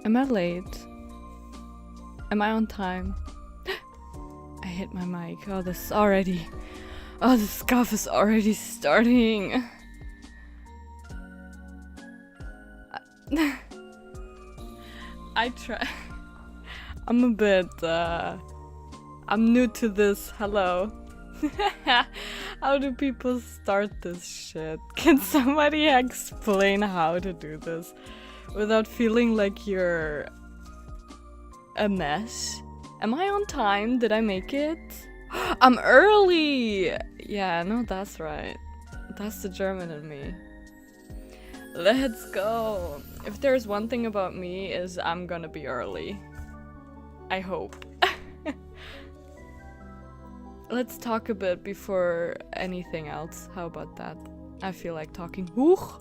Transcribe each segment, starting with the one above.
Am I late? Am I on time? I hit my mic. Oh, this is already... Oh, the scuff is already starting. I try... I'm a bit, I'm new to this. Hello. How do people start this shit? Can somebody explain how to do this without feeling like you're a mess? Am I on time? Did I make it? I'm early! Yeah, no, that's right. That's the German in me. Let's go. If there's one thing about me is I'm gonna be early. I hope. Let's talk a bit before anything else. How about that? I feel like talking. Huch!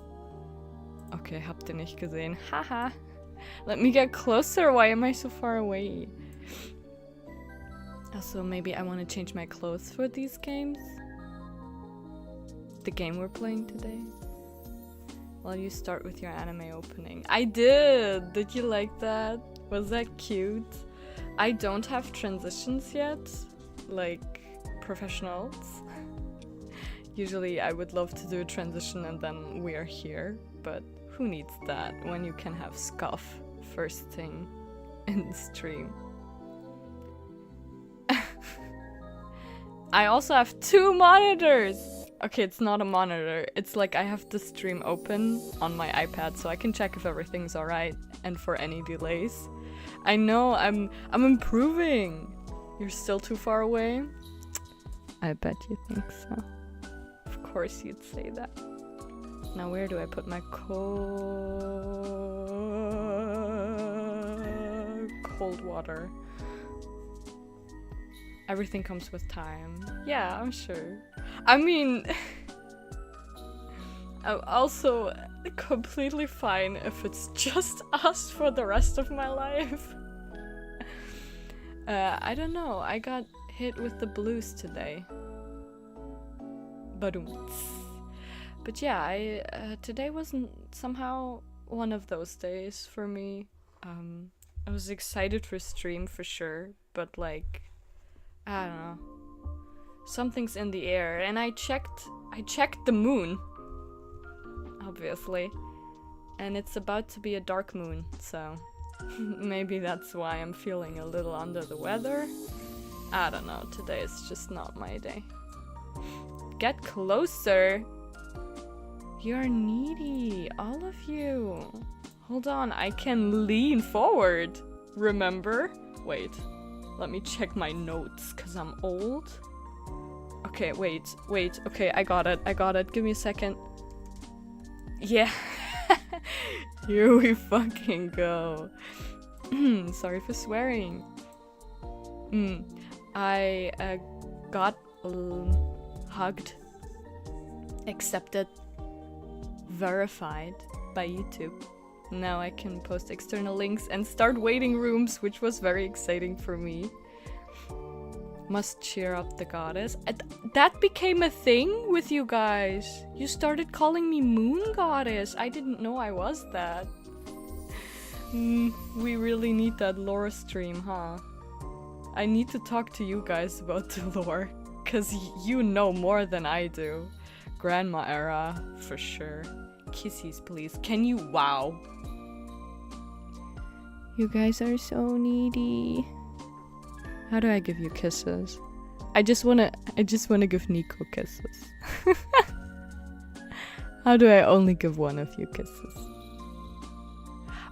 Okay, habt ihr nicht gesehen. Haha. Let me get closer. Why am I so far away? Also, maybe I want to change my clothes for these games. The game we're playing today. Well, you start with your anime opening. I did! Did you like that? Was that cute? I don't have transitions yet. Like... professionals. Usually I would love to do a transition and then we are here, but who needs that when you can have scuff first thing in the stream? I also have 2 monitors! Okay, it's not a monitor, it's like I have the stream open on my iPad so I can check if everything's alright and for any delays. I know, I'm improving! You're still too far away? I bet you think so. Of course you'd say that. Now where do I put my cold water? Everything comes with time. Yeah, I'm sure. I mean... I'm also completely fine if it's just us for the rest of my life. I don't know, I got hit with the blues today. Badum. But yeah, today wasn't somehow one of those days for me. I was excited for stream for sure, but like, I don't know. Something's in the air, and I checked the moon, obviously, and it's about to be a dark moon, so maybe that's why I'm feeling a little under the weather. I don't know, today is just not my day. Get closer! You're needy, all of you. Hold on, I can lean forward, remember? Wait, let me check my notes, cause I'm old. Okay, wait, okay, I got it, give me a second. Yeah, here we fucking go. Sorry for swearing. I got hugged, accepted, verified by YouTube. Now I can post external links and start waiting rooms, which was very exciting for me. Must cheer up the goddess. That became a thing with you guys. You started calling me Moon Goddess. I didn't know I was that. We really need that lore stream, huh? I need to talk to you guys about the lore, cause you know more than I do. Grandma era, for sure. Kissies, please. Can you? Wow. You guys are so needy. How do I give you kisses? I just wanna give Nico kisses. How do I only give one of you kisses?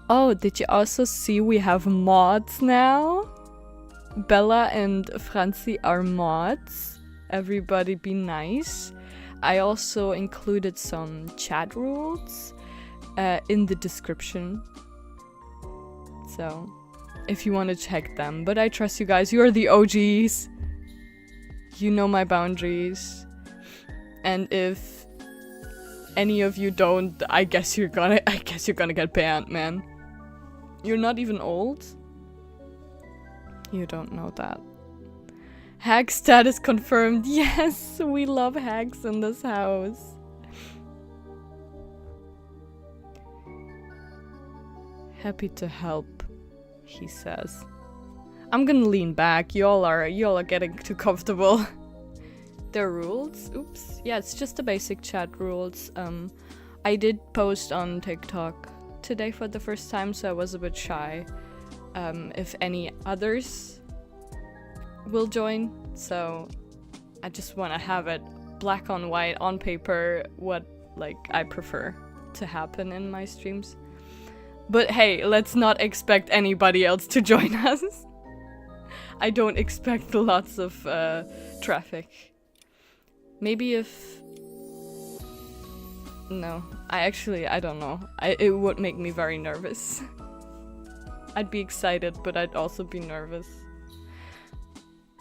Oh, did you also see we have mods now? Bella and Franzi are mods. Everybody be nice. I also included some chat rules in the description. So, if you want to check them. But I trust you guys. You're the OGs. You know my boundaries. And if any of you don't, I guess you're gonna get banned, man. You're not even old? You don't know that. Hag status confirmed. Yes, we love hags in this house. Happy to help. he says. I'm gonna lean back. Y'all are getting too comfortable. The rules? Oops. Yeah, it's just the basic chat rules. I did post on TikTok today for the first time, so I was a bit shy. If any others will join, so I just want to have it black on white on paper what like I prefer to happen in my streams. But hey, let's not expect anybody else to join us. I don't expect lots of traffic. Maybe if... No, I don't know. It would make me very nervous. I'd be excited, but I'd also be nervous.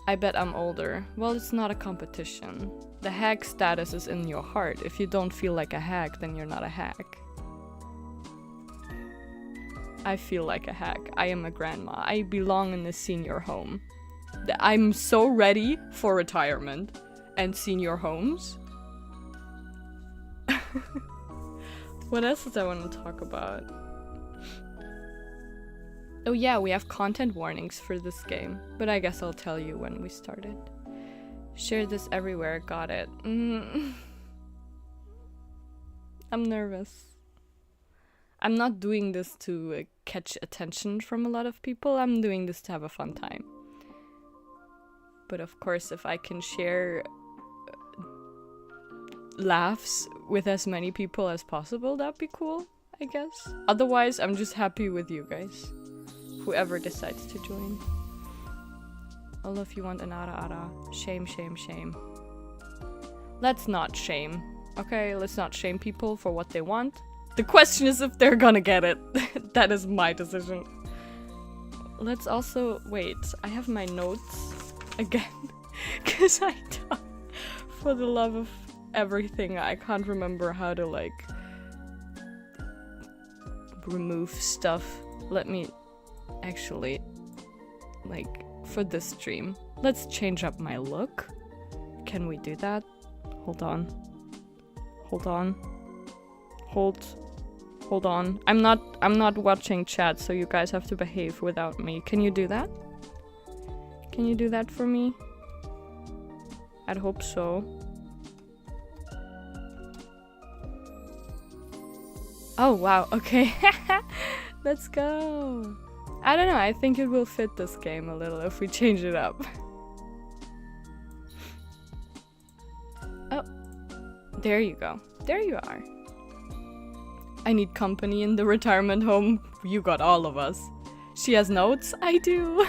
I bet I'm older. Well, it's not a competition. The hag status is in your heart. If you don't feel like a hag, then you're not a hag. I feel like a hag. I am a grandma. I belong in the senior home. I'm so ready for retirement and senior homes. What else did I want to talk about? Oh yeah, we have content warnings for this game, but I guess I'll tell you when we started. Share this everywhere, got it. I'm nervous. I'm not doing this to catch attention from a lot of people, I'm doing this to have a fun time. But of course, if I can share laughs with as many people as possible, that'd be cool, I guess. Otherwise, I'm just happy with you guys. Whoever decides to join. All of you want an ara. Shame, shame, shame. Let's not shame. Okay, let's not shame people for what they want. The question is if they're gonna get it. That is my decision. Let's also... Wait, I have my notes again. Because I don't... For the love of everything, I can't remember how to, like... remove stuff. Let me... Actually... Like, for this stream. Let's change up my look. Can we do that? Hold on. Hold on. Hold on. I'm not watching chat, so you guys have to behave without me. Can you do that? Can you do that for me? I'd hope so. Oh wow, okay. Let's go. I don't know, I think it will fit this game a little if we change it up. Oh, there you go. There you are. I need company in the retirement home. You got all of us. She has notes? I do.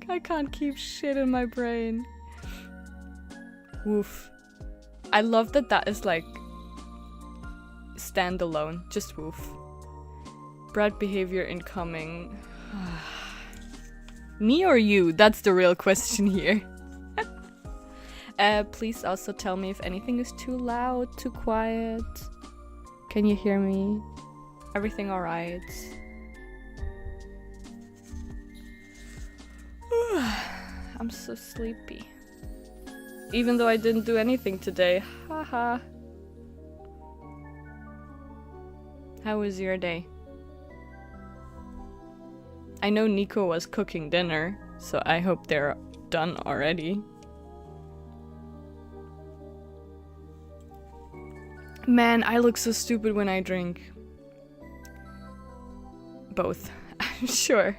I can't keep shit in my brain. Woof. I love that that is like standalone. Just woof. Brat behavior incoming. Me or you? That's the real question here. Please also tell me if anything is too loud, too quiet. Can you hear me? Everything alright? I'm so sleepy. Even though I didn't do anything today. Haha. How was your day? I know Nico was cooking dinner, so I hope they're done already. Man, I look so stupid when I drink. Both. I'm sure.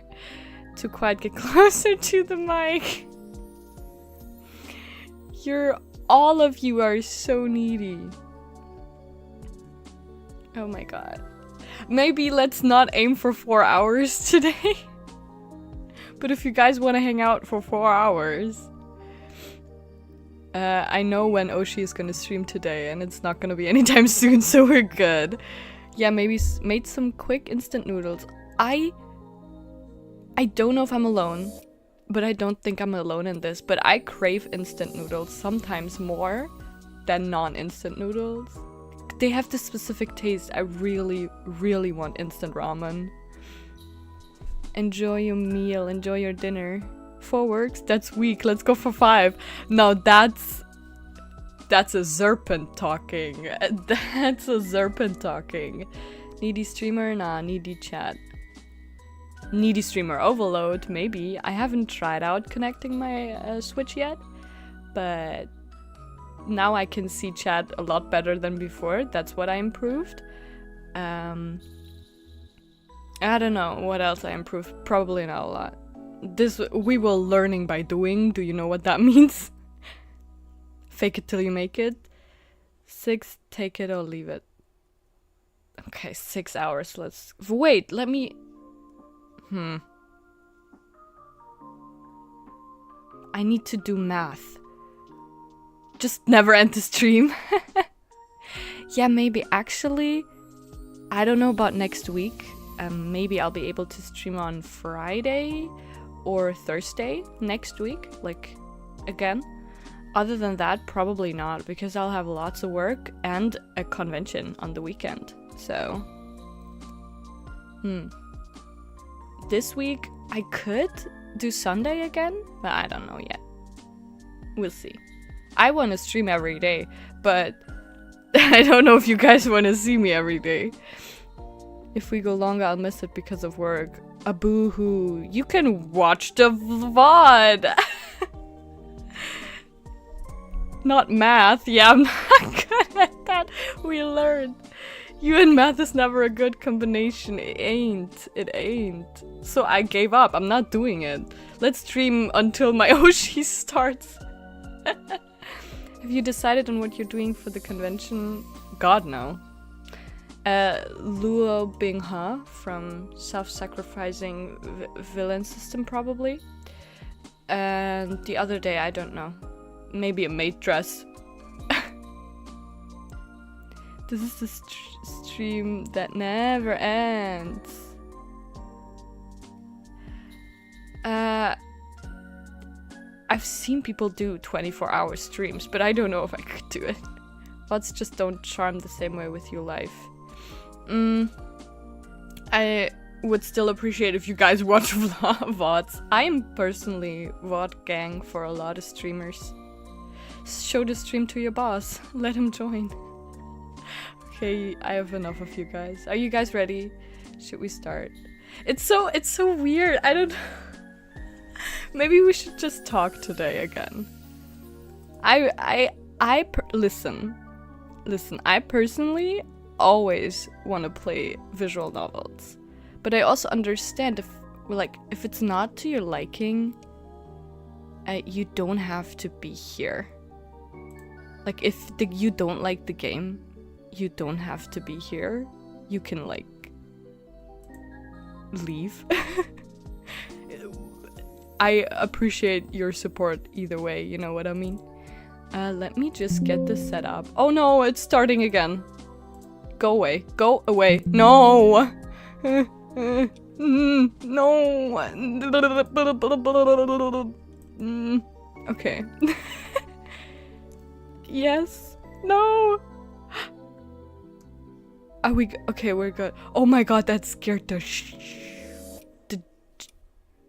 Too quiet, get closer to the mic. All of you are so needy. Oh my god. Maybe let's not aim for 4 hours today. But if you guys want to hang out for 4 hours... I know when Oshi is gonna stream today, and it's not gonna be anytime soon, so we're good. Yeah, maybe made some quick instant noodles. I don't know if I'm alone, but I don't think I'm alone in this, but I crave instant noodles sometimes more than non-instant noodles. They have this specific taste. I really, really want instant ramen. Enjoy your meal, enjoy your dinner. 4 works? That's weak. Let's go for 5. No, that's a serpent talking. That's a serpent talking. Needy streamer? Nah, needy chat. Needy streamer overload, maybe. I haven't tried out connecting my Switch yet, but now I can see chat a lot better than before. That's what I improved. I don't know what else I improved. Probably not a lot. We were learning by doing. Do you know what that means? Fake it till you make it. 6, take it or leave it. Okay, 6 hours. Wait, let me... I need to do math. Just never end the stream. Yeah, maybe. Actually, I don't know about next week. Maybe I'll be able to stream on Friday or Thursday next week, like, again. Other than that, probably not, because I'll have lots of work and a convention on the weekend. So, this week I could do Sunday again, but I don't know yet. We'll see. I want to stream every day, but I don't know if you guys want to see me every day. If we go longer, I'll miss it because of work. A boo-hoo. You can watch the VOD. Not math. Yeah, I'm not good at that. We learned. You and math is never a good combination. It ain't. It ain't. So I gave up. I'm not doing it. Let's stream until my Oshi starts. Have you decided on what you're doing for the convention? God, no. Luo Bingha from Self-Sacrificing Villain System, probably. And the other day, I don't know. Maybe a maid dress. This is the stream that never ends. I've seen people do 24-hour streams, but I don't know if I could do it. VODs just don't charm the same way with your life. I would still appreciate if you guys watch VODs. I am personally VOD gang for a lot of streamers. Show the stream to your boss. Let him join. Okay, I have enough of you guys. Are you guys ready? Should we start? It's so weird. I don't... Maybe we should just talk today again. Listen. I personally always want to play visual novels, but I also understand if it's not to your liking, you don't have to be here. Like, if you don't like the game, you don't have to be here. You can, like, leave. I appreciate your support either way, you know what I mean? Let me just get this set up. Oh no, it's starting again. Go away. Go away. No! No! Okay. Yes. No! Are we okay, we're good. Oh my god, that scared the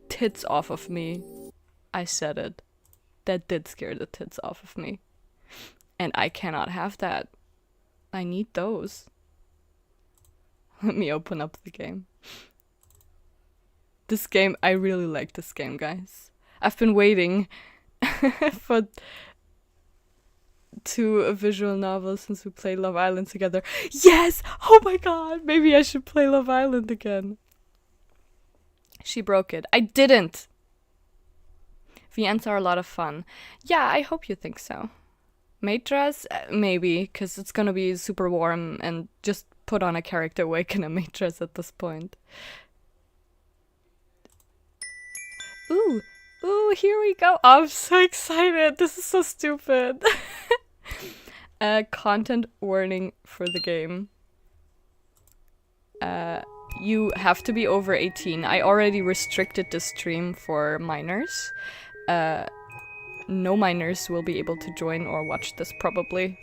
tits off of me. I said it. That did scare the tits off of me. And I cannot have that. I need those. Let me open up the game. This game, I really like this game, guys. I've been waiting to a visual novel since we played Love Island together. Yes! Oh my god! Maybe I should play Love Island again. She broke it. I didn't! VNs are a lot of fun. Yeah, I hope you think so. Maid dress? Maybe, because it's gonna be super warm, and just put on a character wig in a maid dress at this point. Ooh! Ooh, here we go! Oh, I'm so excited! This is so stupid! Content warning for the game. You have to be over 18. I already restricted the stream for minors. No minors will be able to join or watch this probably,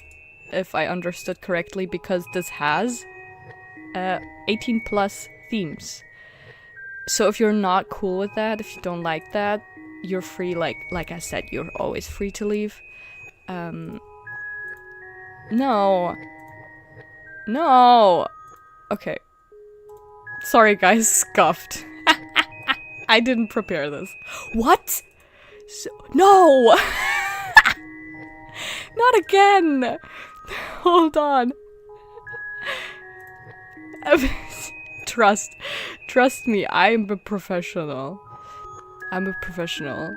if I understood correctly, because this has 18 plus themes. So if you're not cool with that, if you don't like that, you're free, like I said, you're always free to leave. No. No. Okay. Sorry guys, scuffed. I didn't prepare this. What? No! Not again! Hold on. Trust me, I'm a professional. I'm a professional.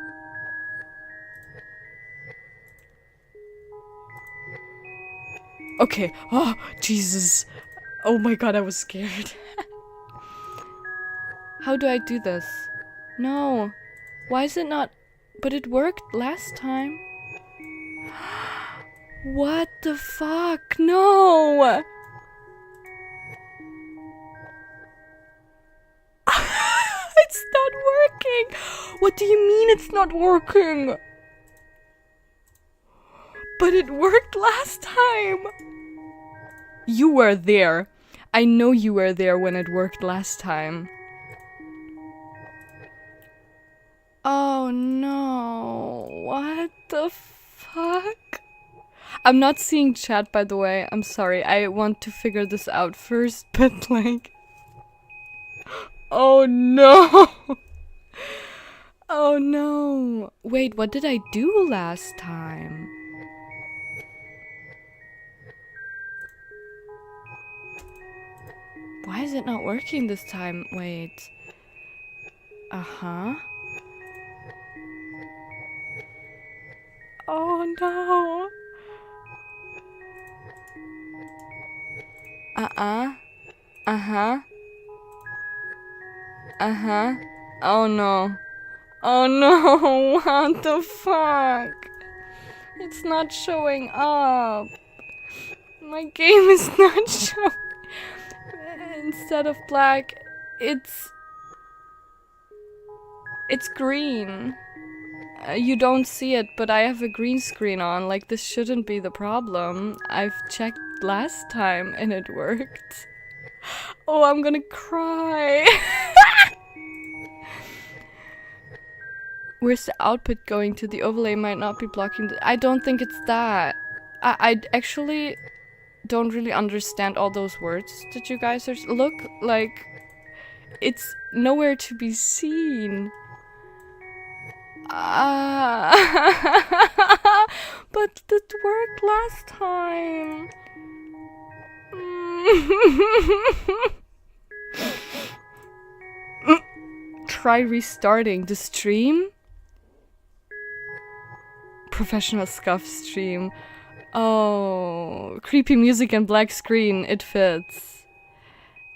Okay. Oh, Jesus. Oh my god, I was scared. How do I do this? No. Why is it not? But it worked last time. What the fuck? No! It's not working! What do you mean it's not working? But it worked last time! You were there. I know you were there when it worked last time. Oh no. What the fuck? I'm not seeing chat, by the way. I'm sorry. I want to figure this out first, but like... Oh no! Oh no! Wait, what did I do last time? Why is it not working this time? Wait. Uh-huh. Oh no! Uh-uh. Uh-huh. Uh-huh. Oh no. Oh no, what the fuck? It's not showing up. My game is not showing. Instead of black, it's green. You don't see it, but I have a green screen on. Like, this shouldn't be the problem. I've checked last time and it worked. Oh, I'm gonna cry. Where's the output going to? The overlay might not be blocking the... I don't think it's that. I actually don't really understand all those words that you guys are... Look, like... It's nowhere to be seen. But it worked last time. Try restarting the stream. Professional scuff stream. Oh, creepy music and black screen. It fits.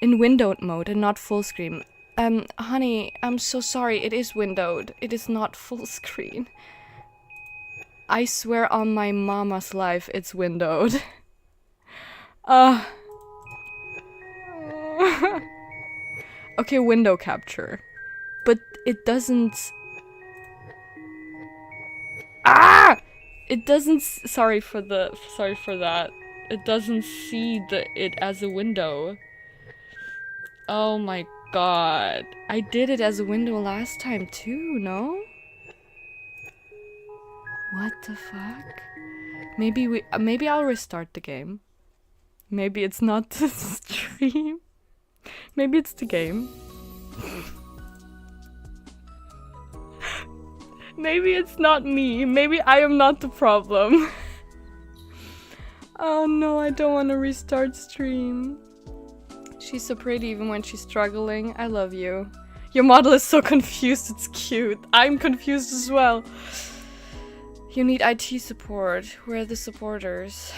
In windowed mode and not full screen. Honey, I'm so sorry. It is windowed. It is not full screen. I swear on my mama's life, it's windowed. Okay, window capture. But it doesn't... Ah! It doesn't... Sorry for that. It doesn't see it as a window. Oh my god. I did it as a window last time too, no? What the fuck? Maybe I'll restart the game. Maybe it's not the stream. Maybe it's the game. Maybe it's not me. Maybe I am not the problem. Oh no, I don't want to restart stream. She's so pretty even when she's struggling. I love you. Your model is so confused, it's cute. I'm confused as well. You need IT support. Where are the supporters?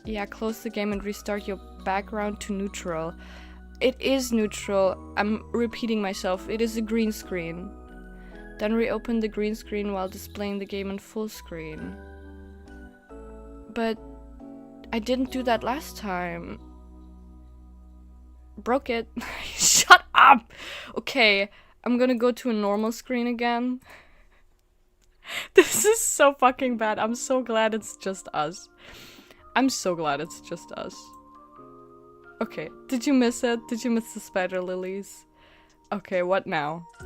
Yeah, close the game and restart your background to neutral. It is neutral. I'm repeating myself. It is a green screen. Then reopen the green screen while displaying the game in full screen. But I didn't do that last time. Broke it. Shut up! Okay, I'm gonna go to a normal screen again. This is so fucking bad. I'm so glad it's just us. I'm so glad it's just us. Okay, did you miss it? Did you miss the spider lilies? Okay, what now? I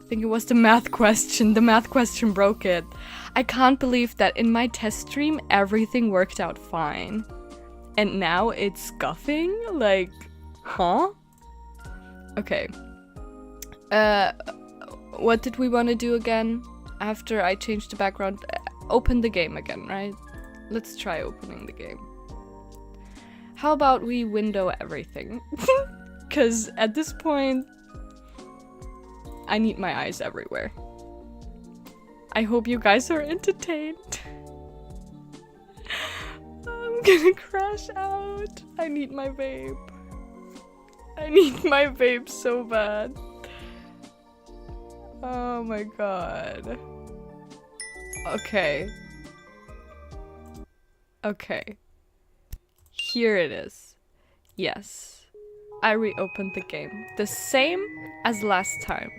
think it was the math question. The math question broke it. I can't believe that in my test stream everything worked out fine. And now it's scuffing? Like, huh? Okay. What did we want to do again? After I changed the background, open the game again, right? Let's try opening the game. How about we window everything? Because at this point, I need my eyes everywhere. I hope you guys are entertained. I'm gonna crash out. I need my vape. I need my vape so bad. Oh my god. Okay. Okay. Here it is. Yes. I reopened the game. The same as last time.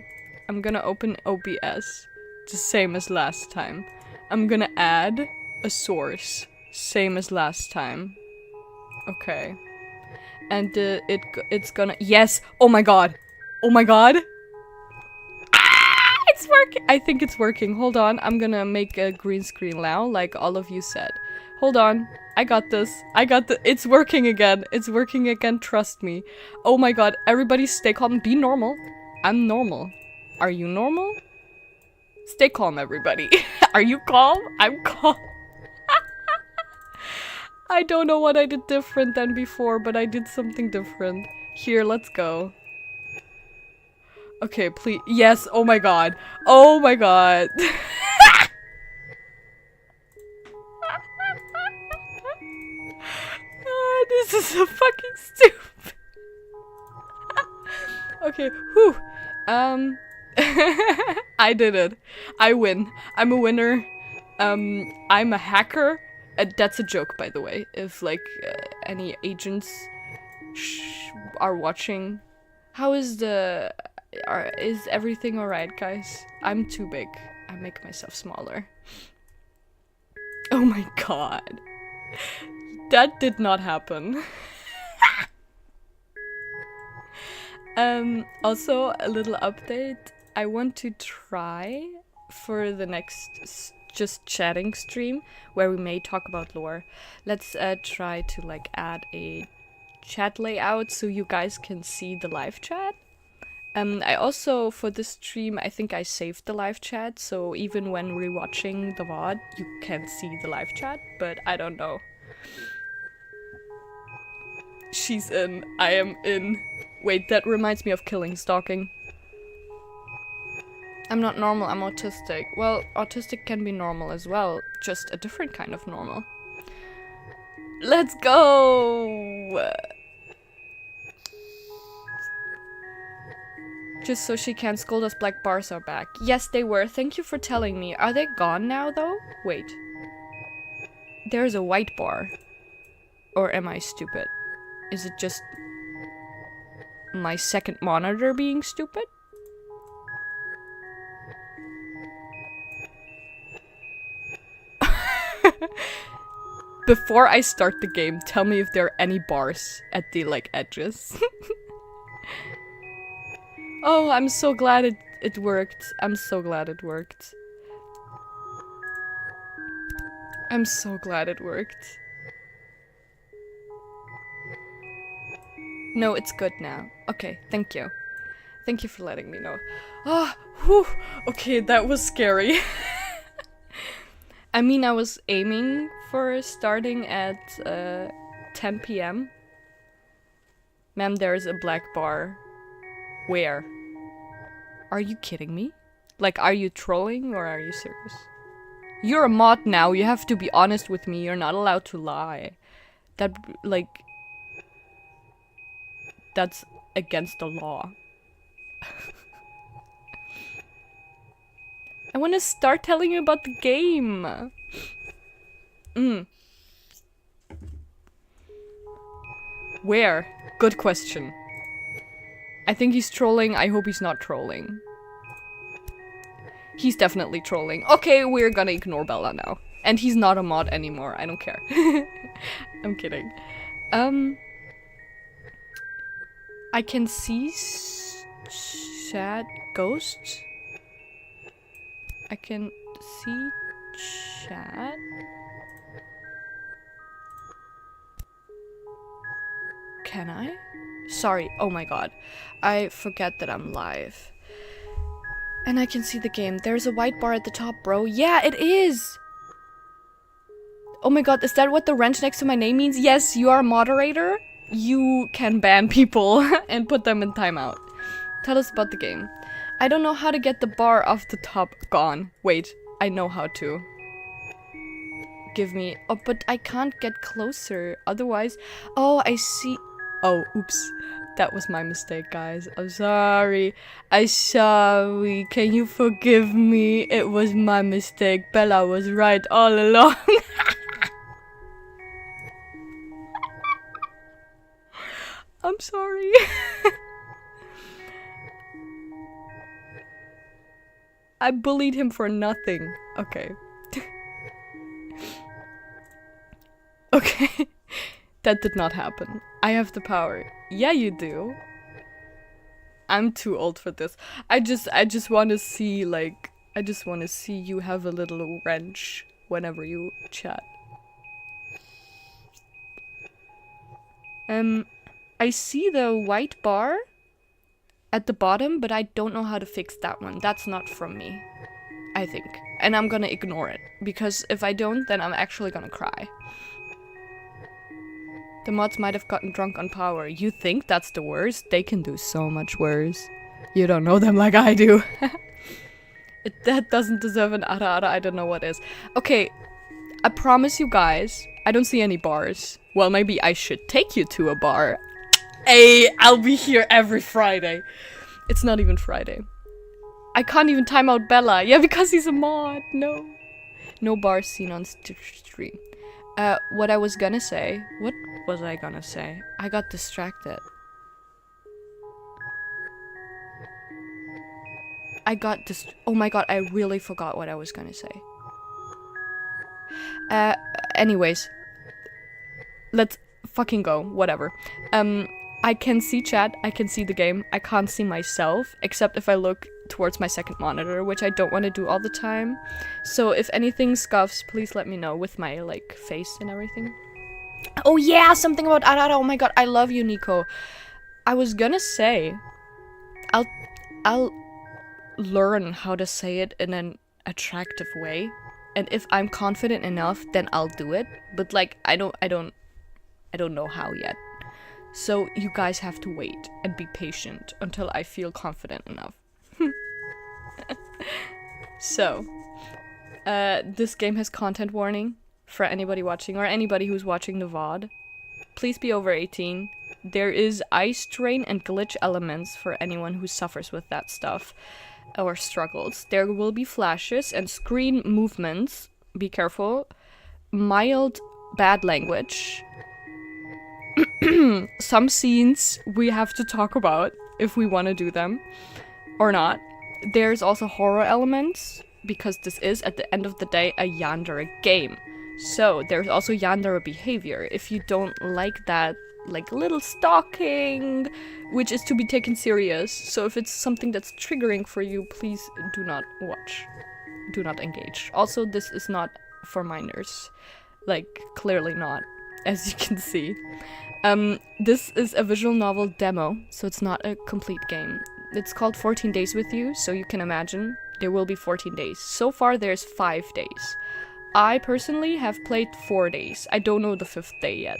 I'm gonna open OBS. The same as last time. I'm gonna add a source. Same as last time. Okay. And it's gonna... Yes! Oh my god! Oh my god! Ah! It's working! I think it's working. Hold on. I'm gonna make a green screen now, like all of you said. Hold on. I got this. I got the- It's working again. It's working again. Trust me. Oh my god. Everybody stay calm. Be normal. I'm normal. Are you normal? Stay calm, everybody. Are you calm? I'm calm. I don't know what I did different than before, but I did something different. Here, let's go. Okay, please. Yes, oh my god. Oh my god. Oh, this is so fucking stupid. Okay, whew. I did it. I win. I'm a winner. I'm a hacker. That's a joke, by the way. If, like, any agents are watching. How is the... is everything alright, guys? I'm too big. I make myself smaller. Oh my god. That did not happen. Also, a little update. I want to try for the next just chatting stream where we may talk about lore. Let's try to like add a chat layout so you guys can see the live chat. I also, for this stream, I think I saved the live chat, so even when rewatching the VOD, you can see the live chat, but I don't know. She's in. I am in. Wait, that reminds me of killing stalking. I'm not normal, I'm autistic. Well, autistic can be normal as well, just a different kind of normal. Let's go! Just so she can't scold us, black bars are back. Yes, they were. Thank you for telling me. Are they gone now, though? Wait. There's a white bar. Or am I stupid? Is it just my second monitor being stupid? Before I start the game, tell me if there are any bars at the, like, edges. Oh, I'm so glad it worked. I'm so glad it worked. I'm so glad it worked. No, it's good now. Okay, thank you. Thank you for letting me know. Ah, whew. Okay, that was scary. I mean, I was aiming for starting at 10 p.m. Ma'am, there's a black bar. Where? Are you kidding me? Like, are you trolling or are you serious? You're a mod now, you have to be honest with me, you're not allowed to lie. That, like... That's against the law. I want to start telling you about the game. Where? Good question. I think he's trolling. I hope he's not trolling. He's definitely trolling. Okay, we're gonna ignore Bella now. And he's not a mod anymore. I don't care. I'm kidding. I can see chat ghosts. I can see chat. Can I? Sorry. Oh my god. I forget that I'm live. And I can see the game. There's a white bar at the top, bro. Yeah, it is! Oh my god, is that what the wrench next to my name means? Yes, you are a moderator. You can ban people and put them in timeout. Tell us about the game. I don't know how to get the bar off the top gone. Wait, I know how to. Give me... Oh, but I can't get closer. Otherwise... Oh, I see... Oh, oops. That was my mistake, guys. I'm sorry. I'm sorry. Can you forgive me? It was my mistake. Bella was right all along. I'm sorry. I bullied him for nothing. Okay. Okay. That did not happen. I have the power. Yeah, you do. I'm too old for this. I just want to see, like, I just want to see you have a little wrench whenever you chat. I see the white bar at the bottom, but I don't know how to fix that one. That's not from me, I think. And I'm gonna ignore it, because if I don't, then I'm actually gonna cry. The mods might have gotten drunk on power. You think that's the worst? They can do so much worse. You don't know them like I do. That doesn't deserve an ara ara, I don't know what is. Okay, I promise you guys, I don't see any bars. Well, maybe I should take you to a bar. Hey, I'll be here every Friday. It's not even Friday. I can't even time out Bella. Yeah, because he's a mod. No. No bars seen on stream. What I was gonna say. What was I gonna say? I got distracted. Oh my god, I really forgot what I was gonna say. Anyways. Let's fucking go. Whatever. I can see chat, I can see the game, I can't see myself, except if I look towards my second monitor, which I don't want to do all the time. So if anything scuffs, please let me know with my, like, face and everything. Oh yeah, something about Arara, oh my god, I love you, Nico. I was gonna say, I'll learn how to say it in an attractive way, and if I'm confident enough, then I'll do it, but, like, I don't know how yet. So you guys have to wait and be patient until I feel confident enough. So, this game has content warning for anybody watching or anybody who's watching the VOD. Please be over 18. There is eye strain and glitch elements for anyone who suffers with that stuff or struggles. There will be flashes and screen movements. Be careful. Mild bad language. Some scenes we have to talk about if we want to do them or not. There's also horror elements because this is at the end of the day a yandere game. So there's also yandere behavior. If you don't like that, like little stalking, which is to be taken serious. So if it's something that's triggering for you, please do not watch. Do not engage. Also, this is not for minors. Like, clearly not, as you can see. This is a visual novel demo, so it's not a complete game. It's called 14 Days With You, so you can imagine there will be 14 days. So far, there's 5 days. I personally have played 4 days. I don't know the 5th day yet.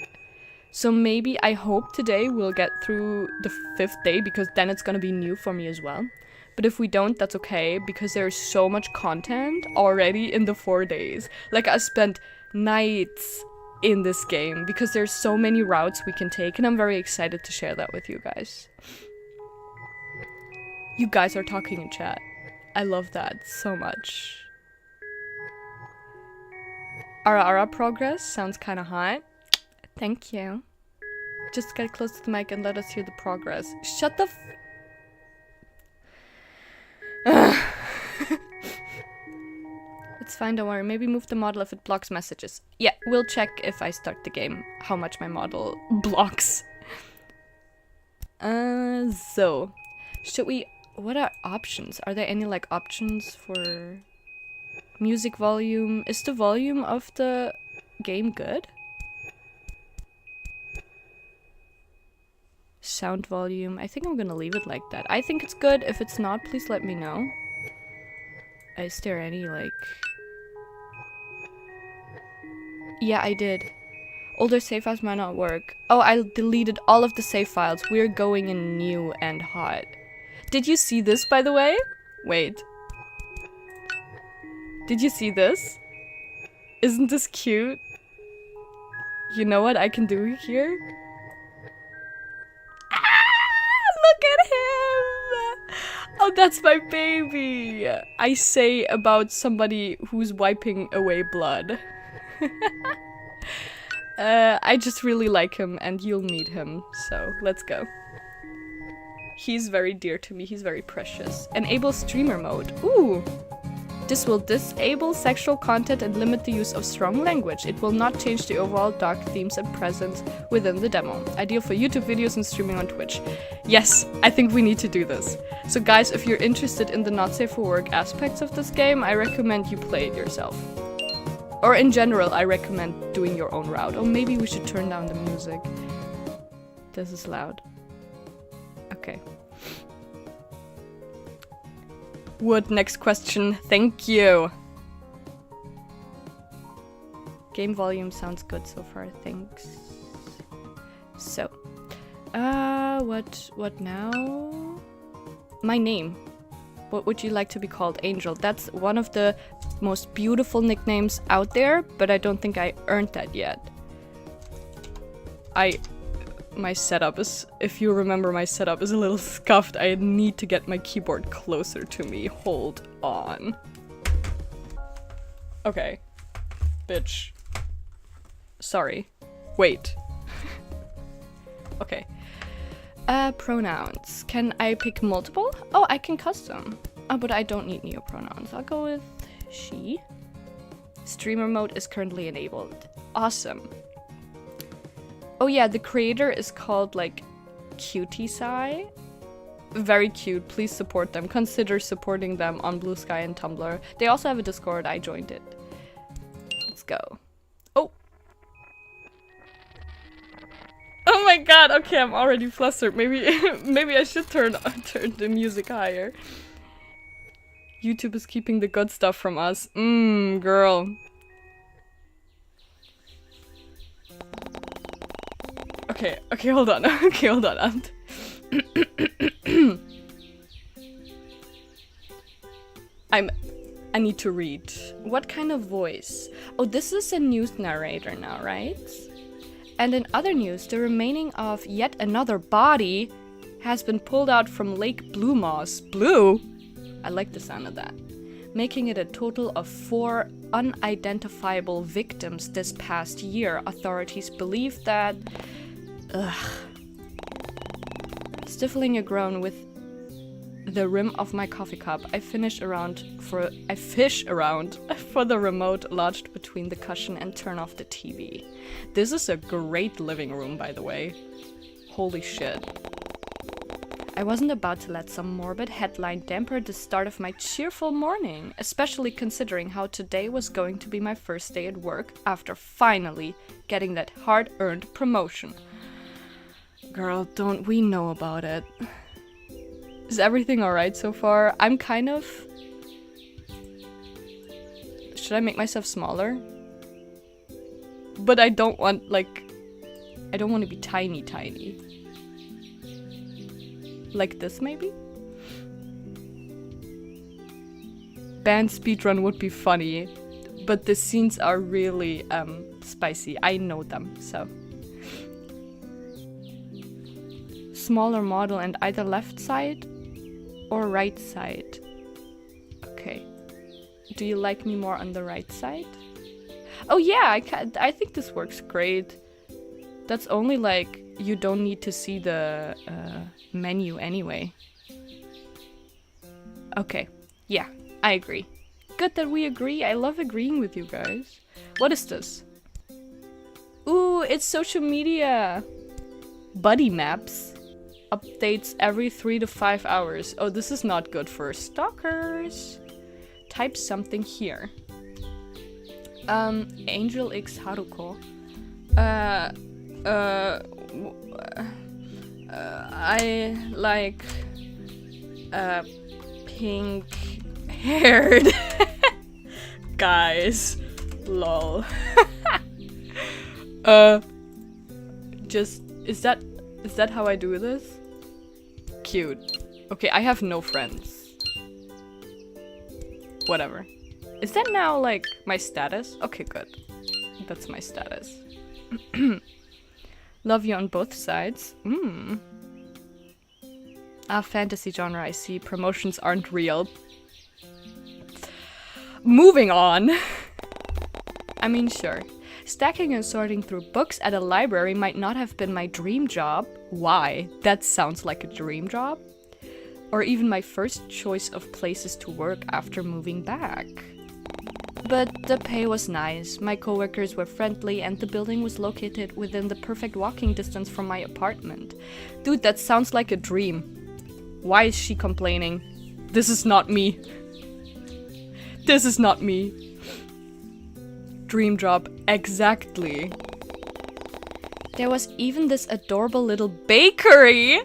So maybe I hope today we'll get through the 5th day, because then it's gonna be new for me as well. But if we don't, that's okay, because there's so much content already in the 4 days. Like, I spent nights in this game because there's so many routes we can take, and I'm very excited to share that with you guys. You guys are talking in chat. I love that so much. Ara progress sounds kind of hot. Thank you. Just get close to the mic and let us hear the progress. Shut the It's fine, don't worry. Maybe move the model if it blocks messages. Yeah, we'll check if I start the game how much my model blocks. So should we... What are options? Are there any, like, options for music volume? Is the volume of the game good? sound volume. I think I'm gonna leave it like that. I think it's good. If it's not, please let me know. Is there any, like... Yeah, I did. Older save files might not work. Oh, I deleted all of the save files. We're going in new and hot. Did you see this, by the way? Wait. Did you see this? Isn't this cute? You know what I can do here? Ah, look at him! Oh, that's my baby! I say about somebody who's wiping away blood. I just really like him and you'll meet him, so let's go. He's very dear to me, he's very precious. Enable streamer mode. Ooh! This will disable sexual content and limit the use of strong language. It will not change the overall dark themes and presence within the demo. Ideal for YouTube videos and streaming on Twitch. Yes, I think we need to do this. So guys, if you're interested in the not safe for work aspects of this game, I recommend you play it yourself. Or in general, I recommend doing your own route. Or maybe we should turn down the music. This is loud. Okay. Wood, next question. Thank you. Game volume sounds good so far, thanks. So, what now? My name. What would you like to be called? Angel. That's one of the most beautiful nicknames out there, but I don't think I earned that yet. My setup is, if you remember, my setup is a little scuffed. I need to get my keyboard closer to me. Hold on. Okay. Bitch. Sorry. Wait. Okay. Pronouns. Can I pick multiple? Oh, I can custom. Oh, but I don't need neopronouns. I'll go with she. Streamer mode is currently enabled. Awesome. Oh yeah, the creator is called, like, Cutiesai. Very cute. Please support them. Consider supporting them on Blue Sky and Tumblr. They also have a Discord. I joined it. Let's go. Oh! Oh my god, okay, I'm already flustered. Maybe I should turn the music higher. YouTube is keeping the good stuff from us. Girl. Okay, hold on. Okay, hold on. I need to read. What kind of voice? Oh, this is a news narrator now, right? And in other news, the remaining of yet another body has been pulled out from Lake Blue Moss. Blue? I like the sound of that. Making it a total of 4 unidentifiable victims this past year. Authorities believe that... Stifling a groan with the rim of my coffee cup, I fish around for the remote lodged between the cushion and turn off the TV. This is a great living room, by the way. Holy shit. I wasn't about to let some morbid headline damper the start of my cheerful morning, especially considering how today was going to be my first day at work after finally getting that hard-earned promotion. Girl, don't we know about it? Is everything alright so far? I'm kind of... Should I make myself smaller? But I don't want, like... I don't want to be tiny. Like this, maybe? Band speedrun would be funny. But the scenes are really, spicy. I know them, so... Smaller model and either left side or right side. Okay. Do you like me more on the right side? Oh yeah, I think this works great. That's only like you don't need to see the menu anyway. Okay. Yeah, I agree. Good that we agree. I love agreeing with you guys. What is this? Ooh, it's social media. Buddy maps. Updates every 3 to 5 hours. Oh, this is not good for stalkers. Type something here. Angel X Haruko. I like pink-haired guys. Lol. Just is that how I do this? Cute. Okay, I have no friends. Whatever. Is that now like my status? Okay, good. That's my status. Love you on both sides. Fantasy genre, I see. Promotions aren't real. Moving on. I mean, sure. Stacking and sorting through books at a library might not have been my dream job. Why? That sounds like a dream job. Or even my first choice of places to work after moving back. But the pay was nice, my coworkers were friendly, and the building was located within the perfect walking distance from my apartment. Dude, that sounds like a dream. Why is she complaining? This is not me. This is not me. Dream job, exactly. There was even this adorable little bakery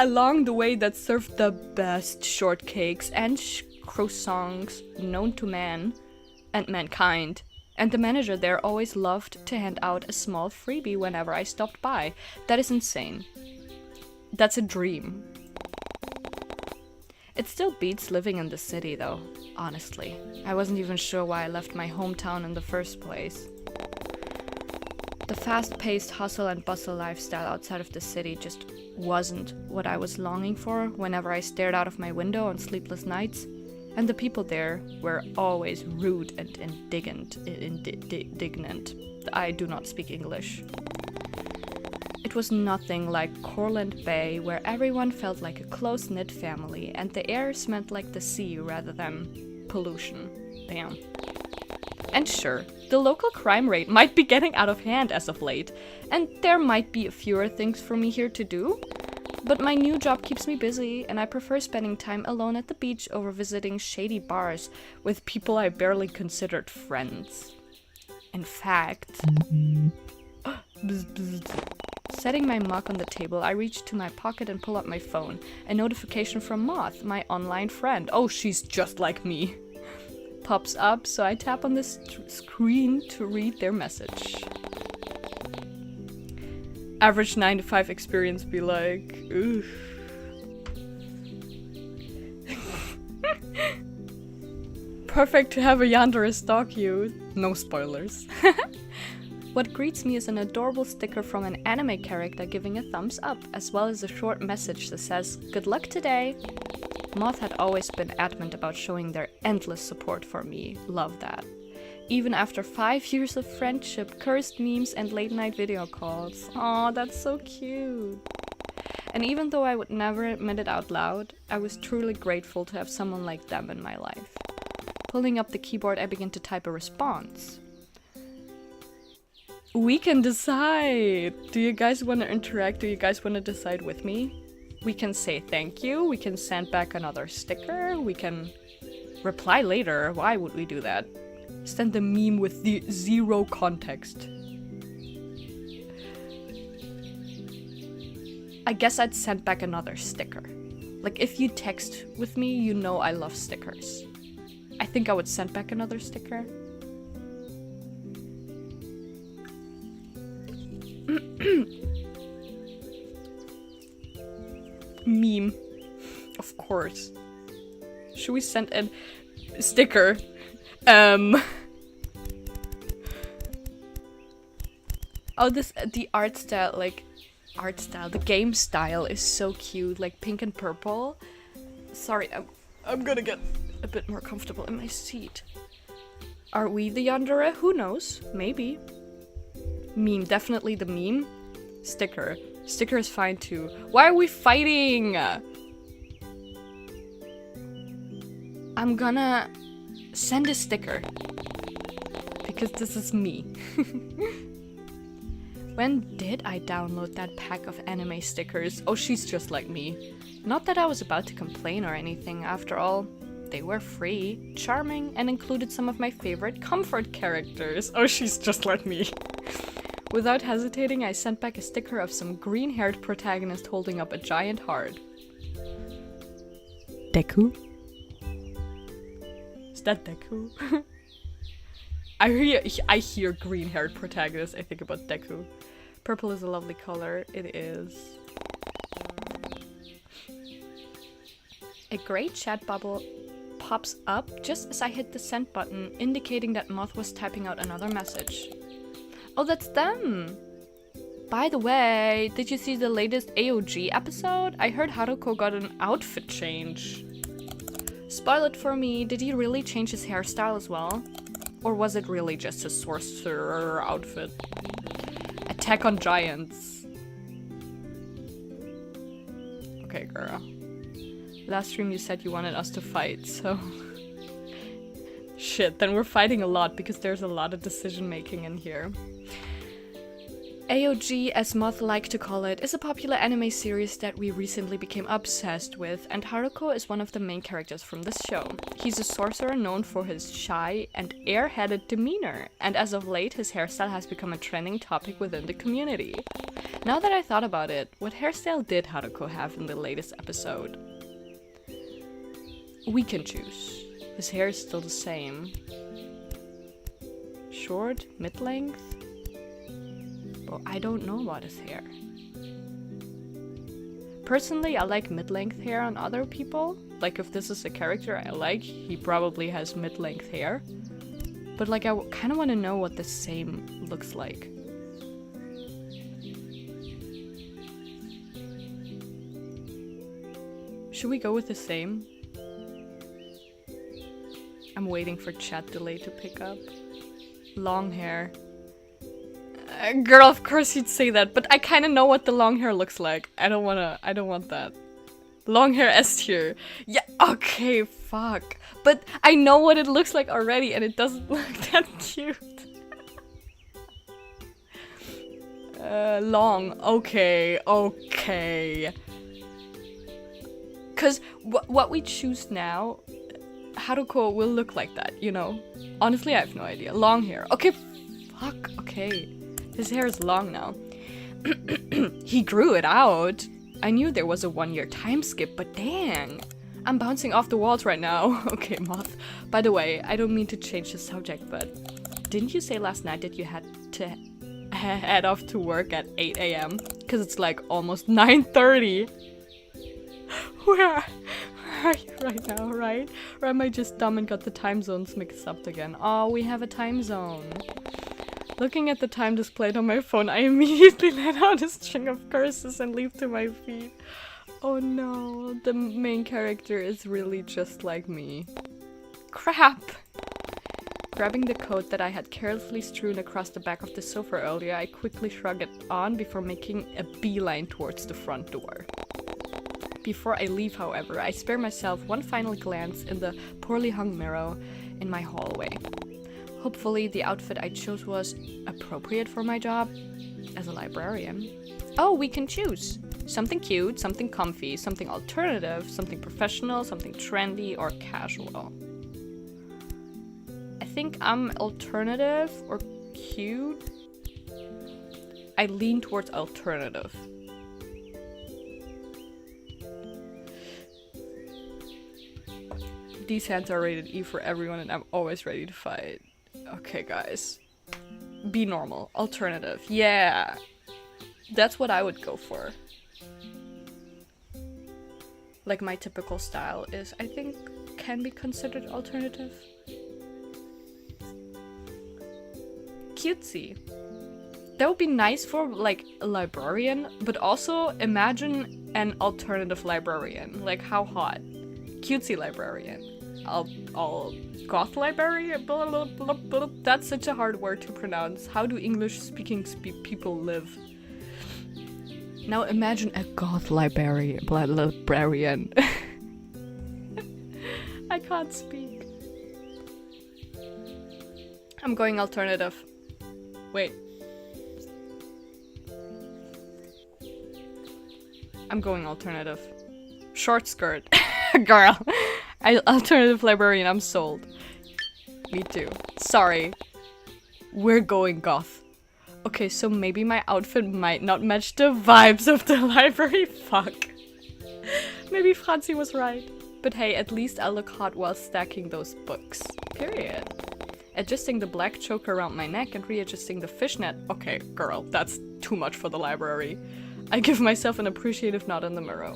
along the way that served the best shortcakes and croissants known to man and mankind. And the manager there always loved to hand out a small freebie whenever I stopped by. That is insane. That's a dream. It still beats living in the city though, honestly. I wasn't even sure why I left my hometown in the first place. The fast-paced hustle and bustle lifestyle outside of the city just wasn't what I was longing for whenever I stared out of my window on sleepless nights. And the people there were always rude and indignant. I do not speak English. It was nothing like Corland Bay, where everyone felt like a close-knit family, and the air smelled like the sea rather than pollution. Damn. And sure, the local crime rate might be getting out of hand as of late, and there might be fewer things for me here to do, but my new job keeps me busy, and I prefer spending time alone at the beach over visiting shady bars with people I barely considered friends. In fact... Setting my mug on the table, I reach to my pocket and pull up my phone. A notification from Moth, my online friend. Oh, she's just like me. Pops up, so I tap on the screen to read their message. Average 9 to 5 experience be like, oof. Perfect to have a yandere stalk you. No spoilers. What greets me is an adorable sticker from an anime character giving a thumbs up, as well as a short message that says, "Good luck today." Moth had always been adamant about showing their endless support for me. Love that. Even after 5 years of friendship, cursed memes, and late-night video calls. Aw, that's so cute. And even though I would never admit it out loud, I was truly grateful to have someone like them in my life. Pulling up the keyboard, I began to type a response. We can decide! Do you guys want to interact? Do you guys want to decide with me? We can say thank you, we can send back another sticker, we can reply later. Why would we do that? Send the meme with the zero context. I guess I'd send back another sticker. Like, if you text with me, you know I love stickers. I think I would send back another sticker. Meme. Of course. Should we send a sticker? Oh, the art style, the game style is so cute, like pink and purple. Sorry, I'm gonna get a bit more comfortable in my seat. Are we the yandere? Who knows? Maybe. Meme, definitely the meme. Sticker. Sticker is fine too. Why are we fighting? I'm gonna send a sticker. Because this is me. When did I download that pack of anime stickers? Oh, she's just like me. Not that I was about to complain or anything. After all, they were free, charming, and included some of my favorite comfort characters. Oh, she's just like me. Without hesitating, I sent back a sticker of some green-haired protagonist holding up a giant heart. Deku? Is that Deku? I hear green-haired protagonist, I think about Deku. Purple is a lovely color, it is. A gray chat bubble pops up just as I hit the send button, indicating that Moth was typing out another message. Oh, that's them! By the way, did you see the latest AOG episode? I heard Haruko got an outfit change. Spoil it for me, did he really change his hairstyle as well? Or was it really just his sorcerer outfit? Attack on Giants. Okay, girl. Last stream you said you wanted us to fight, so... Shit, then we're fighting a lot because there's a lot of decision making in here. AOG, as Moth like to call it, is a popular anime series that we recently became obsessed with, and Haruko is one of the main characters from this show. He's a sorcerer known for his shy and airheaded demeanor, and as of late his hairstyle has become a trending topic within the community. Now that I thought about it, what hairstyle did Haruko have in the latest episode? We can choose. His hair is still the same. Short, mid-length? Well, I don't know about his hair. Personally, I like mid-length hair on other people. Like, if this is a character I like, he probably has mid-length hair. But like, I kind of want to know what the same looks like. Should we go with the same? I'm waiting for chat delay to pick up. Long hair. Girl, of course you'd say that, but I kind of know what the long hair looks like. I don't want that. Long hair S tier. Yeah, okay, fuck. But I know what it looks like already and it doesn't look that cute. Long. Okay. Cause what we choose now, Haruko will look like that, you know? Honestly, I have no idea. Long hair. Okay, fuck, okay. His hair is long now. He grew it out. I knew there was a 1-year time skip, but dang. I'm bouncing off the walls right now. Okay, Moth. By the way, I don't mean to change the subject, but didn't you say last night that you had to head off to work at 8 AM? Because it's like almost 9:30. Where are you right now, right? Or am I just dumb and got the time zones mixed up again? Oh, we have a time zone. Looking at the time displayed on my phone, I immediately let out a string of curses and leaped to my feet. Oh no, the main character is really just like me. Crap! Grabbing the coat that I had carelessly strewn across the back of the sofa earlier, I quickly shrugged it on before making a beeline towards the front door. Before I leave, however, I spare myself one final glance in the poorly hung mirror in my hallway. Hopefully the outfit I chose was appropriate for my job as a librarian. Oh, we can choose. Something cute, something comfy, something alternative, something professional, something trendy, or casual. I think I'm alternative or cute. I lean towards alternative. These hands are rated E for everyone and I'm always ready to fight. Okay, guys. Be normal. Alternative. Yeah. That's what I would go for. Like, my typical style is, I think, can be considered alternative. Cutesy. That would be nice for, like, a librarian, but also imagine an alternative librarian. Like, how hot. Cutesy librarian. I'll goth librarian? Blah, blah, blah, blah. That's such a hard word to pronounce. How do English-speaking people live? Now imagine a goth librarian. I can't speak. I'm going alternative. Wait. I'm going alternative. Short skirt. Girl. Alternative librarian, I'm sold. Me too. Sorry. We're going goth. Okay, so maybe my outfit might not match the vibes of the library. Fuck. Maybe Franzi was right. But hey, at least I look hot while stacking those books. Period. Adjusting the black choker around my neck and readjusting the fishnet. Okay, girl, that's too much for the library. I give myself an appreciative nod in the mirror.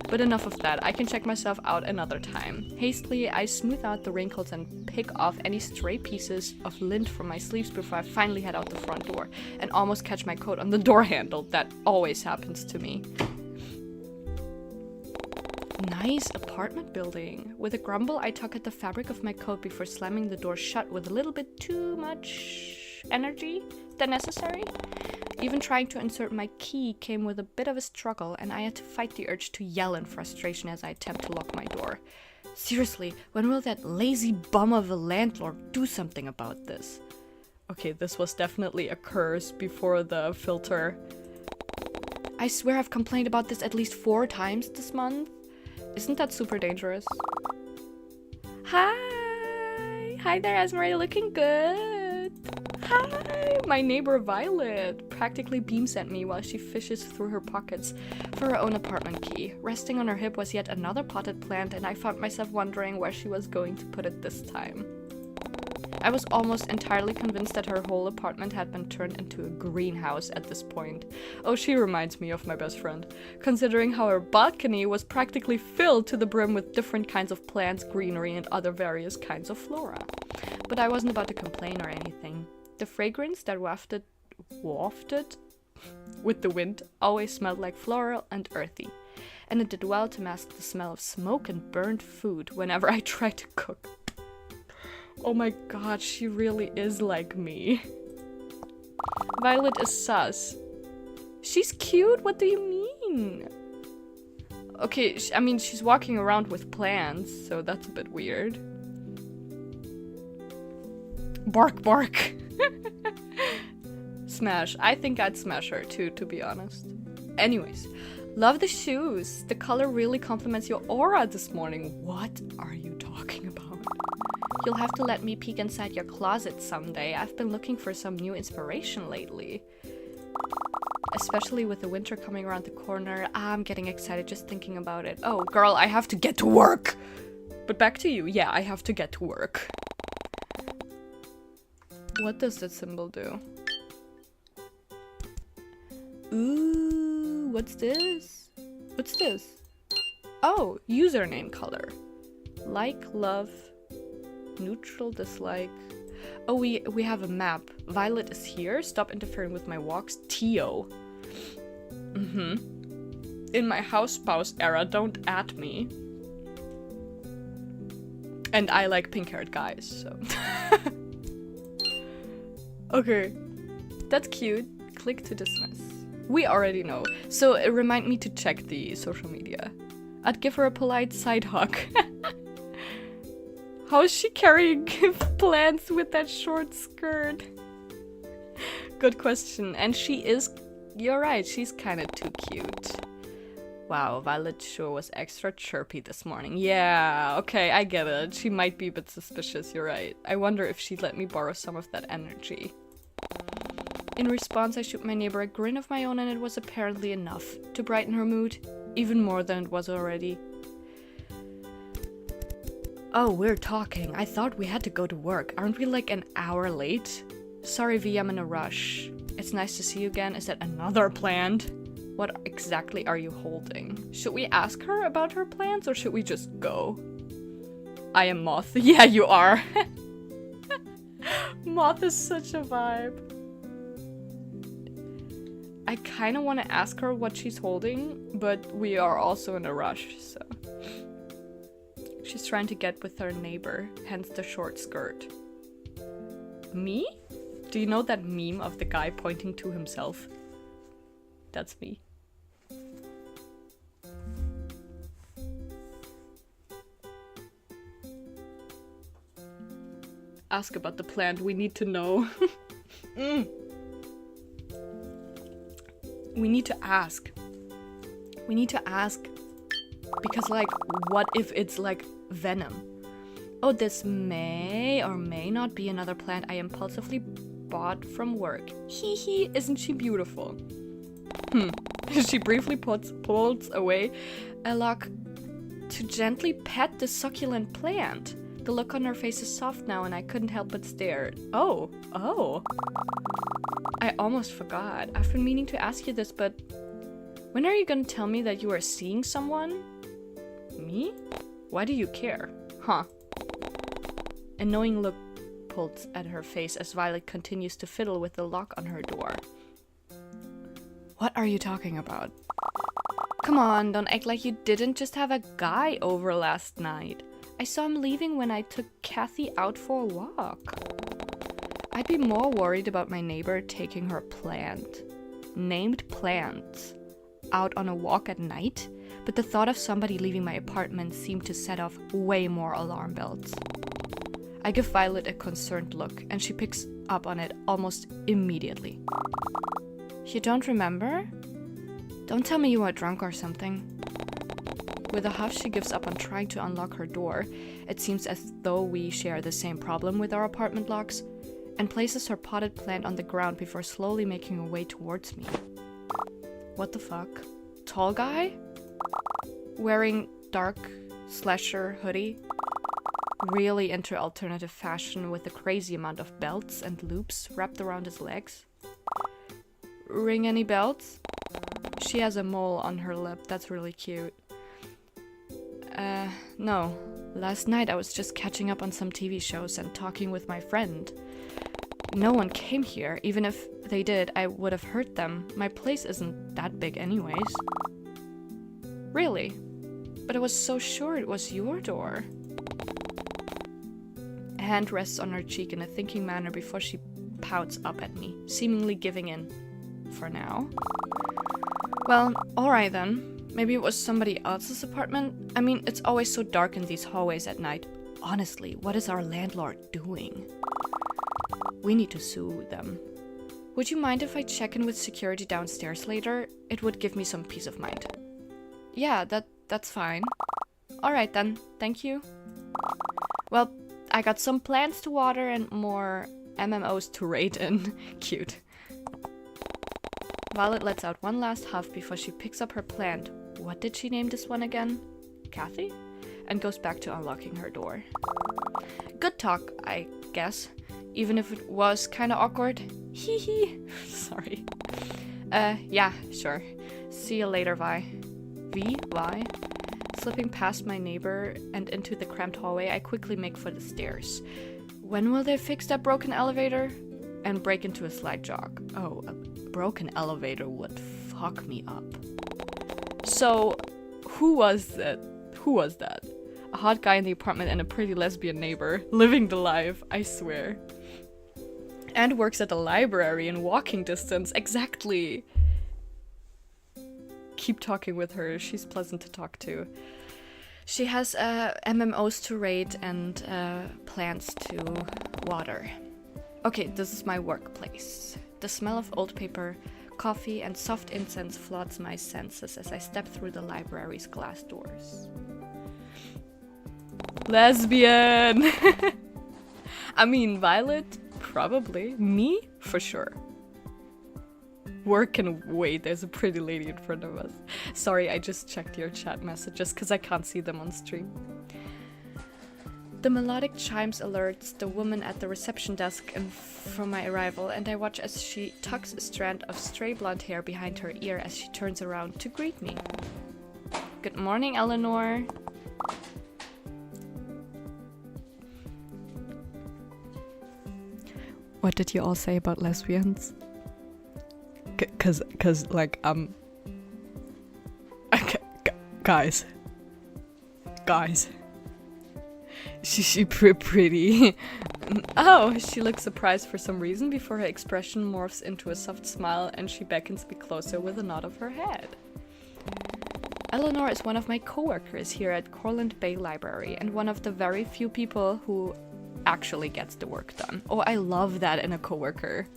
But enough of that, I can check myself out another time. Hastily, I smooth out the wrinkles and pick off any stray pieces of lint from my sleeves before I finally head out the front door and almost catch my coat on the door handle. That always happens to me. Nice apartment building. With a grumble, I tug at the fabric of my coat before slamming the door shut with a little bit too much energy than necessary. Even trying to insert my key came with a bit of a struggle, and I had to fight the urge to yell in frustration as I attempt to lock my door. Seriously, when will that lazy bum of a landlord do something about this? Okay, this was definitely a curse before the filter. I swear I've complained about this at least 4 times this month. Isn't that super dangerous? Hi! Hi there, Esmeralda, looking good! Hi! My neighbor Violet practically beams at me while she fishes through her pockets for her own apartment key. Resting on her hip was yet another potted plant, and I found myself wondering where she was going to put it this time. I was almost entirely convinced that her whole apartment had been turned into a greenhouse at this point. Oh, she reminds me of my best friend, considering how her balcony was practically filled to the brim with different kinds of plants, greenery, and other various kinds of flora. But I wasn't about to complain or anything. The fragrance that wafted with the wind always smelled like floral and earthy, and it did well to mask the smell of smoke and burnt food whenever I tried to cook. Oh my god, she really is like me. Violet is sus. She's cute? What do you mean? Okay, I mean, she's walking around with plants, so that's a bit weird. Bark, bark. Smash. I think I'd smash her too, to be honest. Anyways, love the shoes. The color really complements your aura this morning. What are you talking about? You'll have to let me peek inside your closet someday. I've been looking for some new inspiration lately. Especially with the winter coming around the corner. I'm getting excited just thinking about it. Oh, girl, I have to get to work! But back to you. Yeah, I have to get to work. What does that symbol do? Ooh, what's this? What's this? Oh, username color. Like, love, neutral, dislike. Oh, we have a map. Violet is here. Stop interfering with my walks. Tio. In my house spouse era, don't at me. And I like pink-haired guys, so. Okay. That's cute. Click to dismiss. We already know. So remind me to check the social media. I'd give her a polite side hug. How is she carrying plants with that short skirt? Good question. And she is... You're right, she's kind of too cute. Wow, Violet sure was extra chirpy this morning. Yeah, okay, I get it. She might be a bit suspicious, you're right. I wonder if she'd let me borrow some of that energy. In response, I shoot my neighbor a grin of my own, and it was apparently enough to brighten her mood, even more than it was already. Oh, we're talking. I thought we had to go to work. Aren't we like an hour late? Sorry, V, I'm in a rush. It's nice to see you again. Is that another plant? What exactly are you holding? Should we ask her about her plans or should we just go? I am Moth. Yeah, you are. Moth is such a vibe. I kind of want to ask her what she's holding, but we are also in a rush, so. She's trying to get with her neighbor, hence the short skirt. Me? Do you know that meme of the guy pointing to himself? That's me. Ask about the plant, we need to know. We need to ask. We need to ask. Because, like, what if it's, like, venom? Oh, this may or may not be another plant I impulsively bought from work. Hee hee, isn't she beautiful? She briefly pulls away a lock to gently pet the succulent plant. The look on her face is soft now and I couldn't help but stare. Oh. I almost forgot. I've been meaning to ask you this, but when are you gonna tell me that you are seeing someone? Me? Why do you care? Huh. A knowing look pulls at her face as Violet continues to fiddle with the lock on her door. What are you talking about? Come on, don't act like you didn't just have a guy over last night. I saw him leaving when I took Kathy out for a walk. I'd be more worried about my neighbor taking her plant. Named plants. Out on a walk at night? But the thought of somebody leaving my apartment seemed to set off way more alarm bells. I give Violet a concerned look, and she picks up on it almost immediately. You don't remember? Don't tell me you are drunk or something. With a huff, she gives up on trying to unlock her door. It seems as though we share the same problem with our apartment locks, and places her potted plant on the ground before slowly making her way towards me. What the fuck? Tall guy? Wearing dark slasher hoodie? Really into alternative fashion with a crazy amount of belts and loops wrapped around his legs? Ring any bells? She has a mole on her lip, that's really cute. No. Last night I was just catching up on some TV shows and talking with my friend. No one came here. Even if they did, I would have heard them. My place isn't that big anyways. Really? But I was so sure it was your door. A hand rests on her cheek in a thinking manner before she pouts up at me, seemingly giving in. For now. Well, alright then. Maybe it was somebody else's apartment? I mean, it's always so dark in these hallways at night. Honestly, what is our landlord doing? We need to sue them. Would you mind if I check in with security downstairs later? It would give me some peace of mind. Yeah, that's fine. Alright then, thank you. Well, I got some plants to water and more MMOs to rate in. Cute. Violet lets out one last huff before she picks up her plant. What did she name this one again? Kathy? And goes back to unlocking her door. Good talk, I guess. Even if it was kinda awkward. Hee hee. Sorry. Yeah, sure. See you later, Vi. Vi? Slipping past my neighbor and into the cramped hallway, I quickly make for the stairs. When will they fix that broken elevator? And break into a slight jog. Oh, a broken elevator would fuck me up. So, who was that? A hot guy in the apartment and a pretty lesbian neighbor. Living the life, I swear. And works at the library in walking distance. Exactly. Keep talking with her. She's pleasant to talk to. She has MMOs to rate and plants to water. Okay, this is my workplace. The smell of old paper, coffee, and soft incense floods my senses as I step through the library's glass doors. Lesbian! I mean, Violet? Probably. Me? For sure. Work can wait, there's a pretty lady in front of us. Sorry, I just checked your chat messages because I can't see them on stream. The melodic chimes alerts the woman at the reception desk from my arrival, and I watch as she tucks a strand of stray blonde hair behind her ear as she turns around to greet me. Good morning, Eleanor. What did you all say about lesbians? Cause like, guys. She pretty. Oh, she looks surprised for some reason before her expression morphs into a soft smile and she beckons me closer with a nod of her head. Eleanor is one of my co-workers here at Corland Bay Library and one of the very few people who actually gets the work done. Oh, I love that in a co-worker.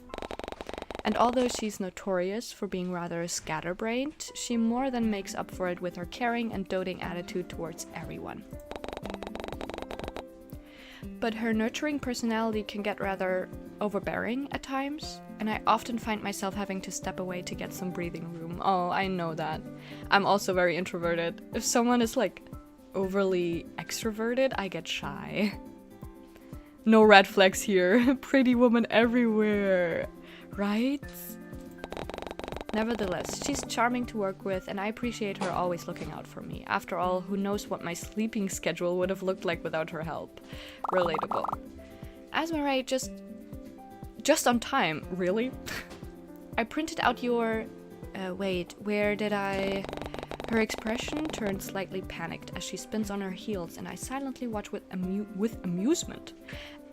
And although she's notorious for being rather scatterbrained, she more than makes up for it with her caring and doting attitude towards everyone. but her nurturing personality can get rather overbearing at times, and I often find myself having to step away to get some breathing room. Oh, I know that. I'm also very introverted. If someone is like overly extroverted, I get shy. No red flags here. Pretty woman everywhere, right? Nevertheless, she's charming to work with, and I appreciate her always looking out for me. After all, who knows what my sleeping schedule would have looked like without her help. Relatable. Asmaray, just on time, really? I printed out your... wait, where did I... Her expression turned slightly panicked as she spins on her heels, and I silently watch with amusement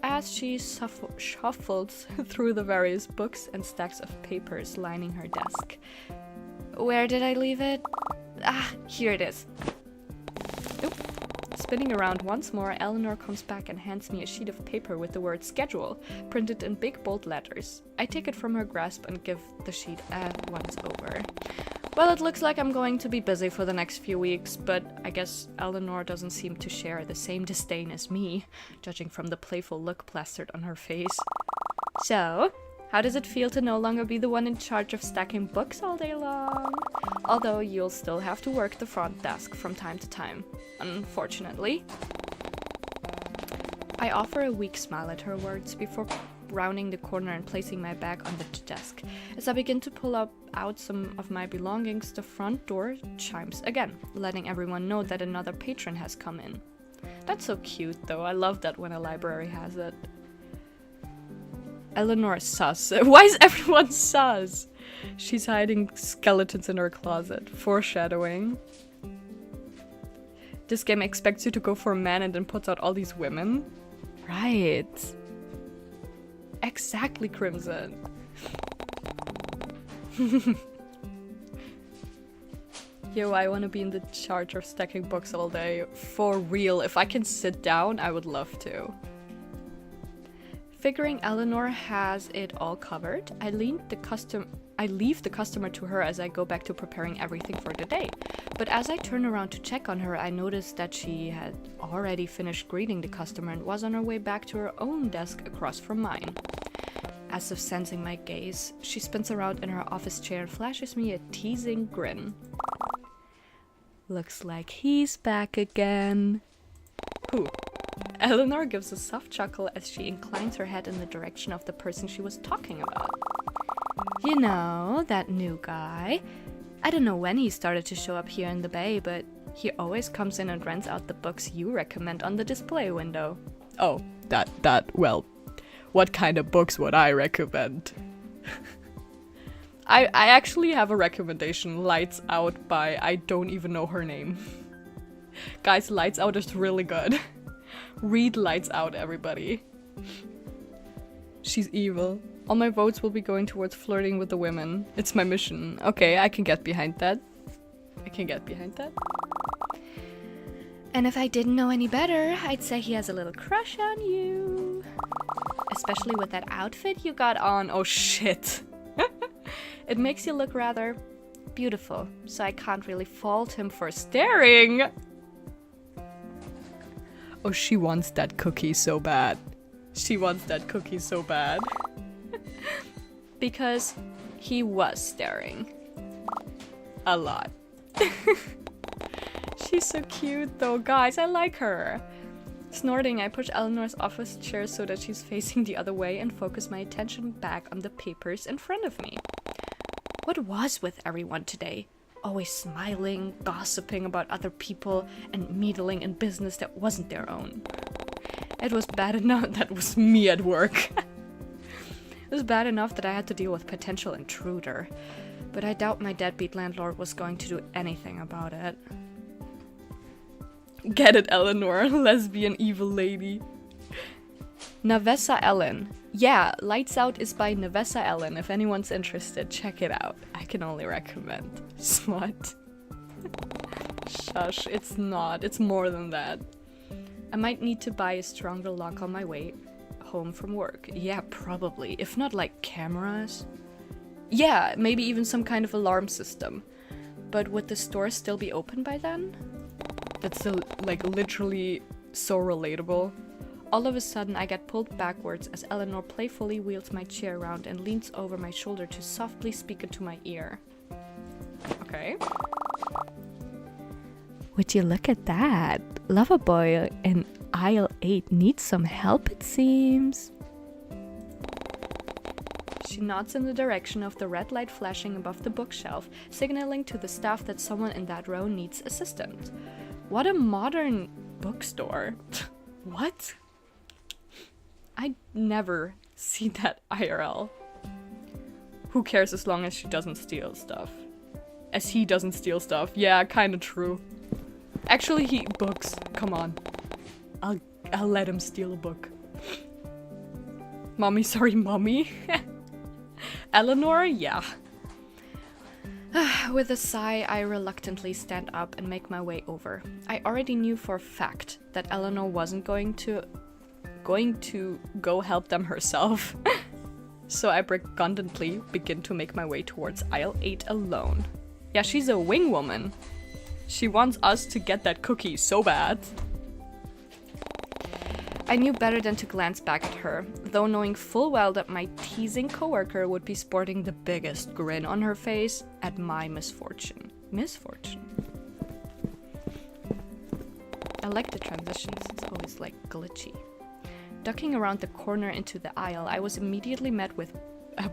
as she shuffles through the various books and stacks of papers lining her desk. Where did I leave it? Ah, here it is. Oop. Spinning around once more, Eleanor comes back and hands me a sheet of paper with the word schedule printed in big bold letters. I take it from her grasp and give the sheet a once over. Well, it looks like I'm going to be busy for the next few weeks, but I guess Eleanor doesn't seem to share the same disdain as me, judging from the playful look plastered on her face. So, how does it feel to no longer be the one in charge of stacking books all day long? Although you'll still have to work the front desk from time to time, unfortunately. I offer a weak smile at her words before rounding the corner and placing my bag on the desk. As I begin to pull out some of my belongings, the front door chimes again, letting everyone know that another patron has come in. That's so cute, though. I love that when a library has it. Eleanor sus. Why is everyone sus? She's hiding skeletons in her closet. Foreshadowing. This game expects you to go for a man and then puts out all these women? Right. Exactly, Crimson. Yo, I want to be in the charge of stacking books all day. For real. If I can sit down, I would love to. Figuring Eleanor has it all covered, I leave the customer to her as I go back to preparing everything for the day. But as I turn around to check on her, I notice that she had already finished greeting the customer and was on her way back to her own desk across from mine. As if sensing my gaze, she spins around in her office chair and flashes me a teasing grin. Looks like he's back again. Who? Eleanor gives a soft chuckle as she inclines her head in the direction of the person she was talking about. You know, that new guy. I don't know when he started to show up here in the Bay, but he always comes in and rents out the books you recommend on the display window. Oh, well, what kind of books would I recommend? I actually have a recommendation, Lights Out by I don't even know her name. Guys, Lights Out is really good. Read Lights Out, everybody. She's evil. All my votes will be going towards flirting with the women. It's my mission. Okay, I can get behind that. And if I didn't know any better, I'd say he has a little crush on you. Especially with that outfit you got on. Oh shit. It makes you look rather beautiful, so I can't really fault him for staring. Oh, she wants that cookie so bad. Because he was staring. A lot. She's so cute though, guys. I like her. Snorting, I push Eleanor's office chair so that she's facing the other way and focus my attention back on the papers in front of me. What was with everyone today? Always smiling, gossiping about other people, and meddling in business that wasn't their own. It was bad enough that was me at work. It was bad enough that I had to deal with potential intruder, but I doubt my deadbeat landlord was going to do anything about it. Get it, Eleanor, lesbian evil lady. Navessa Ellen. Yeah, Lights Out is by Navessa Ellen. If anyone's interested, check it out. I can only recommend. Smut. Shush, it's not. It's more than that. I might need to buy a stronger lock on my way home from work. Yeah, probably. If not, like, cameras? Yeah, maybe even some kind of alarm system. But would the store still be open by then? That's, like, literally so relatable. All of a sudden, I get pulled backwards as Eleanor playfully wheels my chair around and leans over my shoulder to softly speak into my ear. Okay. Would you look at that? Lover boy in aisle 8 needs some help, it seems. She nods in the direction of the red light flashing above the bookshelf, signaling to the staff that someone in that row needs assistance. What a modern bookstore. What? I never see that IRL. Who cares as long as she doesn't steal stuff? As he doesn't steal stuff. Yeah, kinda true. Actually, books. Come on. I'll let him steal a book. Mommy, sorry, mommy. Eleanor, yeah. With a sigh, I reluctantly stand up and make my way over. I already knew for a fact that Eleanor wasn't going to go help them herself. So I redundantly begin to make my way towards aisle 8 alone. Yeah, she's a wing woman. She wants us to get that cookie so bad. I knew better than to glance back at her, though knowing full well that my teasing coworker would be sporting the biggest grin on her face at my misfortune. Misfortune? I like the transitions, it's always like glitchy. Ducking around the corner into the aisle, I was immediately met with a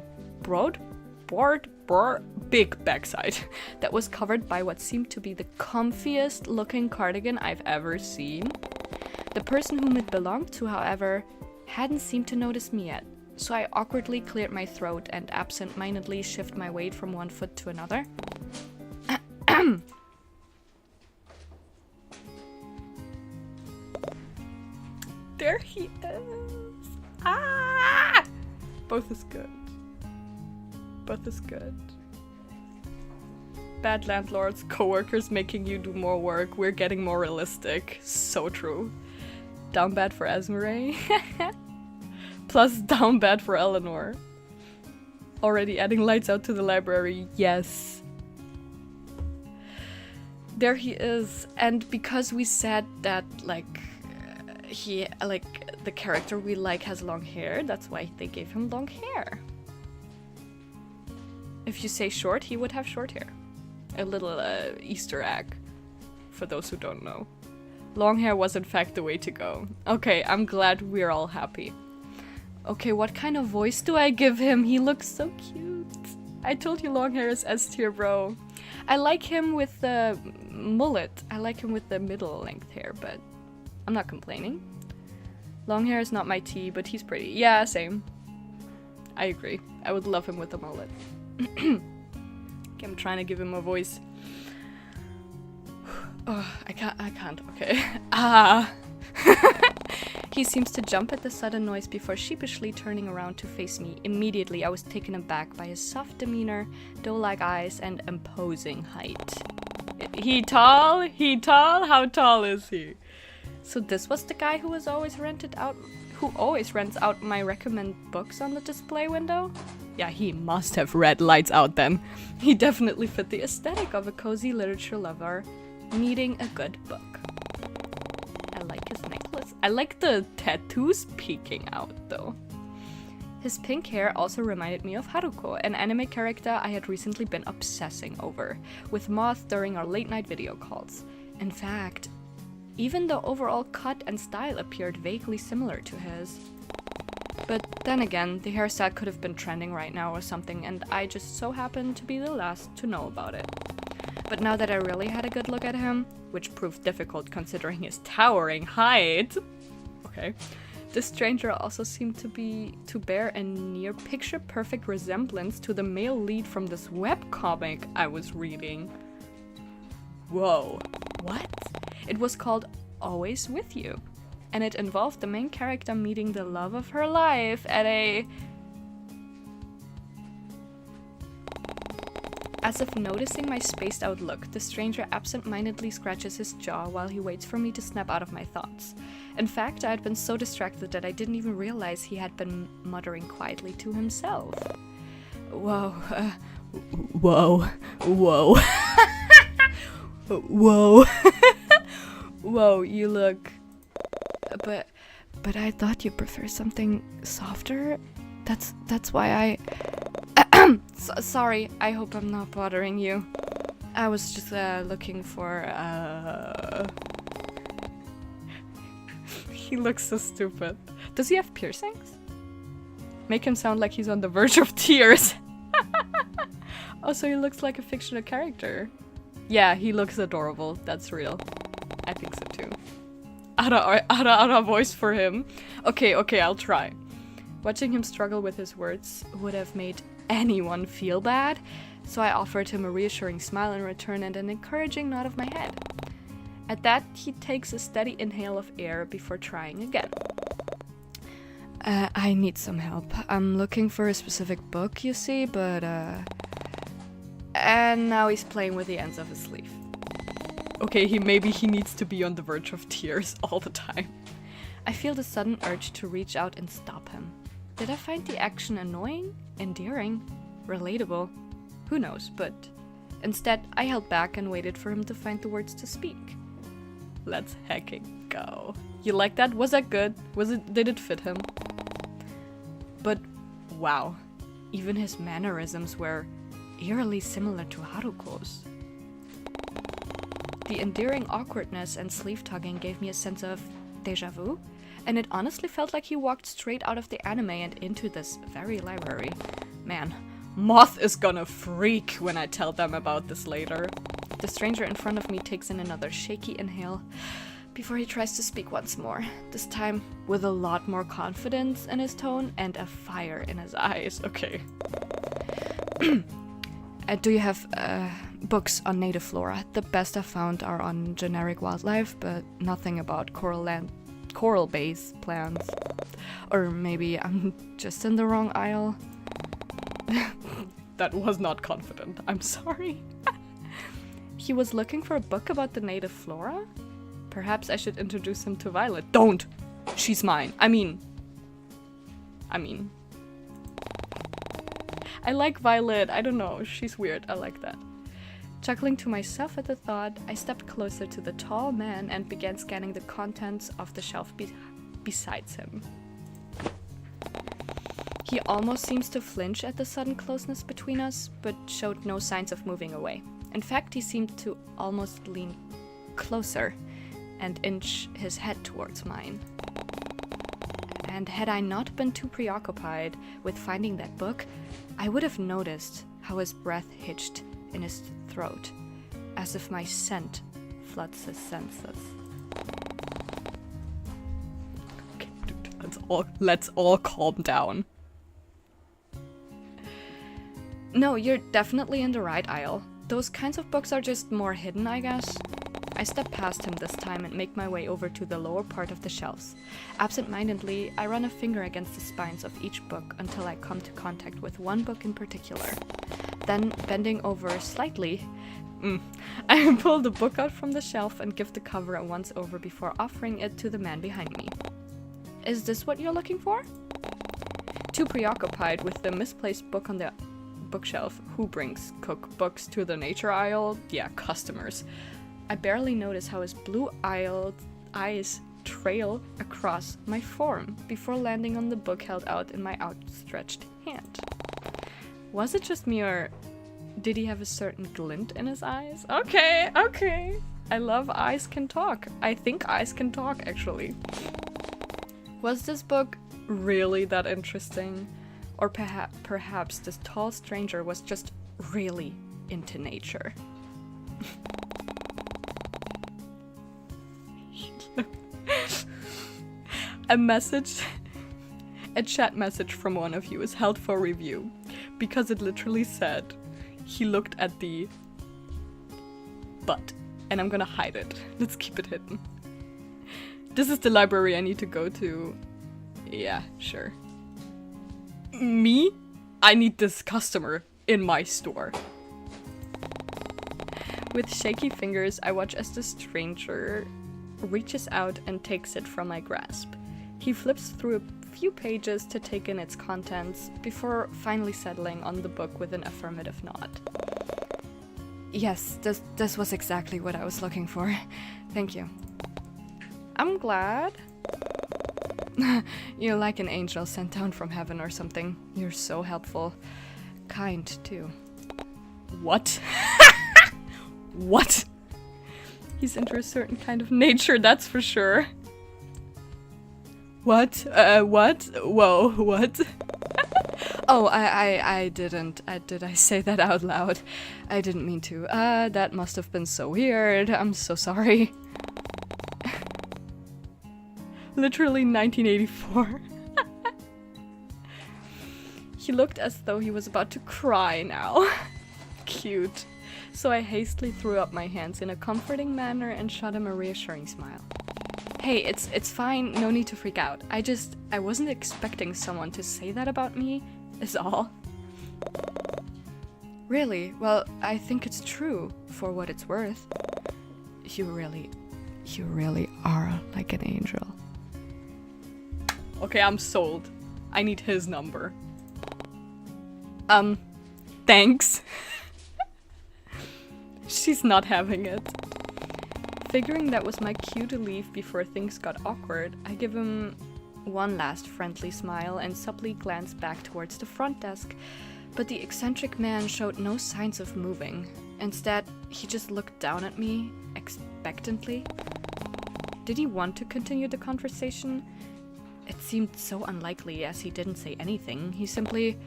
big backside that was covered by what seemed to be the comfiest looking cardigan I've ever seen. The person whom it belonged to, however, hadn't seemed to notice me yet, so I awkwardly cleared my throat and absent-mindedly shifted my weight from one foot to another. There he is! Ah! Both is good. Both is good. Bad landlords, coworkers making you do more work, we're getting more realistic. So true. Down bad for Esmeralda. Plus down bad for Eleanor. Already adding lights out to the library. Yes. There he is. And because we said that, the character we like has long hair, that's why they gave him long hair. If you say short, he would have short hair. A little Easter egg, for those who don't know. Long hair was in fact the way to go. Okay, I'm glad we're all happy. Okay, what kind of voice do I give him? He looks so cute. I told you long hair is S tier, bro. I like him with the mullet. I like him with the middle length hair, but I'm not complaining. Long hair is not my tea, but he's pretty. Yeah, same. I agree. I would love him with a mullet. Okay, I'm trying to give him a voice. Oh, I can't, okay. Ah! He seems to jump at the sudden noise before sheepishly turning around to face me. Immediately, I was taken aback by his soft demeanor, doe-like eyes, and imposing height. He tall? He tall? How tall is he? So this was the guy who always rents out my recommend books on the display window? Yeah, he must have read Lights Out then. He definitely fit the aesthetic of a cozy literature lover needing a good book. I like his necklace. I like the tattoos peeking out though. His pink hair also reminded me of Haruko, an anime character I had recently been obsessing over, with Moth during our late night video calls. In fact, even the overall cut and style appeared vaguely similar to his. But then again, the hairstyle could have been trending right now or something, and I just so happened to be the last to know about it. But now that I really had a good look at him, which proved difficult considering his towering height, okay, this stranger also seemed to bear a near picture-perfect resemblance to the male lead from this webcomic I was reading. Whoa. What? It was called Always With You, and it involved the main character meeting the love of her life at a... As if noticing my spaced out look, the stranger absent-mindedly scratches his jaw while he waits for me to snap out of my thoughts. In fact, I had been so distracted that I didn't even realize he had been muttering quietly to himself. Whoa, whoa, whoa. Whoa. Whoa, you look... But I thought you prefer something softer. That's why sorry, I hope I'm not bothering you. I was just looking for He looks so stupid. Does he have piercings? Make him sound like he's on the verge of tears. Also, he looks like a fictional character. Yeah, he looks adorable. That's real. I think so too. Ara voice for him. Okay, I'll try. Watching him struggle with his words would have made anyone feel bad, so I offered him a reassuring smile in return and an encouraging nod of my head. At that, he takes a steady inhale of air before trying again. I need some help. I'm looking for a specific book, you see, but and now he's playing with the ends of his sleeve. Okay, maybe he needs to be on the verge of tears all the time. I feel the sudden urge to reach out and stop him. Did I find the action annoying, endearing, relatable? Who knows, but instead I held back and waited for him to find the words to speak. Let's hecking go. You like that? Was that good? Did it fit him? But wow, even his mannerisms were eerily similar to Haruko's. The endearing awkwardness and sleeve tugging gave me a sense of déjà vu, and it honestly felt like he walked straight out of the anime and into this very library. Man, Moth is gonna freak when I tell them about this later. The stranger in front of me takes in another shaky inhale before he tries to speak once more, this time with a lot more confidence in his tone and a fire in his eyes. Okay. Do you have books on native flora? The best I've found are on generic wildlife, but nothing about coral-based plants. Or maybe I'm just in the wrong aisle. That was not confident. I'm sorry. He was looking for a book about the native flora? Perhaps I should introduce him to Violet. Don't! She's mine. I mean... I like Violet. I don't know. She's weird. I like that. Chuckling to myself at the thought, I stepped closer to the tall man and began scanning the contents of the shelf besides him. He almost seems to flinch at the sudden closeness between us, but showed no signs of moving away. In fact, he seemed to almost lean closer and inch his head towards mine. And had I not been too preoccupied with finding that book, I would have noticed how his breath hitched in his throat, as if my scent floods his senses. Okay, let's all calm down. No, you're definitely in the right aisle. Those kinds of books are just more hidden, I guess. I step past him this time and make my way over to the lower part of the shelves. Absent-mindedly, I run a finger against the spines of each book until I come to contact with one book in particular. Then, bending over slightly, I pull the book out from the shelf and give the cover a once-over before offering it to the man behind me. Is this what you're looking for? Too preoccupied with the misplaced book on the bookshelf. Who brings cookbooks to the nature aisle? Yeah, customers. I barely notice how his blue eyes trail across my form before landing on the book held out in my outstretched hand. Was it just me, or did he have a certain glint in his eyes? Okay. I love eyes can talk. I think eyes can talk, actually. Was this book really that interesting? Or perhaps this tall stranger was just really into nature. A chat message from one of you is held for review because it literally said he looked at the butt, and I'm gonna hide it. Let's keep it hidden. This is the library I need to go to. Yeah, sure. Me? I need this customer in my store. With shaky fingers, I watch as the stranger reaches out and takes it from my grasp. He flips through a few pages to take in its contents before finally settling on the book with an affirmative nod. Yes, this was exactly what I was looking for. Thank you. I'm glad. You're like an angel sent down from heaven or something. You're so helpful. Kind, too. What? What? He's into a certain kind of nature, that's for sure. What? What? Whoa, what? Oh, I didn't. Did I say that out loud? I didn't mean to. That must have been so weird. I'm so sorry. Literally 1984. He looked as though he was about to cry now. Cute. So I hastily threw up my hands in a comforting manner and shot him a reassuring smile. Hey, it's fine, no need to freak out. I wasn't expecting someone to say that about me, is all. Really? Well, I think it's true, for what it's worth. You really are like an angel. Okay, I'm sold. I need his number. Thanks. She's not having it. Figuring that was my cue to leave before things got awkward, I give him one last friendly smile and subtly glance back towards the front desk, but the eccentric man showed no signs of moving. Instead, he just looked down at me, expectantly. Did he want to continue the conversation? It seemed so unlikely as he didn't say anything. He simply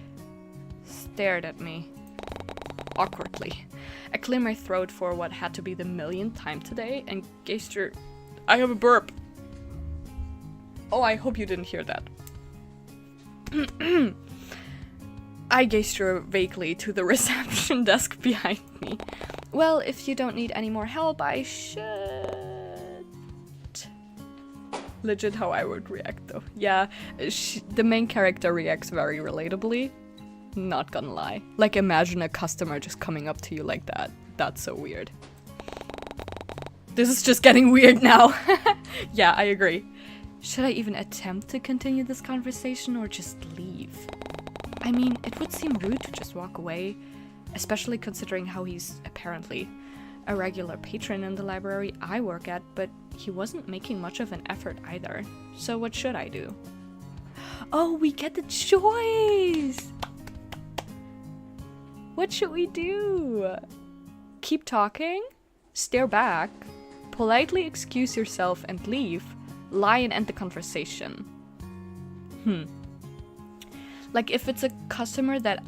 stared at me. Awkwardly. I cleared my throat for what had to be the millionth time today and gestured. I have a burp. Oh, I hope you didn't hear that. I gestured vaguely to the reception desk behind me. Well, if you don't need any more help, I should. Legit how I would react though. Yeah, the main character reacts very relatably. Not gonna lie. Like, imagine a customer just coming up to you like that. That's so weird. This is just getting weird now. Yeah, I agree. Should I even attempt to continue this conversation or just leave? I mean, it would seem rude to just walk away, especially considering how he's apparently a regular patron in the library I work at, but he wasn't making much of an effort either. So what should I do? Oh, we get the choice! What should we do? Keep talking? Stare back? Politely excuse yourself and leave? Lie and end the conversation? Like, if it's a customer that,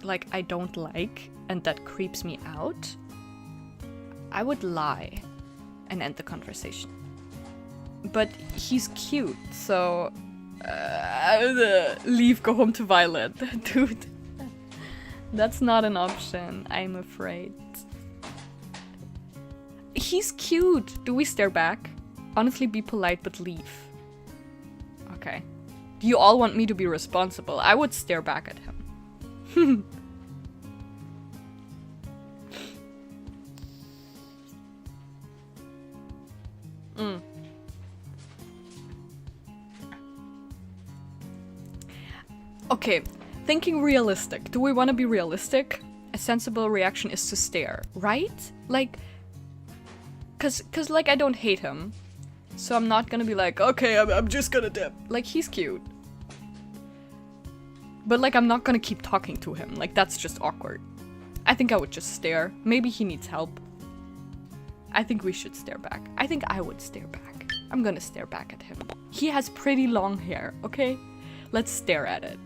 like, I don't like and that creeps me out, I would lie and end the conversation. But he's cute, so... leave, go home to Violet. Dude. That's not an option, I'm afraid. He's cute! Do we stare back? Honestly, be polite, but leave. Okay. Do you all want me to be responsible? I would stare back at him. Okay. Thinking realistic. Do we want to be realistic? A sensible reaction is to stare, right? Like, cause like I don't hate him, so I'm not gonna be like, okay, I'm just gonna dip. Like, he's cute, but like I'm not gonna keep talking to him. Like, that's just awkward. I think I would just stare. Maybe he needs help. I think we should stare back. I think I would stare back. I'm gonna stare back at him. He has pretty long hair. Okay, let's stare at it.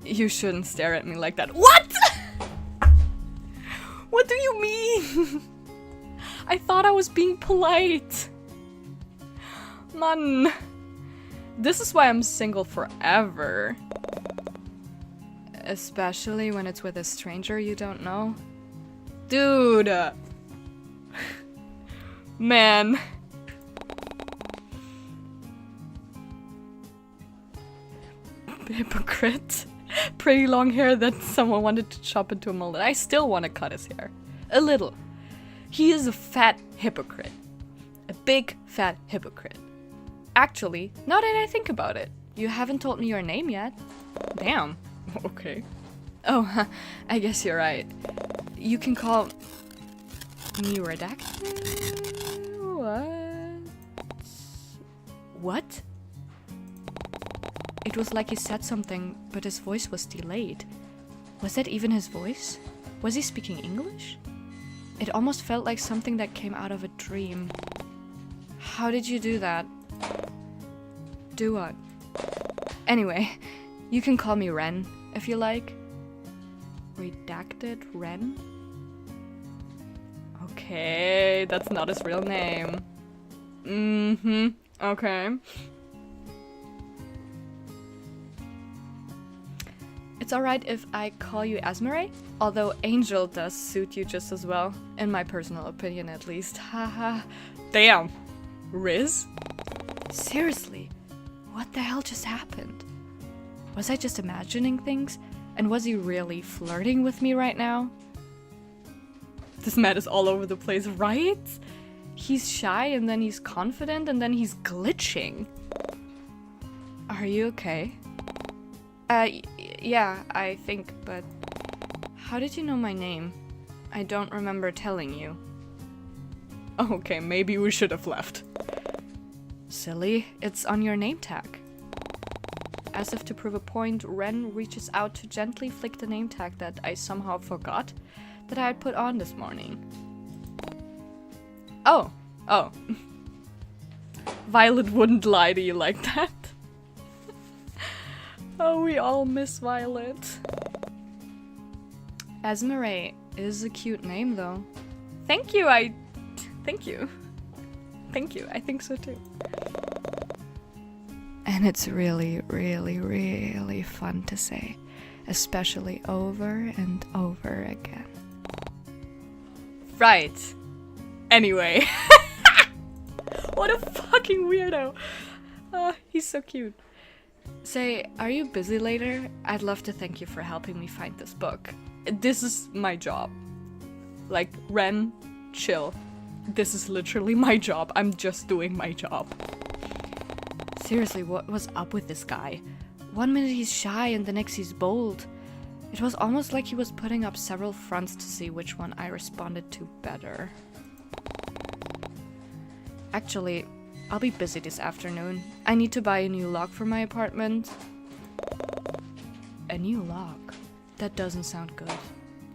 You shouldn't stare at me like that. What? What do you mean? I thought I was being polite. Man. This is why I'm single forever. Especially when it's with a stranger you don't know. Dude. Man. Hypocrite. Pretty long hair that someone wanted to chop into a mullet. I still want to cut his hair. A little. He is a fat hypocrite. A big, fat hypocrite. Actually, now that I think about it, You haven't told me your name yet. Damn. Okay. Oh, I guess you're right. You can call me redacted? What? It was like he said something, but his voice was delayed. Was that even his voice? Was he speaking English? It almost felt like something that came out of a dream. How did you do that? Do what? Anyway, you can call me Ren, if you like. Redacted Ren? Okay, that's not his real name. Mm-hmm, okay. It's alright if I call you Asmare, although Angel does suit you just as well, in my personal opinion at least. Haha. Damn. Riz? Seriously, what the hell just happened? Was I just imagining things? And was he really flirting with me right now? This man is all over the place, right? He's shy and then he's confident and then he's glitching. Are you okay? Yeah, I think, but how did you know my name? I don't remember telling you. Okay, maybe we should have left. Silly, it's on your name tag. As if to prove a point, Ren reaches out to gently flick the name tag that I somehow forgot that I had put on this morning. Oh. Violet wouldn't lie to you like that. Oh, we all miss Violet. Asmare is a cute name, though. Thank you, Thank you. I think so too. And it's really, really, really fun to say. Especially over and over again. Right. Anyway. What a fucking weirdo. He's so cute. Say, are you busy later? I'd love to thank you for helping me find this book. This is my job. Like, Ren, chill. This is literally my job. I'm just doing my job. Seriously, what was up with this guy? One minute he's shy and the next he's bold. It was almost like he was putting up several fronts to see which one I responded to better. Actually, I'll be busy this afternoon. I need to buy a new lock for my apartment. A new lock? That doesn't sound good.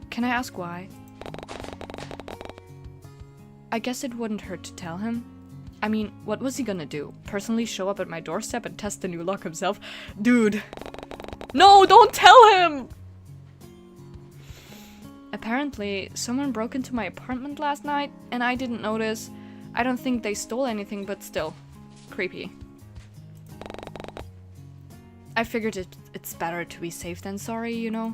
Can I ask why? I guess it wouldn't hurt to tell him. I mean, what was he gonna do? Personally show up at my doorstep and test the new lock himself? Dude! No, don't tell him! Apparently, someone broke into my apartment last night and I didn't notice. I don't think they stole anything, but still. Creepy. I figured it's better to be safe than sorry, you know?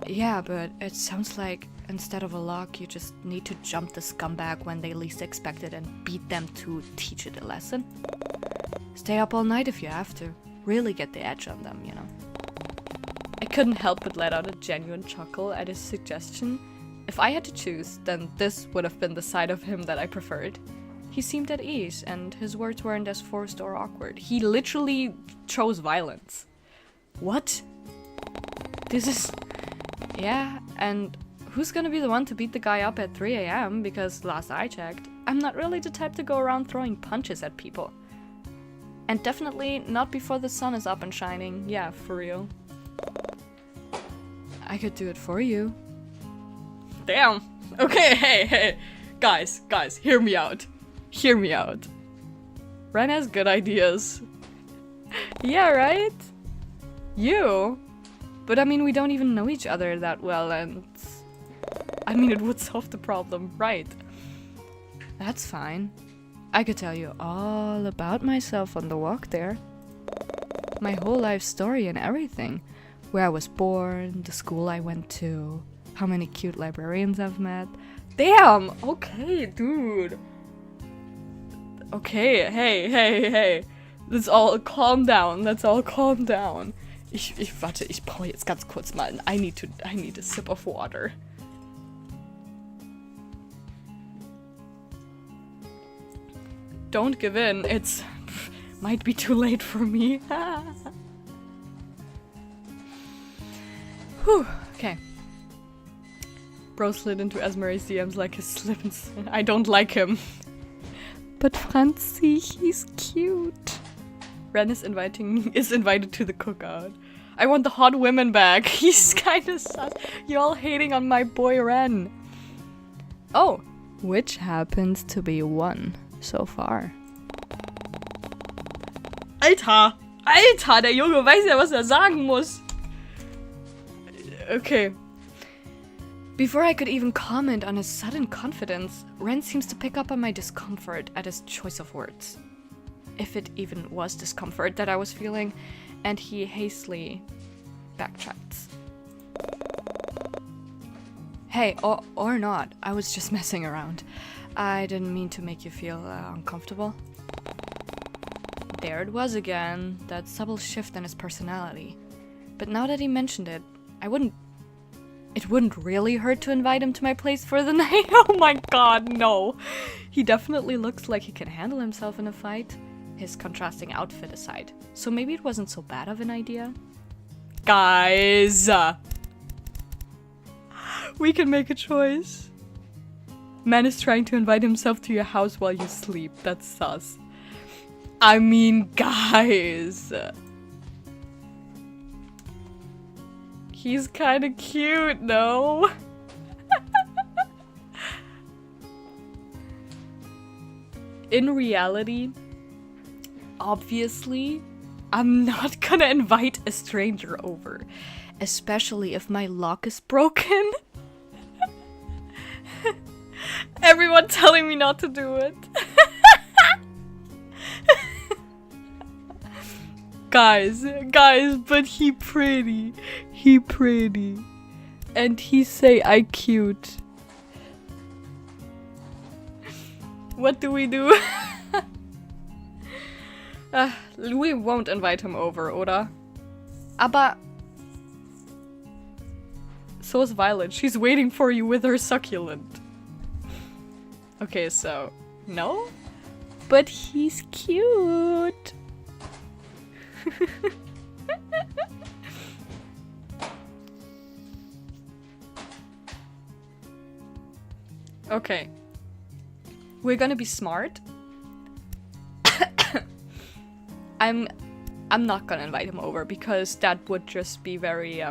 Yeah, but it sounds like instead of a lock, you just need to jump the scumbag when they least expect it and beat them to teach it a lesson. Stay up all night if you have to. Really get the edge on them, you know? I couldn't help but let out a genuine chuckle at his suggestion. If I had to choose, then this would have been the side of him that I preferred. He seemed at ease, and his words weren't as forced or awkward. He literally chose violence. What? This is... Yeah, and who's gonna be the one to beat the guy up at 3 AM? Because last I checked, I'm not really the type to go around throwing punches at people. And definitely not before the sun is up and shining. Yeah, for real. I could do it for you. Damn. Okay, hey. Guys, hear me out. Hear me out. Ren has good ideas. Yeah, right? You? But I mean, we don't even know each other that well, and... I mean, it would solve the problem, right? That's fine. I could tell you all about myself on the walk there. My whole life story and everything. Where I was born, the school I went to, how many cute librarians I've met. Damn! Okay, dude. Okay, hey. That's all, calm down. Warte, ich brauche jetzt ganz kurz mal. I need a sip of water. Don't give in. It's... Might be too late for me. Whew, okay. Bro slid into Esmeralda's DMs like his slippers. I don't like him. But Franzi, he's cute. Ren is invited to the cookout. I want the hot women back. He's kinda sus. You're all hating on my boy Ren. Oh, which happens to be one so far. Alter! Alter, der Junge weiß ja, was er sagen muss. Okay. Before I could even comment on his sudden confidence, Ren seems to pick up on my discomfort at his choice of words. If it even was discomfort that I was feeling, and he hastily backtracks. Hey, or not, I was just messing around. I didn't mean to make you feel uncomfortable. There it was again, that subtle shift in his personality. But now that he mentioned it, it wouldn't really hurt to invite him to my place for the night. Oh my god, no. He definitely looks like he can handle himself in a fight, his contrasting outfit aside. So maybe it wasn't so bad of an idea. Guys! We can make a choice. Man is trying to invite himself to your house while you sleep. That's sus. I mean, guys. He's kinda cute, no? In reality, obviously, I'm not gonna invite a stranger over. Especially if my lock is broken. Everyone telling me not to do it. Guys, but he pretty. He pretty. And he say I cute. What do? We won't invite him over, oder? Aber so is Violet. She's waiting for you with her succulent. Okay, so no? But he's cute. Okay. We're gonna be smart. I'm not gonna invite him over because that would just be very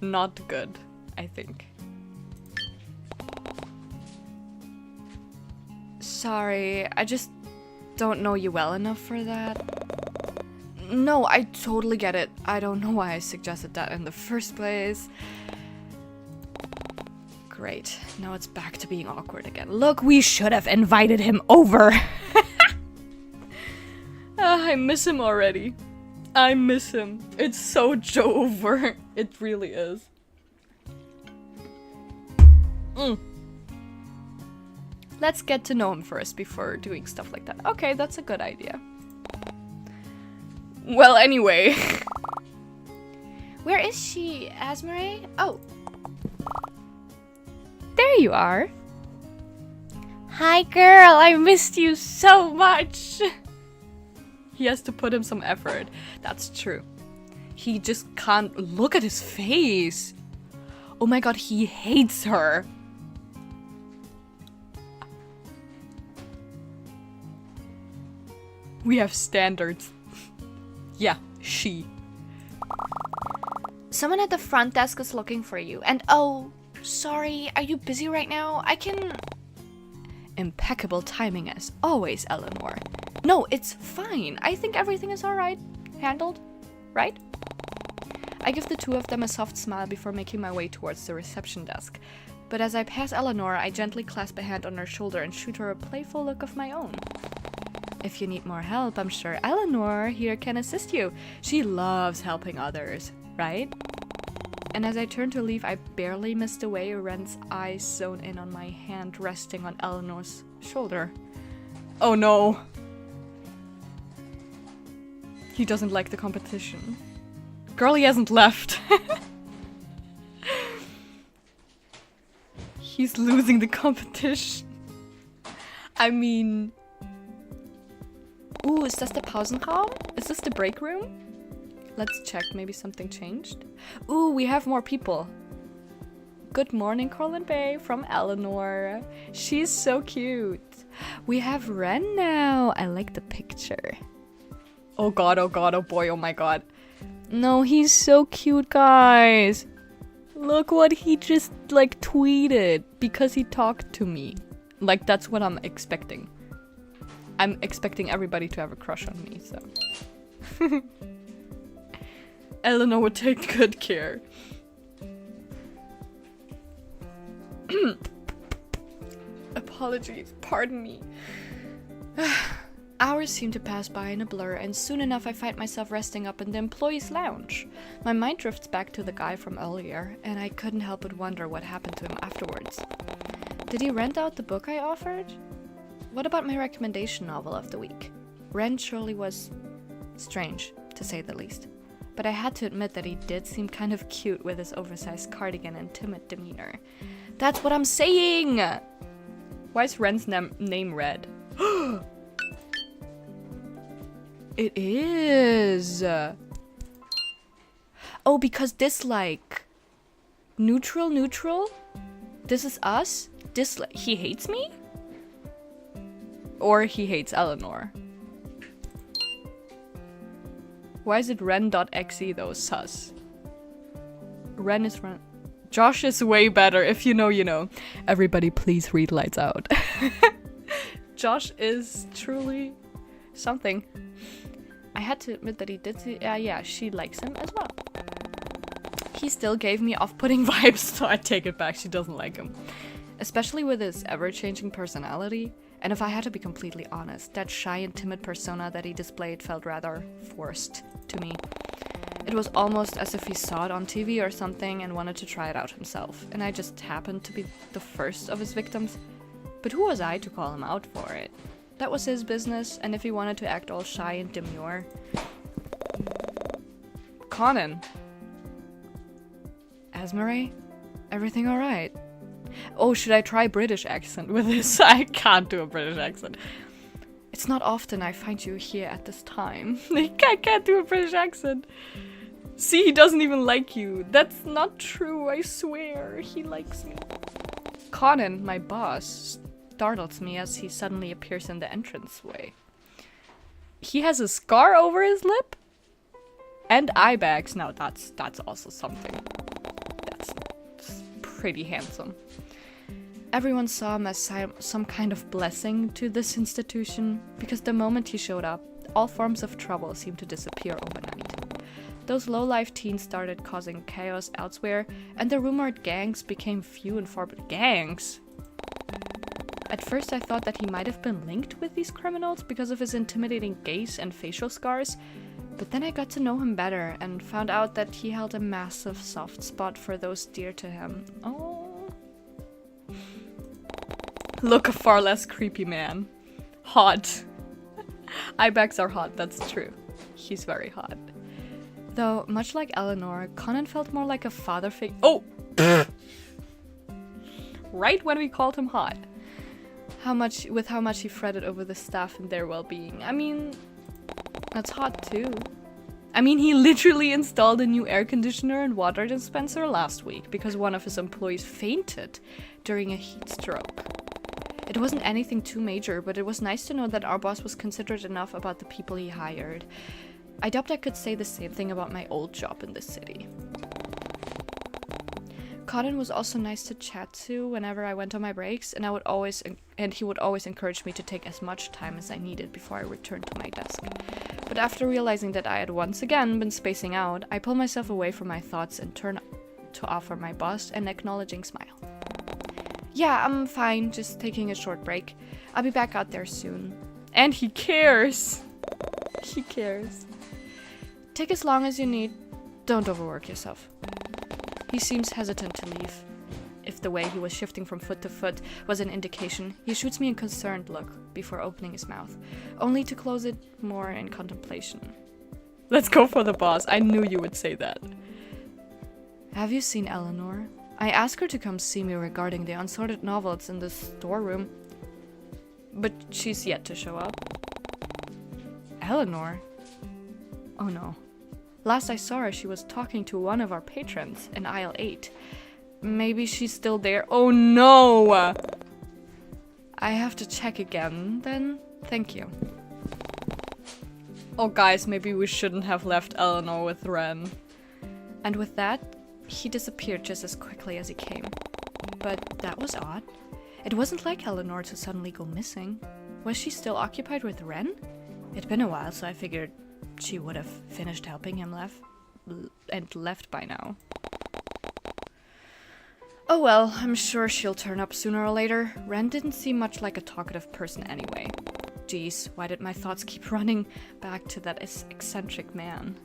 not good, I think. Sorry, I just don't know you well enough for that. No, I totally get it. I don't know why I suggested that in the first place. Great, now it's back to being awkward again. Look, we should have invited him over. I miss him already. I miss him. It's so over. It really is. Let's get to know him first before doing stuff like that. Okay, that's a good idea. Well, anyway. Where is she, Asmare? Oh. There you are. Hi, girl. I missed you so much. He has to put in some effort. That's true. He just can't look at his face. Oh my god, he hates her. We have standards. Yeah, she. Someone at the front desk is looking for you. And oh, sorry, are you busy right now? I can... Impeccable timing as always, Eleanor. No, it's fine. I think everything is alright. Handled, right? I give the two of them a soft smile before making my way towards the reception desk. But as I pass Eleanor, I gently clasp a hand on her shoulder and shoot her a playful look of my own. If you need more help, I'm sure Eleanor here can assist you. She loves helping others, right? And as I turn to leave, I barely missed the way Ren's eyes zone in on my hand resting on Eleanor's shoulder. Oh no! He doesn't like the competition. Girlie hasn't left. He's losing the competition. I mean... Ooh, is this the Pausenraum? Is this the break room? Let's check, maybe something changed. Ooh, we have more people. Good morning, Colin Bay from Eleanor. She's so cute. We have Ren now. I like the picture. Oh god, oh god, oh boy, oh my god. No, he's so cute, guys. Look what he just, like, tweeted because he talked to me. Like, that's what I'm expecting. I'm expecting everybody to have a crush on me, so. Eleanor would take good care. Apologies, pardon me. Hours seem to pass by in a blur, and soon enough I find myself resting up in the employees' lounge. My mind drifts back to the guy from earlier, and I couldn't help but wonder what happened to him afterwards. Did he rent out the book I offered? What about my recommendation novel of the week? Ren surely was strange, to say the least. But I had to admit that he did seem kind of cute with his oversized cardigan and timid demeanor. That's what I'm saying! Why is Ren's name red? It is! Oh, because dislike. Neutral? This is us? Dislike. He hates me? Or he hates Eleanor. Why is it ren.exe though? Sus. Ren is Ren. Josh is way better. If you know, you know. Everybody please read Lights Out. Josh is truly something. I had to admit that he did see, yeah, she likes him as well. He still gave me off-putting vibes, so I take it back, she doesn't like him. Especially with his ever-changing personality. And if I had to be completely honest, that shy and timid persona that he displayed felt rather forced to me. It was almost as if he saw it on TV or something and wanted to try it out himself, and I just happened to be the first of his victims. But who was I to call him out for it? That was his business, and if he wanted to act all shy and demure... Conan. Asmare? Everything alright? Oh, should I try British accent with this? I can't do a British accent. It's not often I find you here at this time. I can't do a British accent. See, he doesn't even like you. That's not true, I swear. He likes me. Conan, my boss, startles me as he suddenly appears in the entranceway. He has a scar over his lip? And eye bags. Now that's also something. That's pretty handsome. Everyone saw him as some kind of blessing to this institution, because the moment he showed up, all forms of trouble seemed to disappear overnight. Those low-life teens started causing chaos elsewhere, and the rumored gangs became few and far between. Gangs? At first I thought that he might have been linked with these criminals because of his intimidating gaze and facial scars, but then I got to know him better and found out that he held a massive soft spot for those dear to him. Oh. Look, a far less creepy man. Hot. Eyebags are hot, that's true. He's very hot. Though, much like Eleanor, Conan felt more like a father figure. Oh! Right when we called him hot. How much he fretted over the staff and their well-being. I mean, that's hot too. I mean, he literally installed a new air conditioner and water dispenser last week because one of his employees fainted during a heat stroke. It wasn't anything too major, but it was nice to know that our boss was considerate enough about the people he hired. I doubt I could say the same thing about my old job in this city. Conan was also nice to chat to whenever I went on my breaks, and he would always encourage me to take as much time as I needed before I returned to my desk. But after realizing that I had once again been spacing out, I pulled myself away from my thoughts and turned to offer my boss an acknowledging smile. Yeah, I'm fine, just taking a short break. I'll be back out there soon. And he cares! He cares. Take as long as you need. Don't overwork yourself. He seems hesitant to leave. If the way he was shifting from foot to foot was an indication, he shoots me a concerned look before opening his mouth, only to close it more in contemplation. Let's go for the boss. I knew you would say that. Have you seen Eleanor? I asked her to come see me regarding the unsorted novels in the storeroom. But she's yet to show up. Eleanor? Oh no. Last I saw her, she was talking to one of our patrons in aisle 8. Maybe she's still there. Oh no! I have to check again, then. Thank you. Oh guys, maybe we shouldn't have left Eleanor with Ren. And with that, he disappeared just as quickly as he came. But that was odd. It wasn't like Eleanor to suddenly go missing. Was she still occupied with Ren? It'd been a while, so I figured she would have finished helping him left by now. Oh well, I'm sure she'll turn up sooner or later. Ren didn't seem much like a talkative person anyway. Jeez, why did my thoughts keep running back to that eccentric man?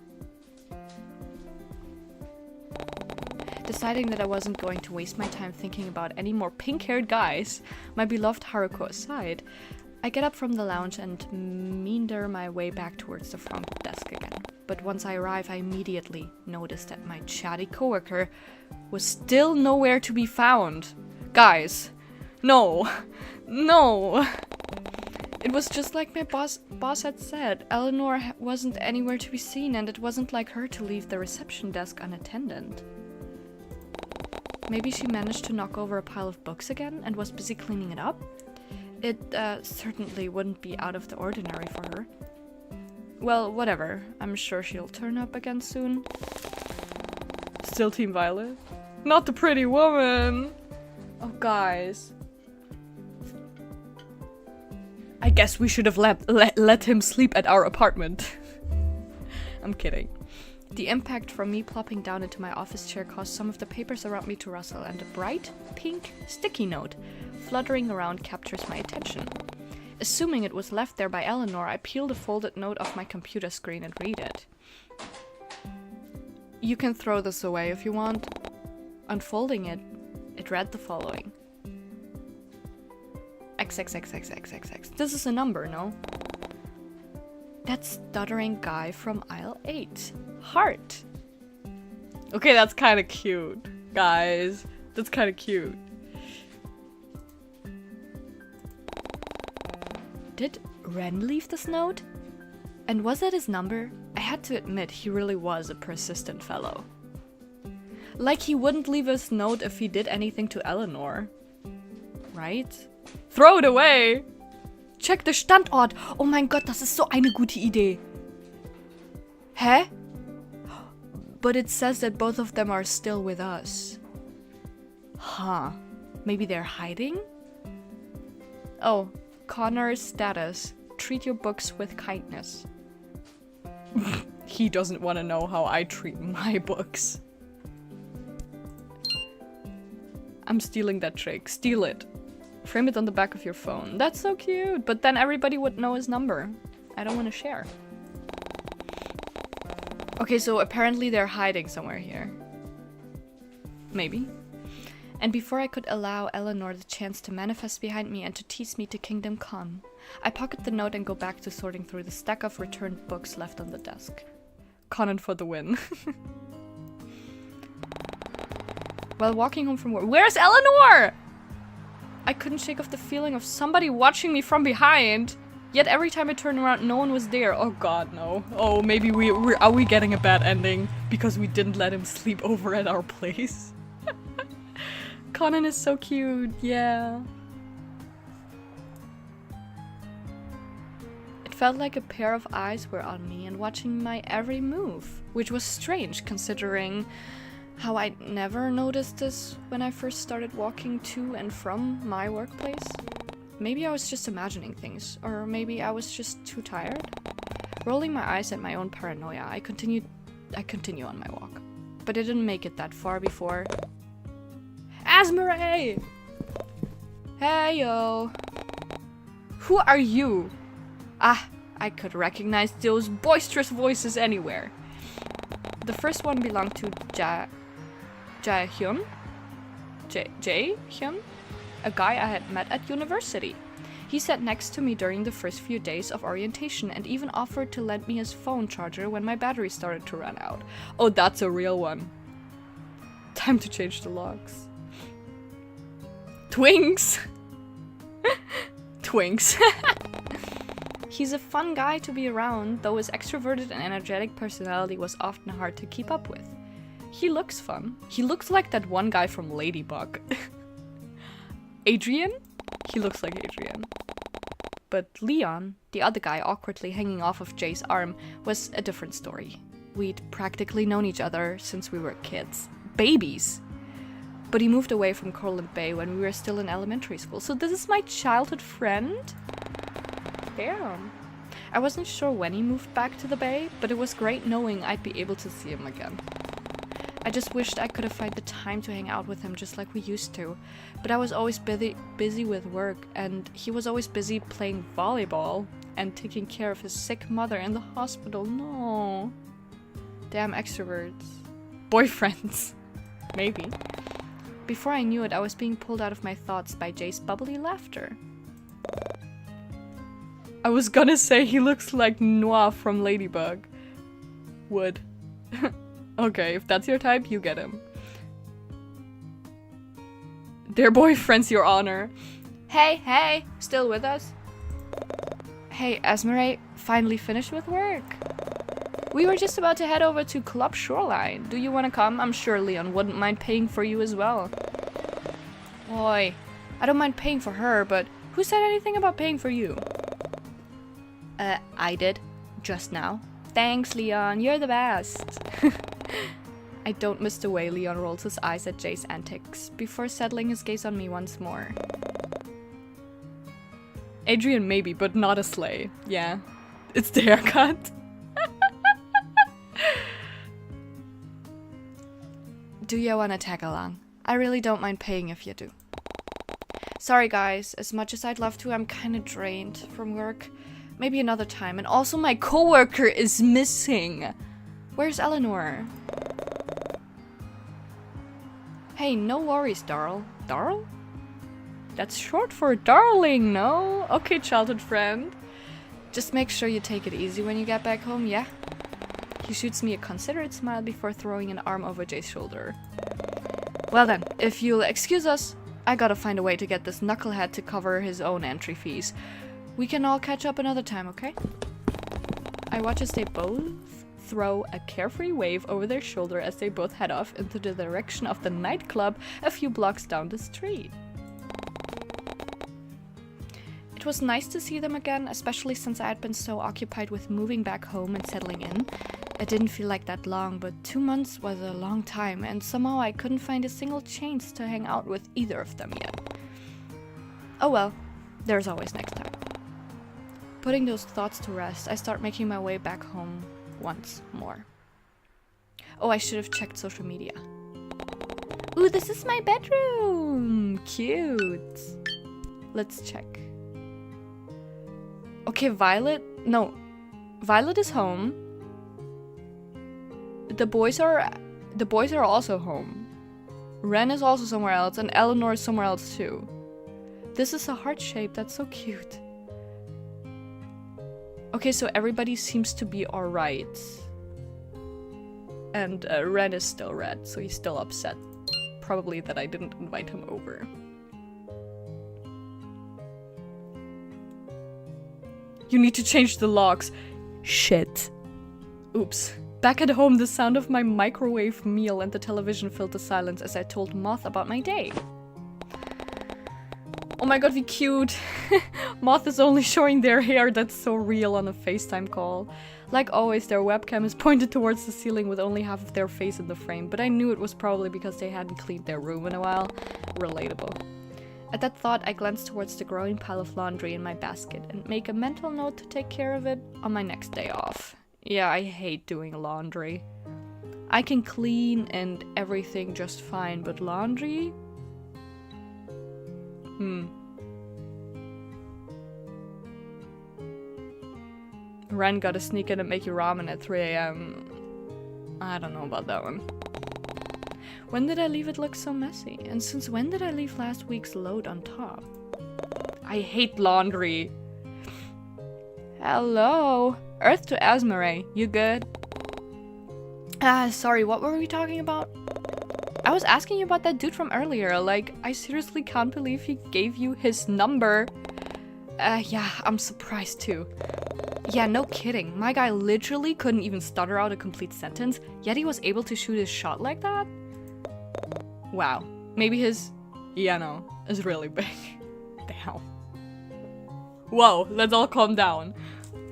Deciding that I wasn't going to waste my time thinking about any more pink-haired guys, my beloved Haruko aside, I get up from the lounge and meander my way back towards the front desk again. But once I arrive, I immediately notice that my chatty coworker was still nowhere to be found. Guys, no, no. It was just like my boss had said. Eleanor wasn't anywhere to be seen, and it wasn't like her to leave the reception desk unattended. Maybe she managed to knock over a pile of books again and was busy cleaning it up? It certainly wouldn't be out of the ordinary for her. Well, whatever. I'm sure she'll turn up again soon. Still Team Violet? Not the pretty woman! Oh, guys. I guess we should have let him sleep at our apartment. I'm kidding. The impact from me plopping down into my office chair caused some of the papers around me to rustle, and a bright, pink, sticky note fluttering around captures my attention. Assuming it was left there by Eleanor, I peel the folded note off my computer screen and read it. You can throw this away if you want. Unfolding it, it read the following. XXXXXXX. This is a number, no? That stuttering guy from aisle 8. Heart. Okay, that's kind of cute, guys. That's kind of cute. Did Ren leave this note? And was that his number? I had to admit, he really was a persistent fellow. Like he wouldn't leave us note if he did anything to Eleanor. Right? Throw it away! Check the Standort! Oh mein Gott, das ist so eine gute Idee. Hä? But it says that both of them are still with us. Huh. Maybe they're hiding? Oh, Connor's status. Treat your books with kindness. He doesn't want to know how I treat my books. I'm stealing that trick. Steal it. Frame it on the back of your phone. That's so cute, but then everybody would know his number. I don't want to share. Okay, so apparently they're hiding somewhere here. Maybe. And before I could allow Eleanor the chance to manifest behind me and to tease me to Kingdom Come, I pocket the note and go back to sorting through the stack of returned books left on the desk. Conan for the win. While walking home from work— Where's Eleanor?! I couldn't shake off the feeling of somebody watching me from behind. Yet every time I turned around, no one was there. Oh god, no. Oh, maybe are we getting a bad ending because we didn't let him sleep over at our place? Conan is so cute, yeah. It felt like a pair of eyes were on me and watching my every move, which was strange considering how I'd never noticed this when I first started walking to and from my workplace. Maybe I was just imagining things, or maybe I was just too tired. Rolling my eyes at my own paranoia, I continue on my walk. But I didn't make it that far before— Asmare! Hey yo! Who are you? Ah, I could recognize those boisterous voices anywhere. The first one belonged to Jae-hyun? Jae-hyun? A guy I had met at university. He sat next to me during the first few days of orientation and even offered to lend me his phone charger when my battery started to run out. Oh, that's a real one. Time to change the locks. Twinks! twinks. He's a fun guy to be around, though his extroverted and energetic personality was often hard to keep up with. He looks fun. He looks like that one guy from Ladybug. Adrian? He looks like Adrian. But Leon, the other guy awkwardly hanging off of Jay's arm, was a different story. We'd practically known each other since we were kids. Babies! But he moved away from Coraland Bay when we were still in elementary school. So this is my childhood friend? Damn. I wasn't sure when he moved back to the Bay, but it was great knowing I'd be able to see him again. I just wished I could have found the time to hang out with him just like we used to. But I was always busy with work, and he was always busy playing volleyball and taking care of his sick mother in the hospital. No. Damn extroverts. Boyfriends. Maybe. Before I knew it, I was being pulled out of my thoughts by Jay's bubbly laughter. I was gonna say he looks like Noah from Ladybug. Would. Okay, if that's your type, you get him. They're boyfriends, Your Honor. Hey, still with us? Hey, Esmeralda, finally finished with work? We were just about to head over to Club Shoreline. Do you want to come? I'm sure Leon wouldn't mind paying for you as well. Oi, I don't mind paying for her, but who said anything about paying for you? I did. Just now. Thanks, Leon. You're the best. I don't miss the way Leon rolls his eyes at Jay's antics, before settling his gaze on me once more. Adrian maybe, but not a sleigh. Yeah. It's the haircut. Do you wanna tag along? I really don't mind paying if you do. Sorry guys, as much as I'd love to, I'm kinda drained from work. Maybe another time. And also my coworker is missing. Where's Eleanor? Hey, no worries, Darl. Darl? That's short for darling, no? Okay, childhood friend. Just make sure you take it easy when you get back home, yeah? He shoots me a considerate smile before throwing an arm over Jay's shoulder. Well then, if you'll excuse us, I gotta find a way to get this knucklehead to cover his own entry fees. We can all catch up another time, okay? I watch as they both throw a carefree wave over their shoulder as they both head off into the direction of the nightclub a few blocks down the street. It was nice to see them again, especially since I had been so occupied with moving back home and settling in. It didn't feel like that long, but 2 months was a long time, and somehow I couldn't find a single chance to hang out with either of them yet. Oh well, there's always next time. Putting those thoughts to rest, I start making my way back home once more. Oh, I should have checked social media. Ooh, this is my bedroom! Cute! Let's check. Okay, Violet is home. The boys are also home. Ren is also somewhere else, and Eleanor is somewhere else too. This is a heart shape, that's so cute. Okay, so everybody seems to be alright. And Ren is still red, so he's still upset. Probably that I didn't invite him over. You need to change the locks. Shit. Oops. Back at home, the sound of my microwave meal and the television filled the silence as I told Moth about my day. Oh my god, wie cute! Moth is only showing their hair, that's so real on a FaceTime call. Like always, their webcam is pointed towards the ceiling with only half of their face in the frame, but I knew it was probably because they hadn't cleaned their room in a while. Relatable. At that thought, I glanced towards the growing pile of laundry in my basket and make a mental note to take care of it on my next day off. Yeah, I hate doing laundry. I can clean and everything just fine, but laundry? Ren gotta sneak in and make you ramen at 3 AM. I don't know about that one. When did I leave it look so messy? And since when did I leave last week's load on top? I hate laundry. Hello? Earth to Esmeralda, you good? Sorry, what were we talking about? I was asking you about that dude from earlier. Like, I seriously can't believe he gave you his number. Yeah, I'm surprised too. Yeah, no kidding. My guy literally couldn't even stutter out a complete sentence, yet he was able to shoot his shot like that? Wow. Maybe his... yeah, no. Is really big. Damn. Whoa, let's all calm down.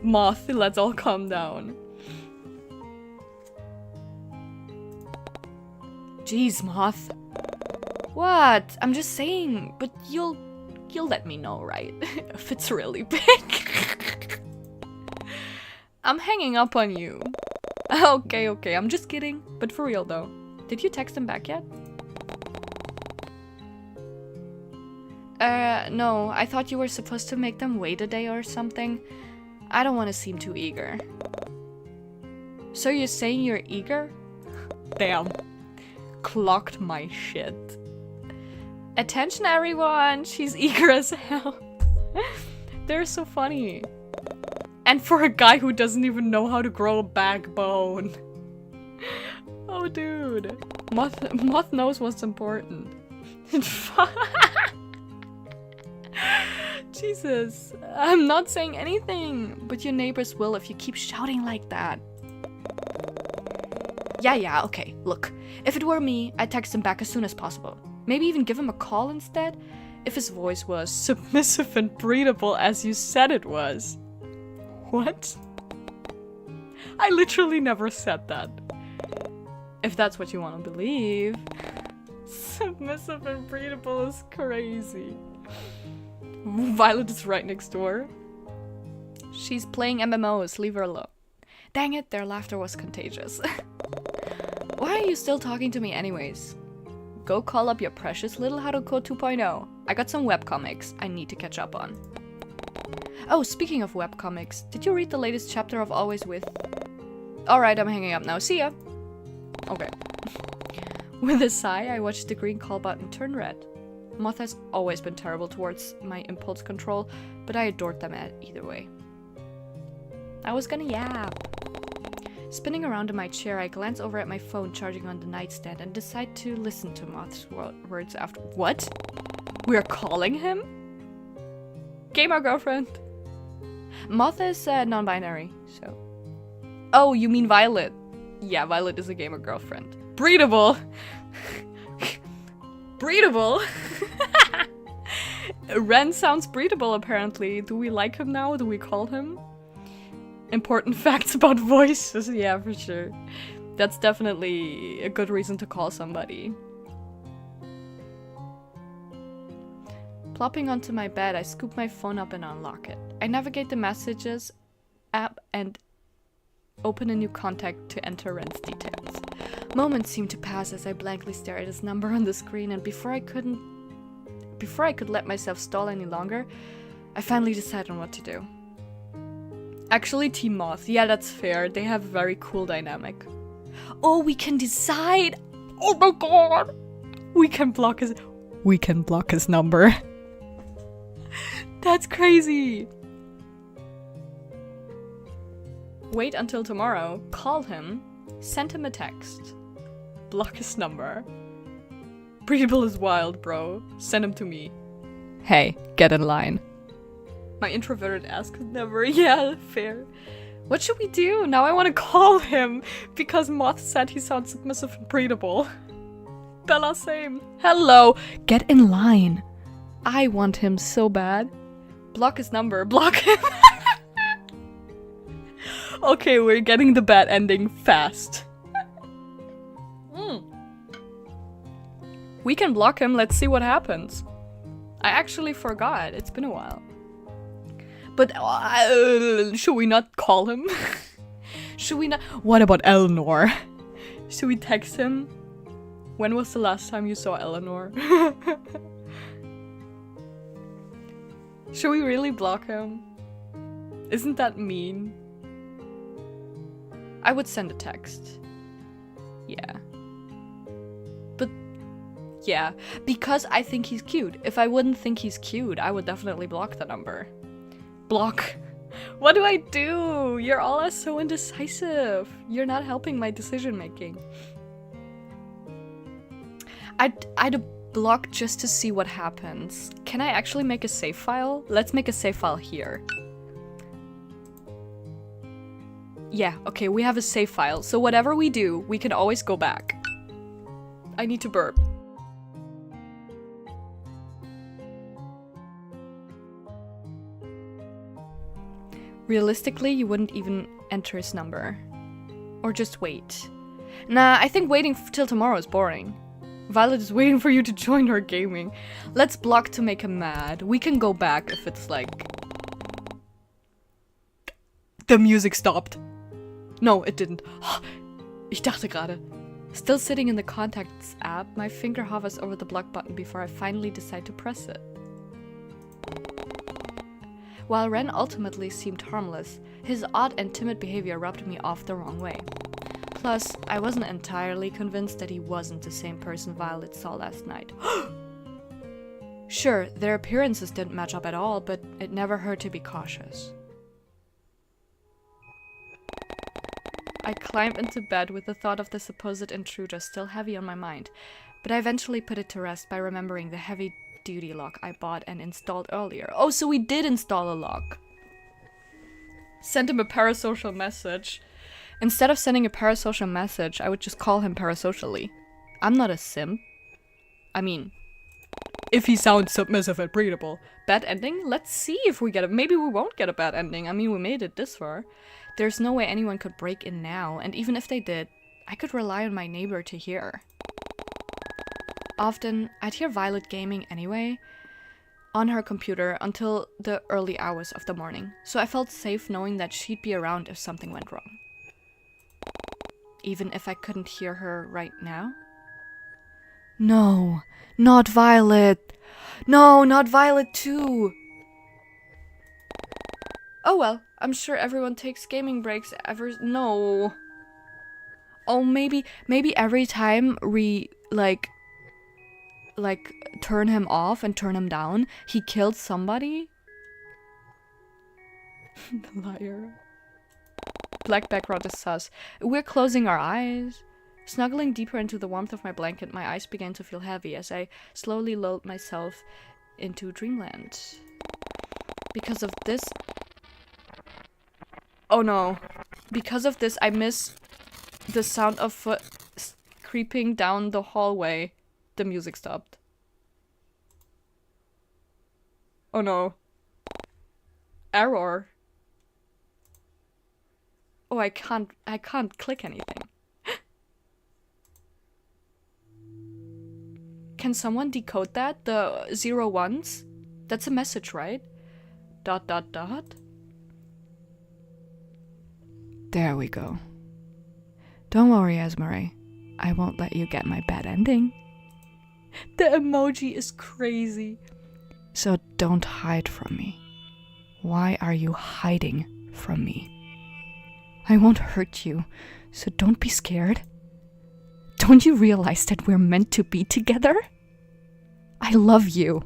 Moth, let's all calm down. Jeez, Moth. What? I'm just saying, but you'll let me know, right? If it's really big. I'm hanging up on you. Okay, I'm just kidding. But for real though, did you text him back yet? No, I thought you were supposed to make them wait a day or something. I don't want to seem too eager. So you're saying you're eager? Damn. Clocked my shit. Attention everyone, she's eager as hell. They're so funny. And for a guy who doesn't even know how to grow a backbone. Oh dude. Moth knows what's important. Jesus. I'm not saying anything, but your neighbors will if you keep shouting like that. Yeah, okay, look. If it were me, I'd text him back as soon as possible. Maybe even give him a call instead, if his voice was submissive and breathable as you said it was. What? I literally never said that. If that's what you want to believe. Submissive and breathable is crazy. Violet is right next door. She's playing MMOs, leave her alone. Dang it, their laughter was contagious. Why are you still talking to me anyways? Go call up your precious little Haruko 2.0. I got some webcomics I need to catch up on. Oh, speaking of webcomics, did you read the latest chapter of Always With? Alright, I'm hanging up now. See ya! Okay. With a sigh, I watched the green call button turn red. Moth has always been terrible towards my impulse control, but I adored them either way. I was gonna yap. Spinning around in my chair, I glance over at my phone charging on the nightstand and decide to listen to Moth's words after. What? We're calling him? Gamer girlfriend. Moth is non-binary, so. Oh, you mean Violet? Yeah, Violet is a gamer girlfriend. Breedable. Breedable. Ren sounds breedable apparently. Do we like him now? Do we call him? Important facts about voices. Yeah, for sure. That's definitely a good reason to call somebody. Plopping onto my bed, I scoop my phone up and unlock it. I navigate the messages app and open a new contact to enter Ren's details. Moments seem to pass as I blankly stare at his number on the screen, and before I could let myself stall any longer, I finally decide on what to do. Actually, Team Moth. Yeah, that's fair. They have a very cool dynamic. Oh, we can decide! Oh my god! We can block his number. That's crazy! Wait until tomorrow, call him, send him a text, block his number. Breedable is wild, bro. Send him to me. Hey, get in line. My introverted ass could never. Yeah, fair. What should we do? Now I want to call him because Moth said he sounds submissive and breedable. Bella, same. Hello. Get in line. I want him so bad. Block his number. Block him. Okay, we're getting the bad ending fast. We can block him. Let's see what happens. I actually forgot. It's been a while. But should we not call him? Should we not? What about Eleanor? Should we text him? When was the last time you saw Eleanor? Should we really block him? Isn't that mean? I would send a text. Yeah. But yeah, because I think he's cute. If I wouldn't think he's cute, I would definitely block the number. Block. What do I do? You're all so indecisive. You're not helping my decision making. block just to see what happens. Can I actually make a save file? Let's make a save file here. Yeah, okay, we have a save file. So whatever we do, we can always go back. I need to burp. Realistically, you wouldn't even enter his number. Or just wait. Nah, I think waiting till tomorrow is boring. Violet is waiting for you to join her gaming. Let's block to make him mad. We can go back if it's like... The music stopped. No, it didn't. Ich dachte gerade. Still sitting in the Contacts app, my finger hovers over the block button before I finally decide to press it. While Ren ultimately seemed harmless, his odd and timid behavior rubbed me off the wrong way. Plus, I wasn't entirely convinced that he wasn't the same person Violet saw last night. Sure, their appearances didn't match up at all, but it never hurt to be cautious. I climbed into bed with the thought of the supposed intruder still heavy on my mind, but I eventually put it to rest by remembering the heavy-duty lock I bought and installed earlier. Oh, so we did install a lock. Sent him a parasocial message. Instead of sending a parasocial message, I would just call him parasocially. I'm not a simp. I mean, if he sounds submissive and breedable. Bad ending? Let's see if we get it. Maybe we won't get a bad ending. I mean, we made it this far. There's no way anyone could break in now, and even if they did, I could rely on my neighbor to hear. Often, I'd hear Violet gaming anyway, on her computer until the early hours of the morning, so I felt safe knowing that she'd be around if something went wrong. Even if I couldn't hear her right now? No, not Violet! No, not Violet too! Oh well, I'm sure everyone takes gaming breaks no. Oh, maybe every time we, like, turn him off and turn him down, he killed somebody? The liar. Black background is sus. We're closing our eyes. Snuggling deeper into the warmth of my blanket, my eyes began to feel heavy as I slowly lulled myself into dreamland. Because of this... Oh no. Because of this, I miss the sound of foot creeping down the hallway. The music stopped. Oh no. Error. Oh, I can't click anything. Can someone decode that? The 0 1s? That's a message, right? ... There we go. Don't worry, Esmeralda. I won't let you get my bad ending. The emoji is crazy. So don't hide from me. Why are you hiding from me? I won't hurt you, so don't be scared. Don't you realize that we're meant to be together? I love you.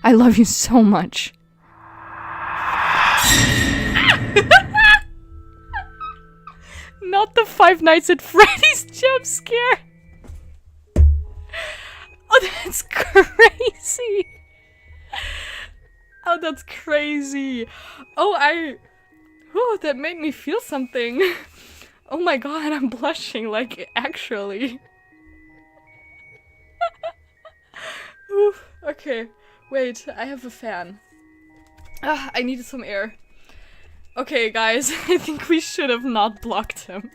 I love you so much. Not the Five Nights at Freddy's jump scare. Oh, that's crazy. Oh, that's crazy. Oh, that made me feel something. Oh my god, I'm blushing, like, actually. Oof, okay, wait, I have a fan. I needed some air. Okay, guys, I think we should have not blocked him.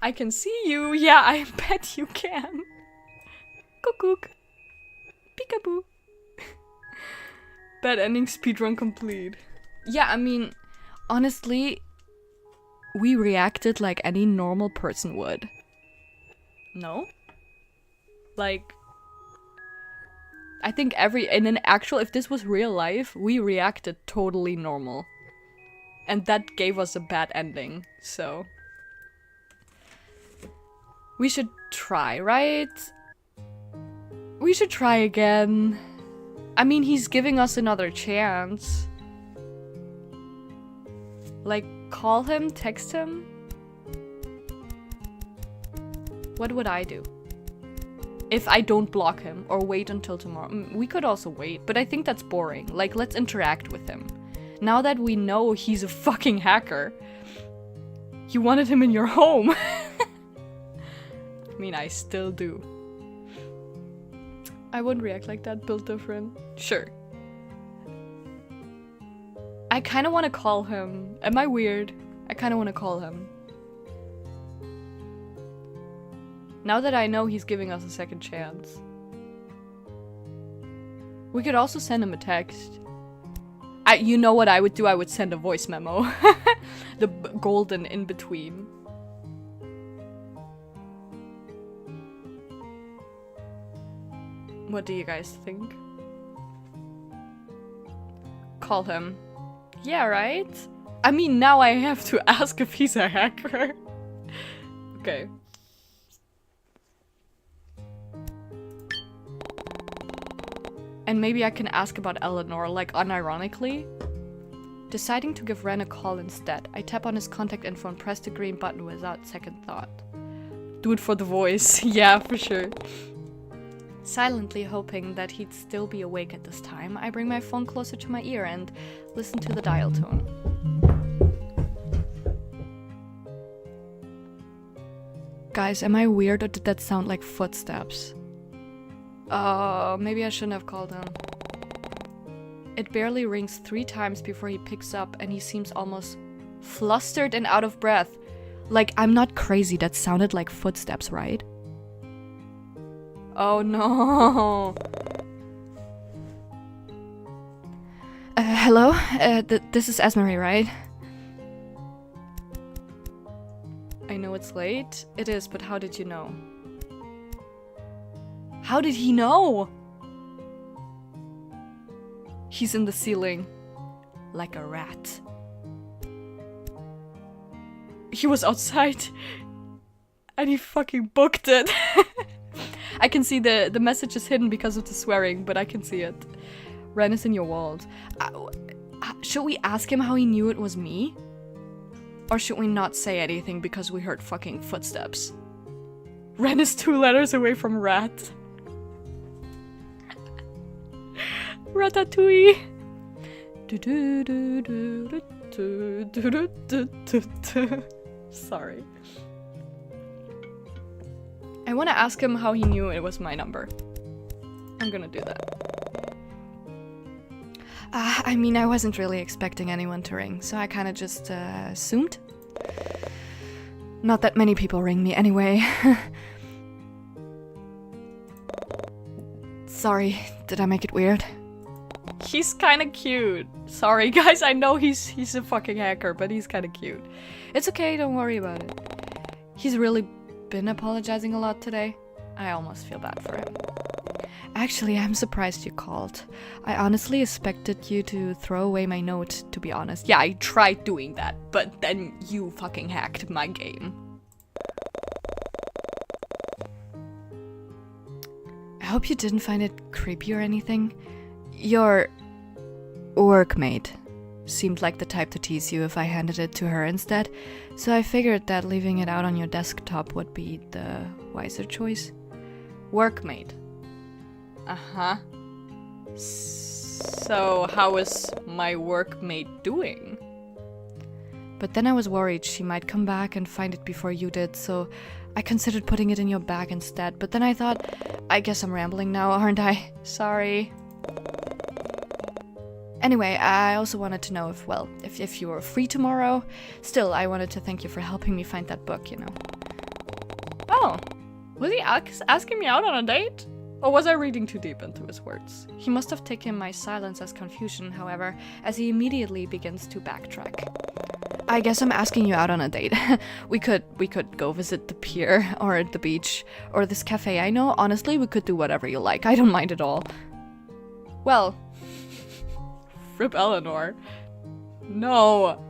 I can see you. Yeah, I bet you can. Cuckoo. Peekaboo. Bad ending speedrun complete. Yeah, I mean, honestly, we reacted like any normal person would. No? Like, I think if this was real life, we reacted totally normal. And that gave us a bad ending, so. We should try, right? We should try again. I mean, he's giving us another chance. Like, call him, text him. What would I do? If I don't block him or wait until tomorrow. We could also wait, but I think that's boring. Like, let's interact with him. Now that we know he's a fucking hacker. You wanted him in your home. I mean, I still do. I wouldn't react like that, built different. Sure. I kind of want to call him. Am I weird? I kind of want to call him. Now that I know he's giving us a second chance. We could also send him a text. You know what I would do? I would send a voice memo. The golden in-between. What do you guys think? Call him. Yeah, right? I mean, now I have to ask if he's a hacker. Okay. And maybe I can ask about Eleanor, like unironically. Deciding to give Ren a call instead, I tap on his contact info and press the green button without second thought. Do it for the voice. Yeah, for sure. Silently hoping that he'd still be awake at this time, I bring my phone closer to my ear and listen to the dial tone. Guys, am I weird or did that sound like footsteps? Maybe I shouldn't have called him. It barely rings 3 times before he picks up and he seems almost flustered and out of breath. Like, I'm not crazy, that sounded like footsteps, right? Oh no. Hello? This is Esmery, right? I know it's late. It is, but how did you know? How did he know? He's in the ceiling. Like a rat. He was outside. And he fucking booked it. I can see the message is hidden because of the swearing, but I can see it. Ren is in your walls. Should we ask him how he knew it was me? Or should we not say anything because we heard fucking footsteps? Ren is 2 letters away from rat. Ratatouille. Sorry. I want to ask him how he knew it was my number. I'm gonna do that. I mean, I wasn't really expecting anyone to ring, so I kind of just assumed. Not that many people ring me anyway. Sorry, did I make it weird? He's kind of cute. Sorry, guys, I know he's a fucking hacker, but he's kind of cute. It's okay, don't worry about it. He's really been apologizing a lot today. I almost feel bad for him. Actually, I'm surprised you called. I honestly expected you to throw away my note, to be honest. Yeah, I tried doing that, but then you fucking hacked my game. I hope you didn't find it creepy or anything. Your workmate seemed like the type to tease you if I handed it to her instead, so I figured that leaving it out on your desktop would be the wiser choice. Workmate. Uh-huh. So how is my workmate doing? But then I was worried she might come back and find it before you did, so I considered putting it in your bag instead, but then I thought, I guess I'm rambling now, aren't I? Sorry. Anyway, I also wanted to know if you were free tomorrow. Still, I wanted to thank you for helping me find that book, you know. Oh, was he asking me out on a date? Or was I reading too deep into his words? He must have taken my silence as confusion, however, as he immediately begins to backtrack. I guess I'm asking you out on a date. we could go visit the pier, or the beach, or this cafe. I know, honestly, we could do whatever you like. I don't mind at all. Well, rip Eleanor. No.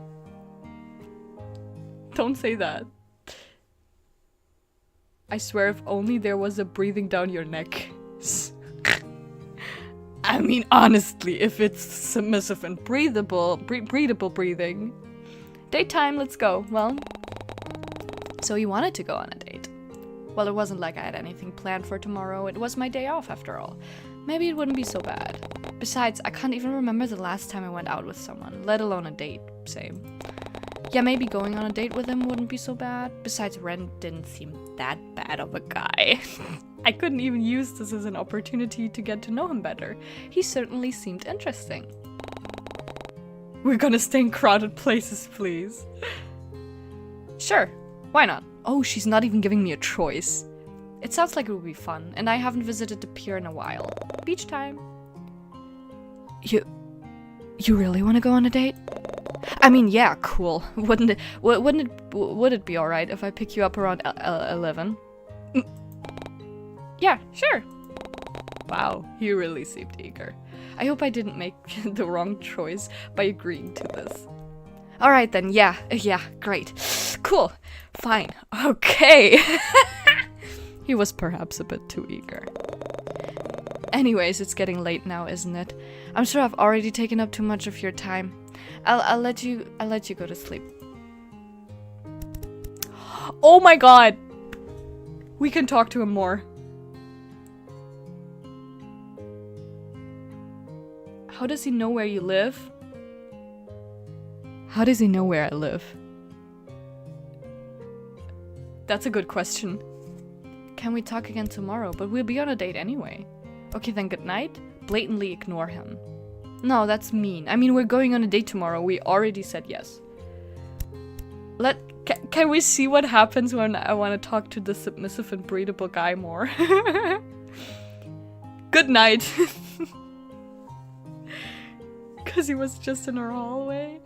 Don't say that. I swear if only there was a breathing down your neck. I mean, honestly, if it's submissive and breathable breathing. Date time, let's go. Well, so you wanted to go on a date. Well, it wasn't like I had anything planned for tomorrow. It was my day off after all. Maybe it wouldn't be so bad. Besides, I can't even remember the last time I went out with someone, let alone a date. Same. Yeah, maybe going on a date with him wouldn't be so bad. Besides, Ren didn't seem that bad of a guy. I couldn't even use this as an opportunity to get to know him better. He certainly seemed interesting. We're gonna stay in crowded places, please. Sure, why not? Oh, she's not even giving me a choice. It sounds like it would be fun, and I haven't visited the pier in a while. Beach time. You really want to go on a date? I mean, yeah, cool. Would it be alright if I pick you up around 11? Yeah, sure. Wow, he really seemed eager. I hope I didn't make the wrong choice by agreeing to this. Alright then, yeah, great. Cool, fine, okay. He was perhaps a bit too eager. Anyways, it's getting late now, isn't it? I'm sure I've already taken up too much of your time. I'll let you go to sleep. Oh my god! We can talk to him more. How does he know where you live? How does he know where I live? That's a good question. Can we talk again tomorrow? But we'll be on a date anyway. Okay, then good night. Blatantly ignore him. No, that's mean. I mean, we're going on a date tomorrow. We already said yes. Can we see what happens when I want to talk to the submissive and breedable guy more? Good night. Because he was just in our hallway.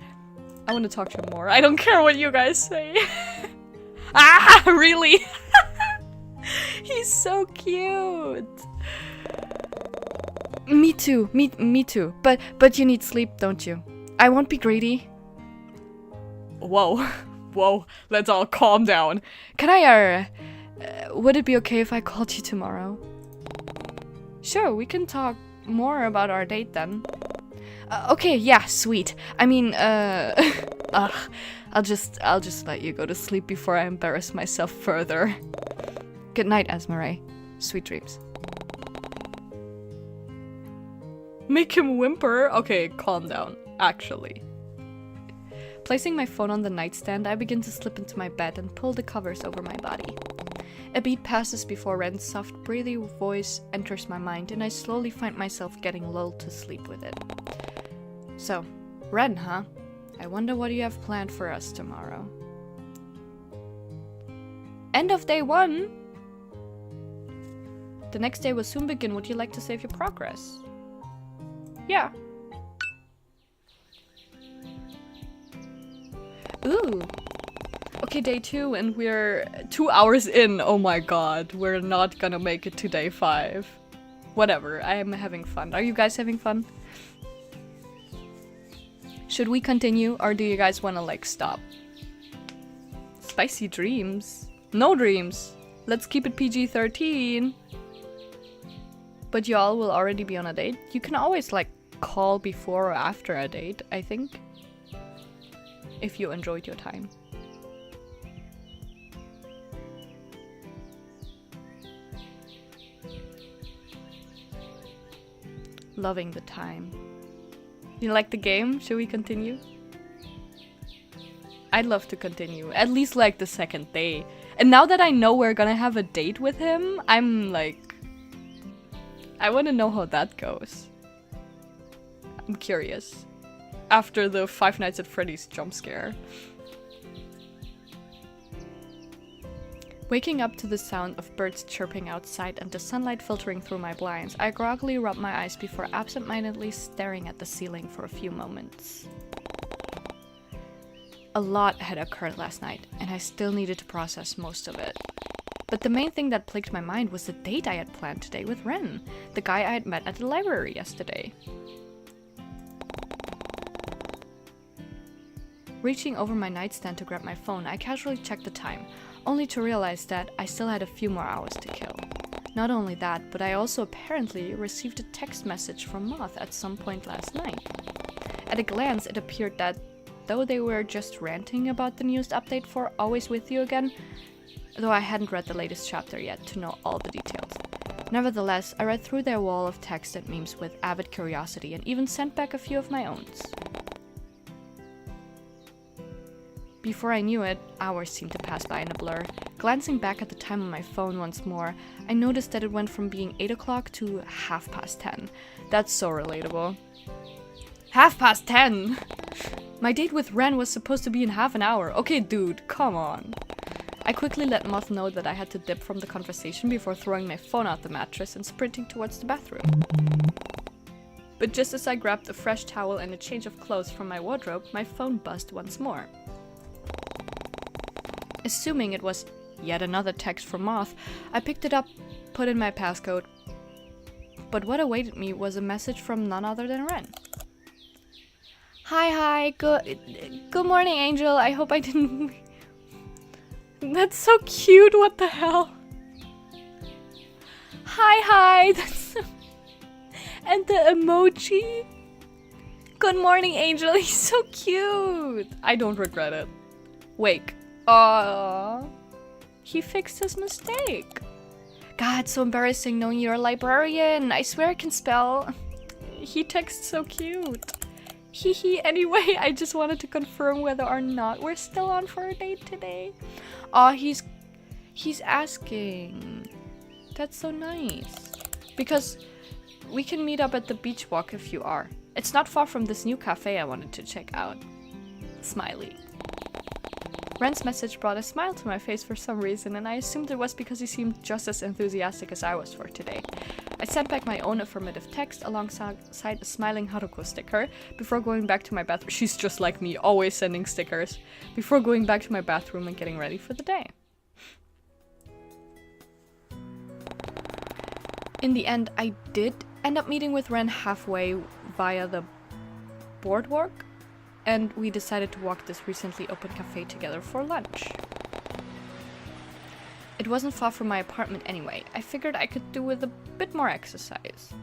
I want to talk to him more. I don't care what you guys say. Ah, really? He's so cute. Me too. Me too. But you need sleep, don't you? I won't be greedy. Whoa. Whoa. Let's all calm down. Can I, would it be okay if I called you tomorrow? Sure, we can talk more about our date then. Okay, yeah, sweet. I mean, I'll just let you go to sleep before I embarrass myself further. Good night, Esmeralda. Sweet dreams. Make him whimper? Okay, calm down, actually. Placing my phone on the nightstand, I begin to slip into my bed and pull the covers over my body. A beat passes before Ren's soft, breathy voice enters my mind, and I slowly find myself getting lulled to sleep with it. So, Ren, huh? I wonder what you have planned for us tomorrow. End of day 1! The next day will soon begin. Would you like to save your progress? Yeah. Ooh. Okay, day 2, and we're 2 hours in. Oh my god, we're not gonna make it to day 5. Whatever, I am having fun. Are you guys having fun? Should we continue, or do you guys want to, like, stop? Spicy dreams? No dreams! Let's keep it PG-13! But y'all will already be on a date? You can always, like, call before or after a date, I think. If you enjoyed your time. Loving the time. You like the game? Should we continue? I'd love to continue. At least like the second day. And now that I know we're gonna have a date with him, I'm like... I want to know how that goes. I'm curious. After the Five Nights at Freddy's jump scare. Waking up to the sound of birds chirping outside and the sunlight filtering through my blinds, I groggily rub my eyes before absent-mindedly staring at the ceiling for a few moments. A lot had occurred last night, and I still needed to process most of it. But the main thing that plagued my mind was the date I had planned today with Ren, the guy I had met at the library yesterday. Reaching over my nightstand to grab my phone, I casually checked the time, only to realize that I still had a few more hours to kill. Not only that, but I also apparently received a text message from Moth at some point last night. At a glance, it appeared that, though they were just ranting about the newest update for Always With You Again, though I hadn't read the latest chapter yet to know all the details. Nevertheless, I read through their wall of text and memes with avid curiosity and even sent back a few of my own. Before I knew it, hours seemed to pass by in a blur. Glancing back at the time on my phone once more, I noticed that it went from being 8 o'clock to 10:30. That's so relatable. 10:30! My date with Ren was supposed to be in half an hour. Okay, dude, come on. I quickly let Moth know that I had to dip from the conversation before throwing my phone out the mattress and sprinting towards the bathroom. But just as I grabbed a fresh towel and a change of clothes from my wardrobe, my phone buzzed once more. Assuming it was yet another text from Moth, I picked it up, put in my passcode. But what awaited me was a message from none other than Ren. Hi, good morning, Angel. I hope I didn't... That's so cute, what the hell? Hi, that's... And the emoji? Good morning, Angel, he's so cute! I don't regret it. Wake. Aww. He fixed his mistake. God, so embarrassing knowing you're a librarian. I swear I can spell. He texts so cute. Hehe, anyway, I just wanted to confirm whether or not we're still on for a date today. Aw, he's asking. That's so nice. Because we can meet up at the beach walk if you are. It's not far from this new cafe I wanted to check out. Smiley. Ren's message brought a smile to my face for some reason, and I assumed it was because he seemed just as enthusiastic as I was for today. I sent back my own affirmative text alongside a smiling Haruko sticker before going back to my bathroom. She's just like me, always sending stickers. Before going back to my bathroom and getting ready for the day. In the end, I did end up meeting with Ren halfway via the boardwalk, and we decided to walk this recently opened cafe together for lunch. It wasn't far from my apartment anyway. I figured I could do with a bit more exercise.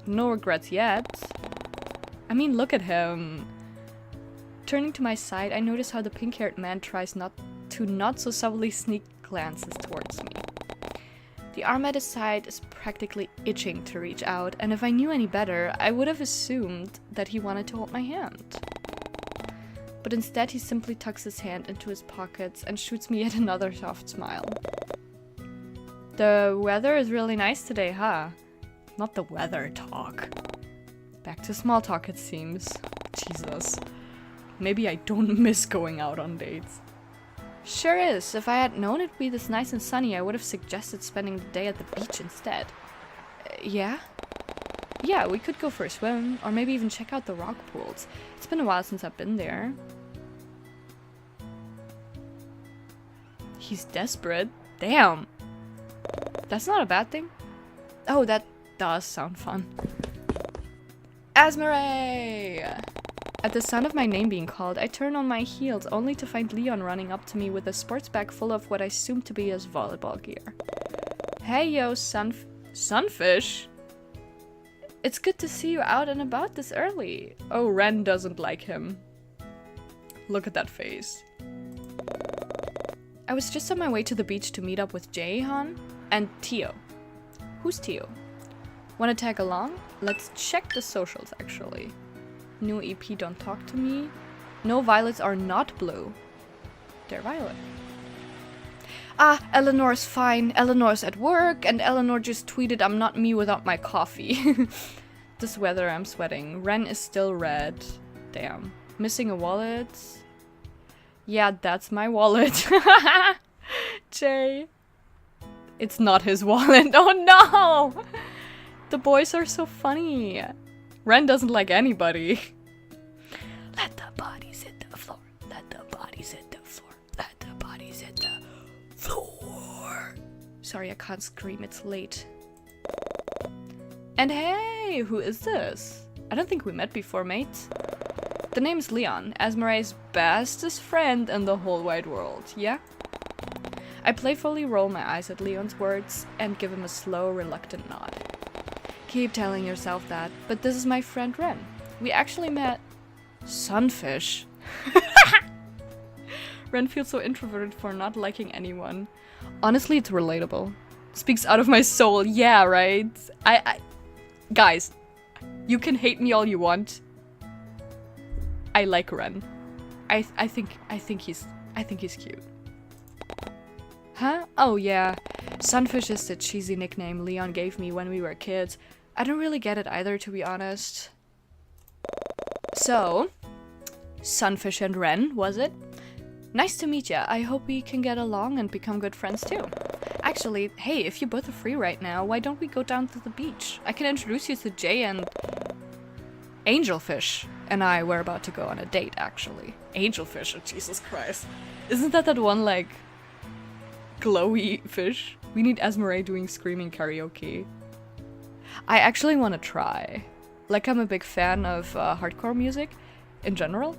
No regrets yet. I mean, look at him. Turning to my side, I notice how the pink-haired man tries not so subtly sneak glances towards me. The arm at his side is practically itching to reach out, and if I knew any better, I would have assumed that he wanted to hold my hand. But instead he simply tucks his hand into his pockets and shoots me yet another soft smile. The weather is really nice today, huh? Not the weather talk. Back to small talk, it seems. Jesus. Maybe I don't miss going out on dates. Sure is. If I had known it'd be this nice and sunny, I would have suggested spending the day at the beach instead. Yeah? Yeah, we could go for a swim, or maybe even check out the rock pools. It's been a while since I've been there. He's desperate. Damn. That's not a bad thing. Oh, that does sound fun. Asmare! At the sound of my name being called, I turn on my heels only to find Leon running up to me with a sports bag full of what I assume to be his volleyball gear. Hey yo, sunfish? It's good to see you out and about this early. Oh, Ren doesn't like him. Look at that face. I was just on my way to the beach to meet up with Jaehan and Tio. Who's Tio? Wanna tag along? Let's check the socials actually. New EP Don't Talk to Me. No, violets are not blue. They're violet. Ah, Eleanor's fine. Eleanor's at work, and Eleanor just tweeted, I'm not me without my coffee. This weather, I'm sweating. Ren is still red. Damn. Missing a wallet. Yeah, that's my wallet. Jay. It's not his wallet. Oh no! The boys are so funny. Ren doesn't like anybody. Let the bodies hit the floor. Let the bodies hit the floor. Let the bodies hit the floor. Sorry, I can't scream. It's late. And hey, who is this? I don't think we met before, mate. The name's Leon, Asmare's bestest friend in the whole wide world, yeah? I playfully roll my eyes at Leon's words and give him a slow, reluctant nod. Keep telling yourself that, but this is my friend Ren. We actually met... Sunfish? Ren feels so introverted for not liking anyone. Honestly, it's relatable. Speaks out of my soul. Yeah, right? Guys, you can hate me all you want. I like Ren. I think he's cute. Huh? Oh yeah. Sunfish is the cheesy nickname Leon gave me when we were kids. I don't really get it either, to be honest. So, Sunfish and Ren, was it? Nice to meet ya. I hope we can get along and become good friends too. Actually, hey, if you both are free right now, why don't we go down to the beach? I can introduce you to Jay and... Angelfish and I were about to go on a date, actually. Angelfish, oh Jesus Christ. Isn't that one, like, glowy fish? We need Esmeralda doing screaming karaoke. I actually want to try. Like, I'm a big fan of hardcore music in general.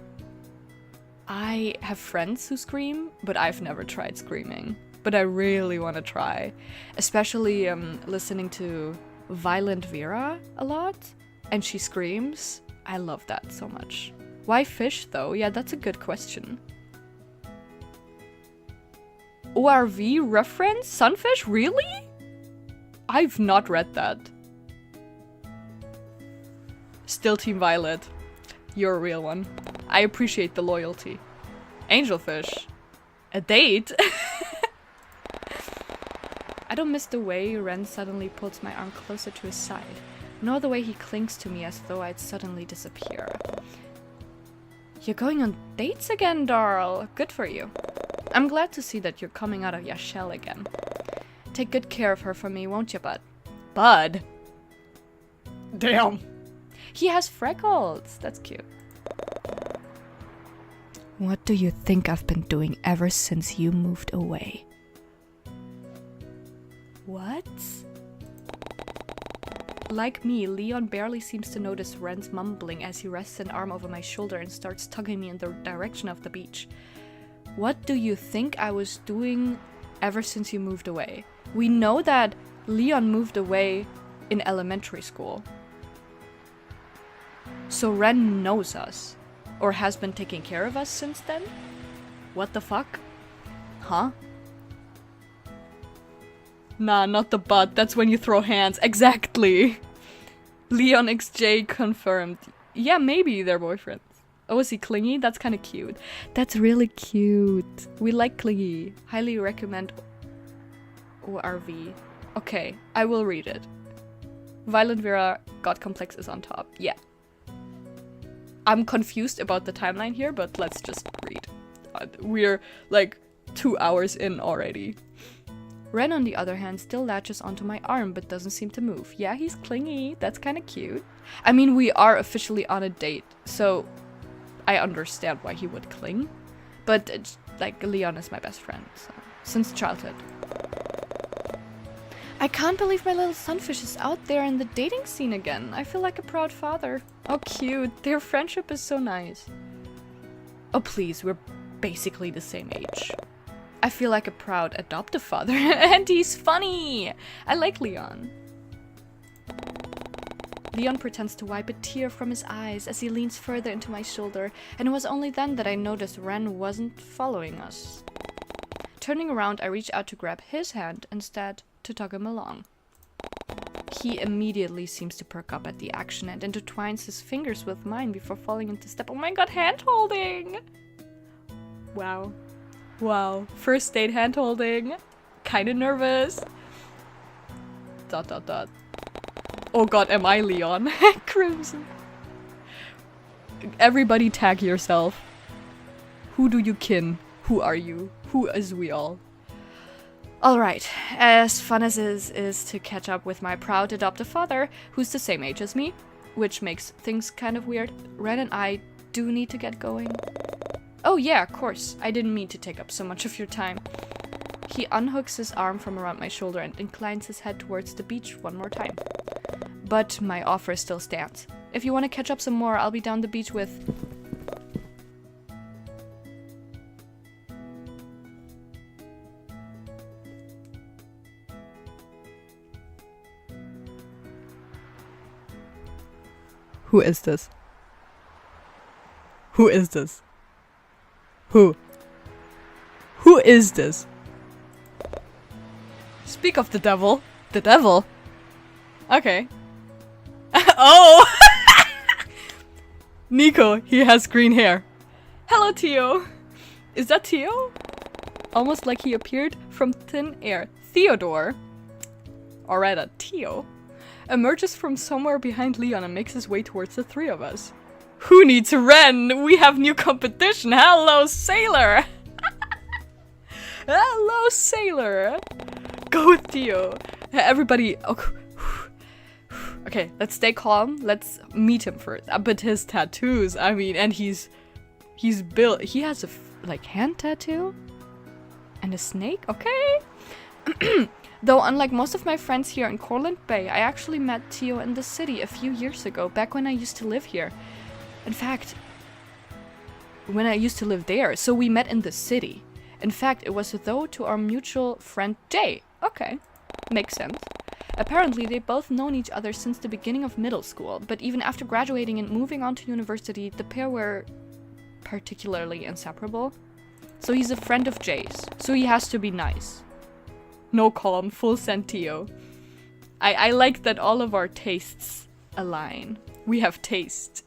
I have friends who scream, but I've never tried screaming. But I really want to try. Especially listening to Violent Vera a lot. And she screams. I love that so much. Why fish though? Yeah, that's a good question. ORV reference? Sunfish? Really? I've not read that. Still Team Violet. You're a real one. I appreciate the loyalty. Angelfish. A date? I don't miss the way Ren suddenly pulls my arm closer to his side, nor the way he clings to me as though I'd suddenly disappear. You're going on dates again, Darl. Good for you. I'm glad to see that you're coming out of your shell again. Take good care of her for me, won't you, bud? Bud? Damn. He has freckles. That's cute. What do you think I've been doing ever since you moved away? What? Like me, Leon barely seems to notice Ren's mumbling as he rests an arm over my shoulder and starts tugging me in the direction of the beach. What do you think I was doing ever since you moved away? We know that Leon moved away in elementary school. So Ren knows us. Or has been taking care of us since then? What the fuck? Huh? Nah, not the butt. That's when you throw hands. Exactly. Leon XJ confirmed. Yeah, maybe they're boyfriends. Oh, is he clingy? That's kind of cute. That's really cute. We like clingy. Highly recommend ORV. Okay, I will read it. Violent Vera, God Complex is on top. Yeah. I'm confused about the timeline here, but let's just read. We're like 2 hours in already. Ren, on the other hand, still latches onto my arm but doesn't seem to move. Yeah, he's clingy. That's kind of cute. I mean, we are officially on a date, so I understand why he would cling. But, like, Leon is my best friend, so, since childhood. I can't believe my little sunfish is out there in the dating scene again. I feel like a proud father. Oh, cute. Their friendship is so nice. Oh, please, we're basically the same age. I feel like a proud adoptive father. And he's funny! I like Leon. Leon pretends to wipe a tear from his eyes as he leans further into my shoulder, and it was only then that I noticed Ren wasn't following us. Turning around, I reach out to grab his hand instead to tug him along. He immediately seems to perk up at the action and intertwines his fingers with mine before falling into step. Oh my god, hand holding! Wow. Wow. First date hand holding. Kinda nervous. ... Oh god, am I Leon? Crimson. Everybody tag yourself. Who do you kin? Who are you? Who is we all? Alright, as fun as it is to catch up with my proud adoptive father, who's the same age as me, which makes things kind of weird, Ren and I do need to get going. Oh yeah, of course, I didn't mean to take up so much of your time. He unhooks his arm from around my shoulder and inclines his head towards the beach one more time. But my offer still stands. If you want to catch up some more, I'll be down the beach with... Who is this? Who is this? Who? is this? Speak of the devil. The devil? Okay. Oh! Nico, he has green hair. Hello, Tio. Is that Tio? Almost like he appeared from thin air. Theodore, or rather Tio, emerges from somewhere behind Leon and makes his way towards the three of us. Who needs Ren? We have new competition. Hello, Sailor. Hello, Sailor. Go with Theo. Everybody. Okay, let's stay calm. Let's meet him first. But his tattoos, I mean, and he's built. He has a like hand tattoo and a snake. Okay. Though unlike most of my friends here in Cortland Bay, I actually met Theo in the city a few years ago, back when I used to live here. In fact, when I used to live there, so we met in the city. In fact, it was though to our mutual friend Jay. Okay, makes sense. Apparently, they've both known each other since the beginning of middle school, but even after graduating and moving on to university, the pair were particularly inseparable. So he's a friend of Jay's, so he has to be nice. No calm, full sentio. I like that all of our tastes align. We have taste.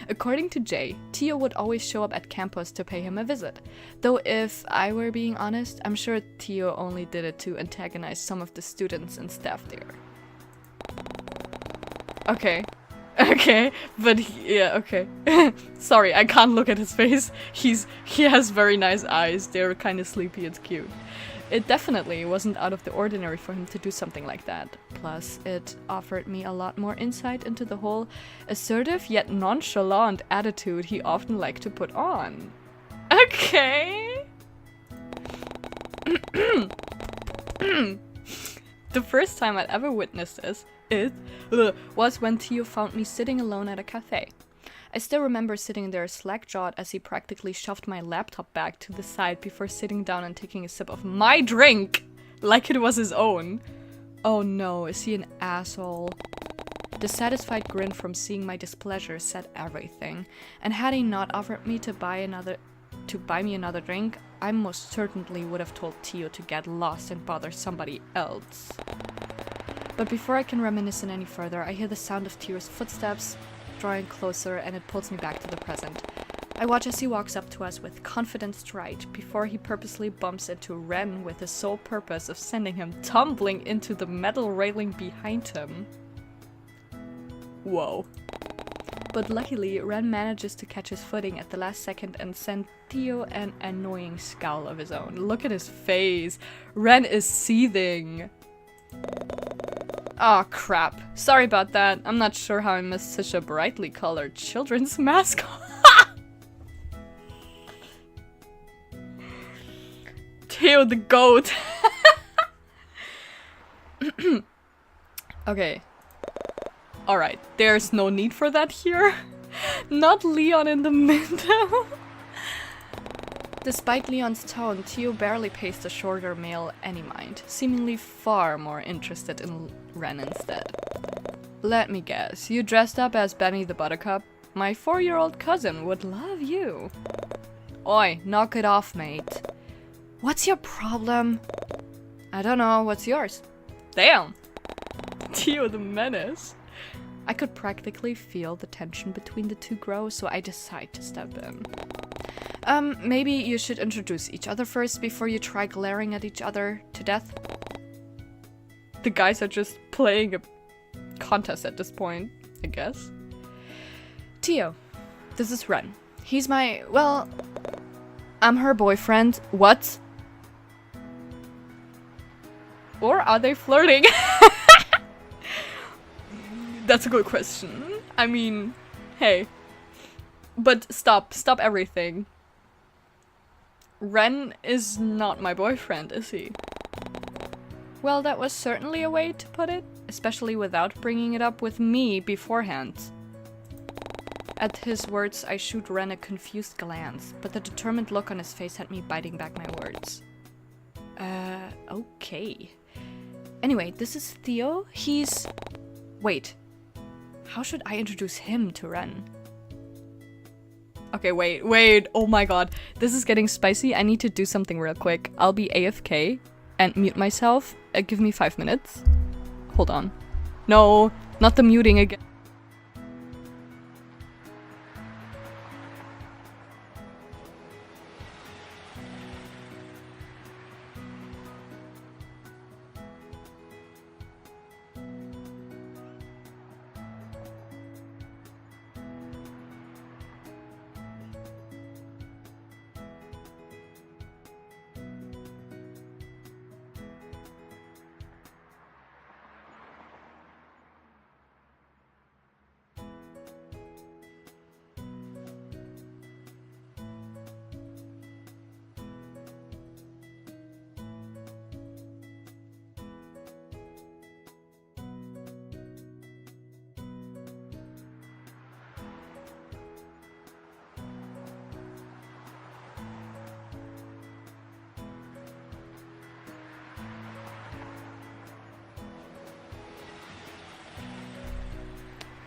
According to Jay, Tio would always show up at campus to pay him a visit. Though if I were being honest, I'm sure Tio only did it to antagonize some of the students and staff there. Okay. Okay, but yeah, okay. Sorry, I can't look at his face. He has very nice eyes. They're kind of sleepy, it's cute. It definitely wasn't out of the ordinary for him to do something like that. Plus, it offered me a lot more insight into the whole assertive yet nonchalant attitude he often liked to put on. Okay. The first time I'd ever witnessed this was when Tio found me sitting alone at a cafe. I still remember sitting there slack-jawed as he practically shoved my laptop bag to the side before sitting down and taking a sip of my drink like it was his own. Oh no, is he an asshole? The satisfied grin from seeing my displeasure said everything, and had he not offered me to buy me another drink, I most certainly would have told Tio to get lost and bother somebody else. But before I can reminisce any further, I hear the sound of Tio's footsteps drawing closer, and it pulls me back to the present. I watch as he walks up to us with confident stride before he purposely bumps into Ren with the sole purpose of sending him tumbling into the metal railing behind him. Whoa. But luckily, Ren manages to catch his footing at the last second and send Tio an annoying scowl of his own. Look at his face. Ren is seething. Oh crap. Sorry about that. I'm not sure how I missed such a brightly colored children's mascot. Tio the goat. Okay. Alright, there's no need for that here. Not Leon in the middle. Despite Leon's tone, Tio barely pays the shorter male any mind, seemingly far more interested in Ren instead. Let me guess, you dressed up as Benny the Buttercup? My 4-year-old cousin would love you. Oi, knock it off, mate. What's your problem? I don't know, what's yours? Damn! Tio the menace. I could practically feel the tension between the two grow, so I decide to step in. Maybe you should introduce each other first before you try glaring at each other to death. The guys are just playing a contest at this point, I guess. Tio, this is Ren. He's my, well, I'm her boyfriend. What? Or are they flirting? That's a good question. I mean, hey. But stop everything. Ren is not my boyfriend, is he? Well, that was certainly a way to put it, especially without bringing it up with me beforehand. At his words, I shoot Ren a confused glance, but the determined look on his face had me biting back my words. Okay. Anyway, this is Theo. He's... Wait. How should I introduce him to Ren? Okay, wait. Oh my god. This is getting spicy. I need to do something real quick. I'll be AFK and mute myself. Give me 5 minutes. Hold on. No, not the muting again.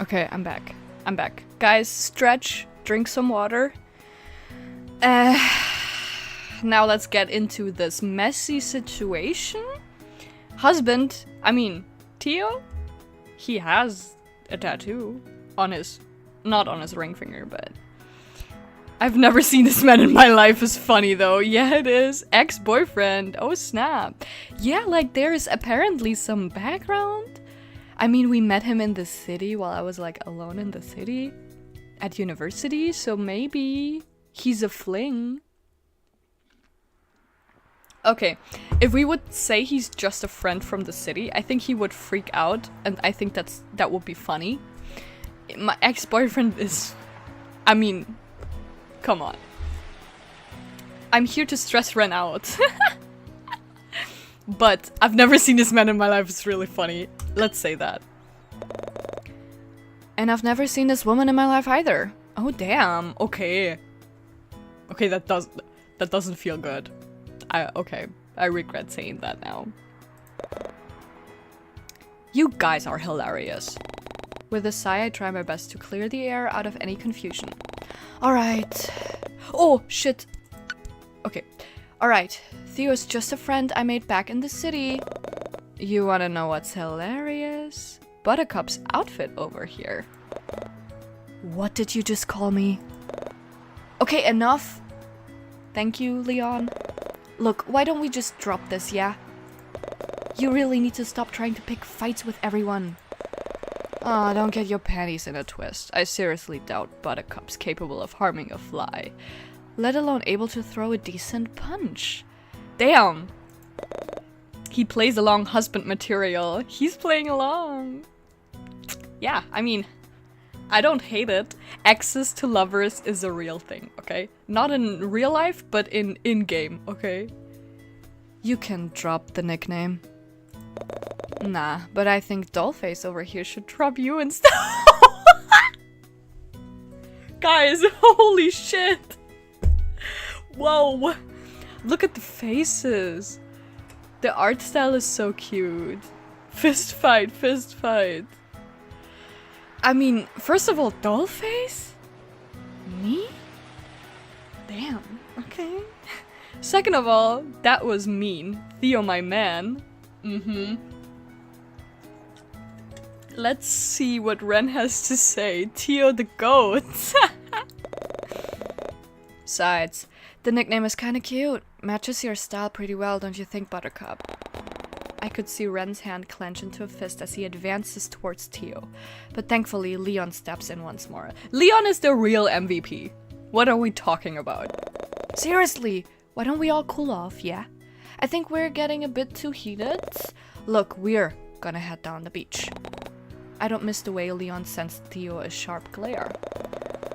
Okay, I'm back. Guys, stretch, drink some water. Now let's get into this messy situation. Husband, I mean, Tio, he has a tattoo on his, not on his ring finger, but I've never seen this man in my life. Is funny though. Yeah, it is. Ex-boyfriend. Oh snap. Yeah, like there is apparently some background. I mean, we met him in the city while I was like alone in the city at university, so maybe he's a fling. Okay, if we would say he's just a friend from the city, I think he would freak out, and I think that would be funny. My ex-boyfriend is... I mean, come on. I'm here to stress Ren out. But I've never seen this man in my life. It's really funny. Let's say that. And I've never seen this woman in my life either. Oh damn. Okay. Okay, that doesn't feel good. Okay. I regret saying that now. You guys are hilarious. With a sigh, I try my best to clear the air out of any confusion. Alright. Oh, shit. Okay. Alright. Theo's just a friend I made back in the city. You wanna know what's hilarious? Buttercup's outfit over here. What did you just call me? Okay, enough. Thank you, Leon. Look, why don't we just drop this, yeah? You really need to stop trying to pick fights with everyone. Aw, don't get your panties in a twist. I seriously doubt Buttercup's capable of harming a fly, let alone able to throw a decent punch. Damn! He plays along husband material. He's playing along. Yeah, I mean, I don't hate it. Access to lovers is a real thing, okay? Not in real life, but in-game, okay? You can drop the nickname. Nah, but I think Dollface over here should drop you instead. Guys, holy shit! Whoa! Look at the faces. The art style is so cute. Fist fight, fist fight. I mean, first of all, Dollface? Me? Damn, okay. Second of all, that was mean. Theo, my man. Let's see what Ren has to say. Theo the goat. Besides, the nickname is kinda cute. Matches your style pretty well, don't you think, Buttercup? I could see Ren's hand clench into a fist as he advances towards Theo. But thankfully, Leon steps in once more. Leon is the real MVP. What are we talking about? Seriously, why don't we all cool off, yeah? I think we're getting a bit too heated. Look, we're gonna head down the beach. I don't miss the way Leon sends Theo a sharp glare.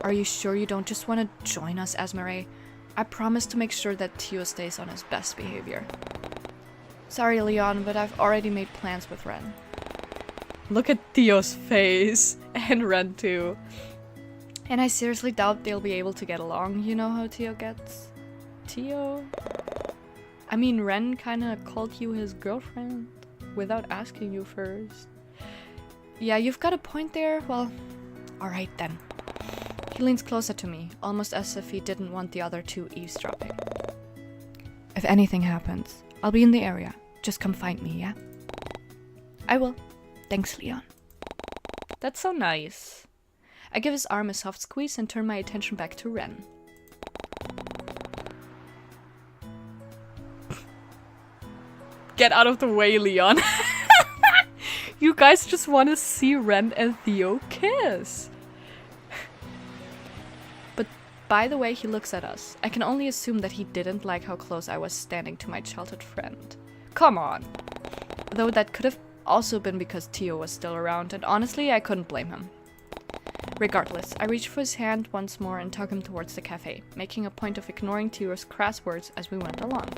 Are you sure you don't just want to join us, Esmeralda? I promise to make sure that Theo stays on his best behavior. Sorry, Leon, but I've already made plans with Ren. Look at Theo's face. And Ren too. And I seriously doubt they'll be able to get along. You know how Theo gets? Theo? I mean, Ren kinda called you his girlfriend without asking you first. Yeah, you've got a point there. Well, alright then. He leans closer to me, almost as if he didn't want the other two eavesdropping. If anything happens, I'll be in the area. Just come find me, yeah? I will. Thanks, Leon. That's so nice. I give his arm a soft squeeze and turn my attention back to Ren. Get out of the way, Leon. You guys just want to see Ren and Theo kiss. But by the way he looks at us, I can only assume that he didn't like how close I was standing to my childhood friend. Come on. Though that could have also been because Theo was still around, and honestly, I couldn't blame him. Regardless, I reach for his hand once more and tug him towards the cafe, making a point of ignoring Theo's crass words as we went along.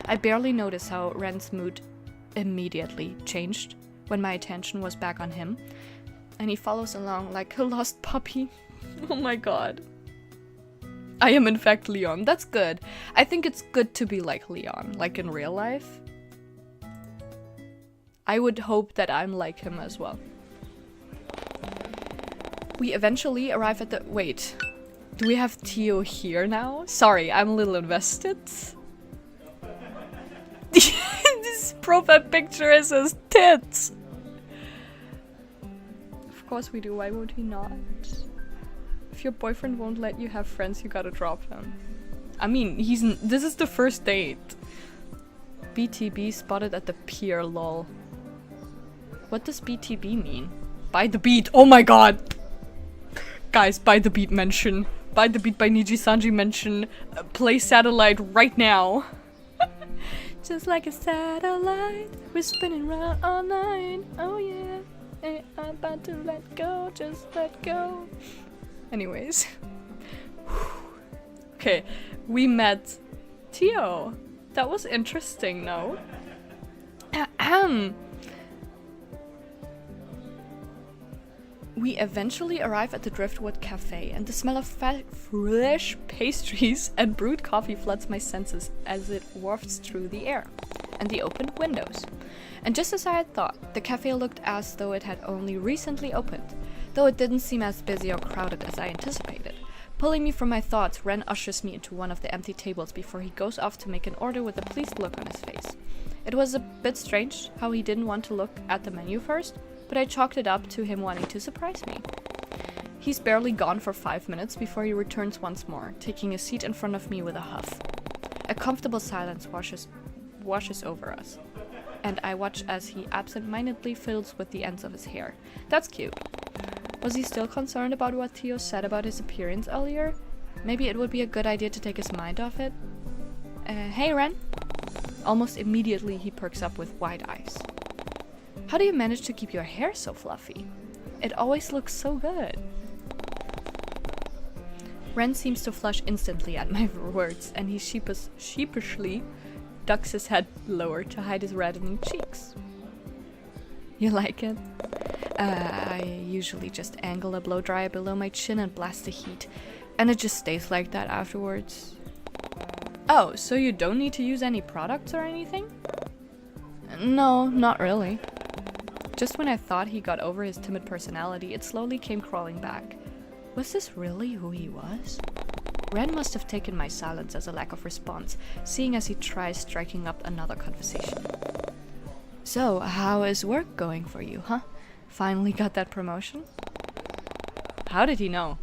I barely noticed how Ren's mood immediately changed when my attention was back on him, and he follows along like a lost puppy. Oh my god. I am in fact Leon. That's good. I think it's good to be like Leon, like in real life. I would hope that I'm like him as well. We eventually arrive at the... Wait. Do we have Theo here now? Sorry, I'm a little invested. This profile picture is his tits. Of course we do. Why would he not? If your boyfriend won't let you have friends, you gotta drop him. I mean, this is the first date. BTB spotted at the pier, lol. What does BTB mean? By the beat. Oh my god. Guys, by the beat mention. By the beat by Niji Sanji mention. Play Satellite right now. Just like a satellite, we're spinning round all night. Oh yeah, ain't about to let go, just let go. Anyways. Okay, we met Theo. That was interesting, no? We eventually arrive at the Driftwood Cafe, and the smell of fresh pastries and brewed coffee floods my senses as it wafts through the air and the opened windows. And just as I had thought, the cafe looked as though it had only recently opened, though it didn't seem as busy or crowded as I anticipated. Pulling me from my thoughts, Ren ushers me into one of the empty tables before he goes off to make an order with a pleased look on his face. It was a bit strange how he didn't want to look at the menu first, but I chalked it up to him wanting to surprise me. He's barely gone for 5 minutes before he returns once more, taking a seat in front of me with a huff. A comfortable silence washes over us, and I watch as he absent-mindedly fiddles with the ends of his hair. That's cute. Was he still concerned about what Theo said about his appearance earlier? Maybe it would be a good idea to take his mind off it? Hey Ren? Almost immediately he perks up with wide eyes. How do you manage to keep your hair so fluffy? It always looks so good. Ren seems to flush instantly at my words, and he sheepishly ducks his head lower to hide his reddening cheeks. You like it? I usually just angle a blow-dryer below my chin and blast the heat, and it just stays like that afterwards. Oh, so you don't need to use any products or anything? No, not really. Just when I thought he got over his timid personality, it slowly came crawling back. Was this really who he was? Ren must have taken my silence as a lack of response, seeing as he tries striking up another conversation. So, how is work going for you, huh? Finally got that promotion? How did he know?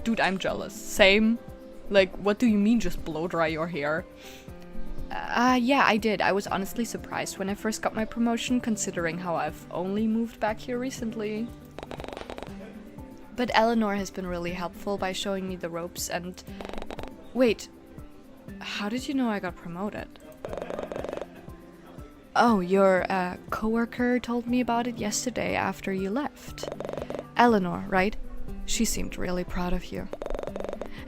Dude, I'm jealous. Same. Like, what do you mean just blow dry your hair? Yeah, I did. I was honestly surprised when I first got my promotion, considering how I've only moved back here recently. But Eleanor has been really helpful by showing me the ropes and... Wait, how did you know I got promoted? Oh, your coworker told me about it yesterday after you left. Eleanor, right? She seemed really proud of you.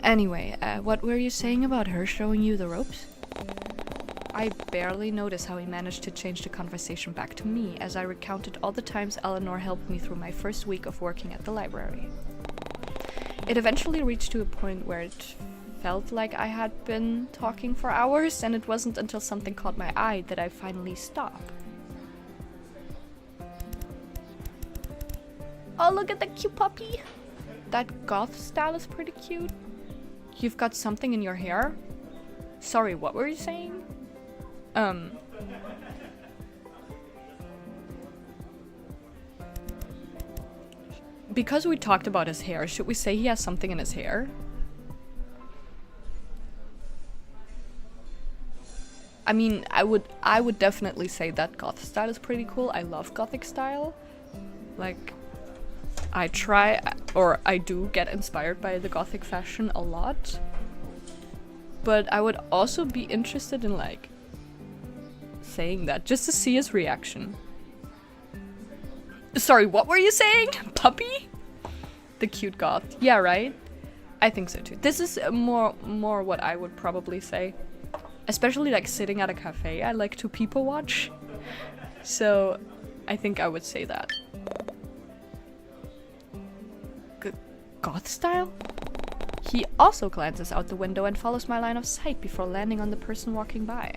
Anyway, what were you saying about her showing you the ropes? I barely noticed how he managed to change the conversation back to me as I recounted all the times Eleanor helped me through my first week of working at the library. It eventually reached to a point where it felt like I had been talking for hours, and it wasn't until something caught my eye that I finally stopped. Oh, look at the cute puppy. That goth style is pretty cute. You've got something in your hair? Sorry, what were you saying? Because we talked about his hair, should we say he has something in his hair? I mean, I would definitely say that goth style is pretty cool. I love gothic style. Like, I do get inspired by the gothic fashion a lot. But I would also be interested in, like, saying that just to see his reaction. Sorry, what were you saying? Puppy? The cute goth. Yeah, right? I think so too. This is more what I would probably say. Especially like sitting at a cafe, I like to people watch. So I think I would say that. Goth style? He also glances out the window and follows my line of sight before landing on the person walking by.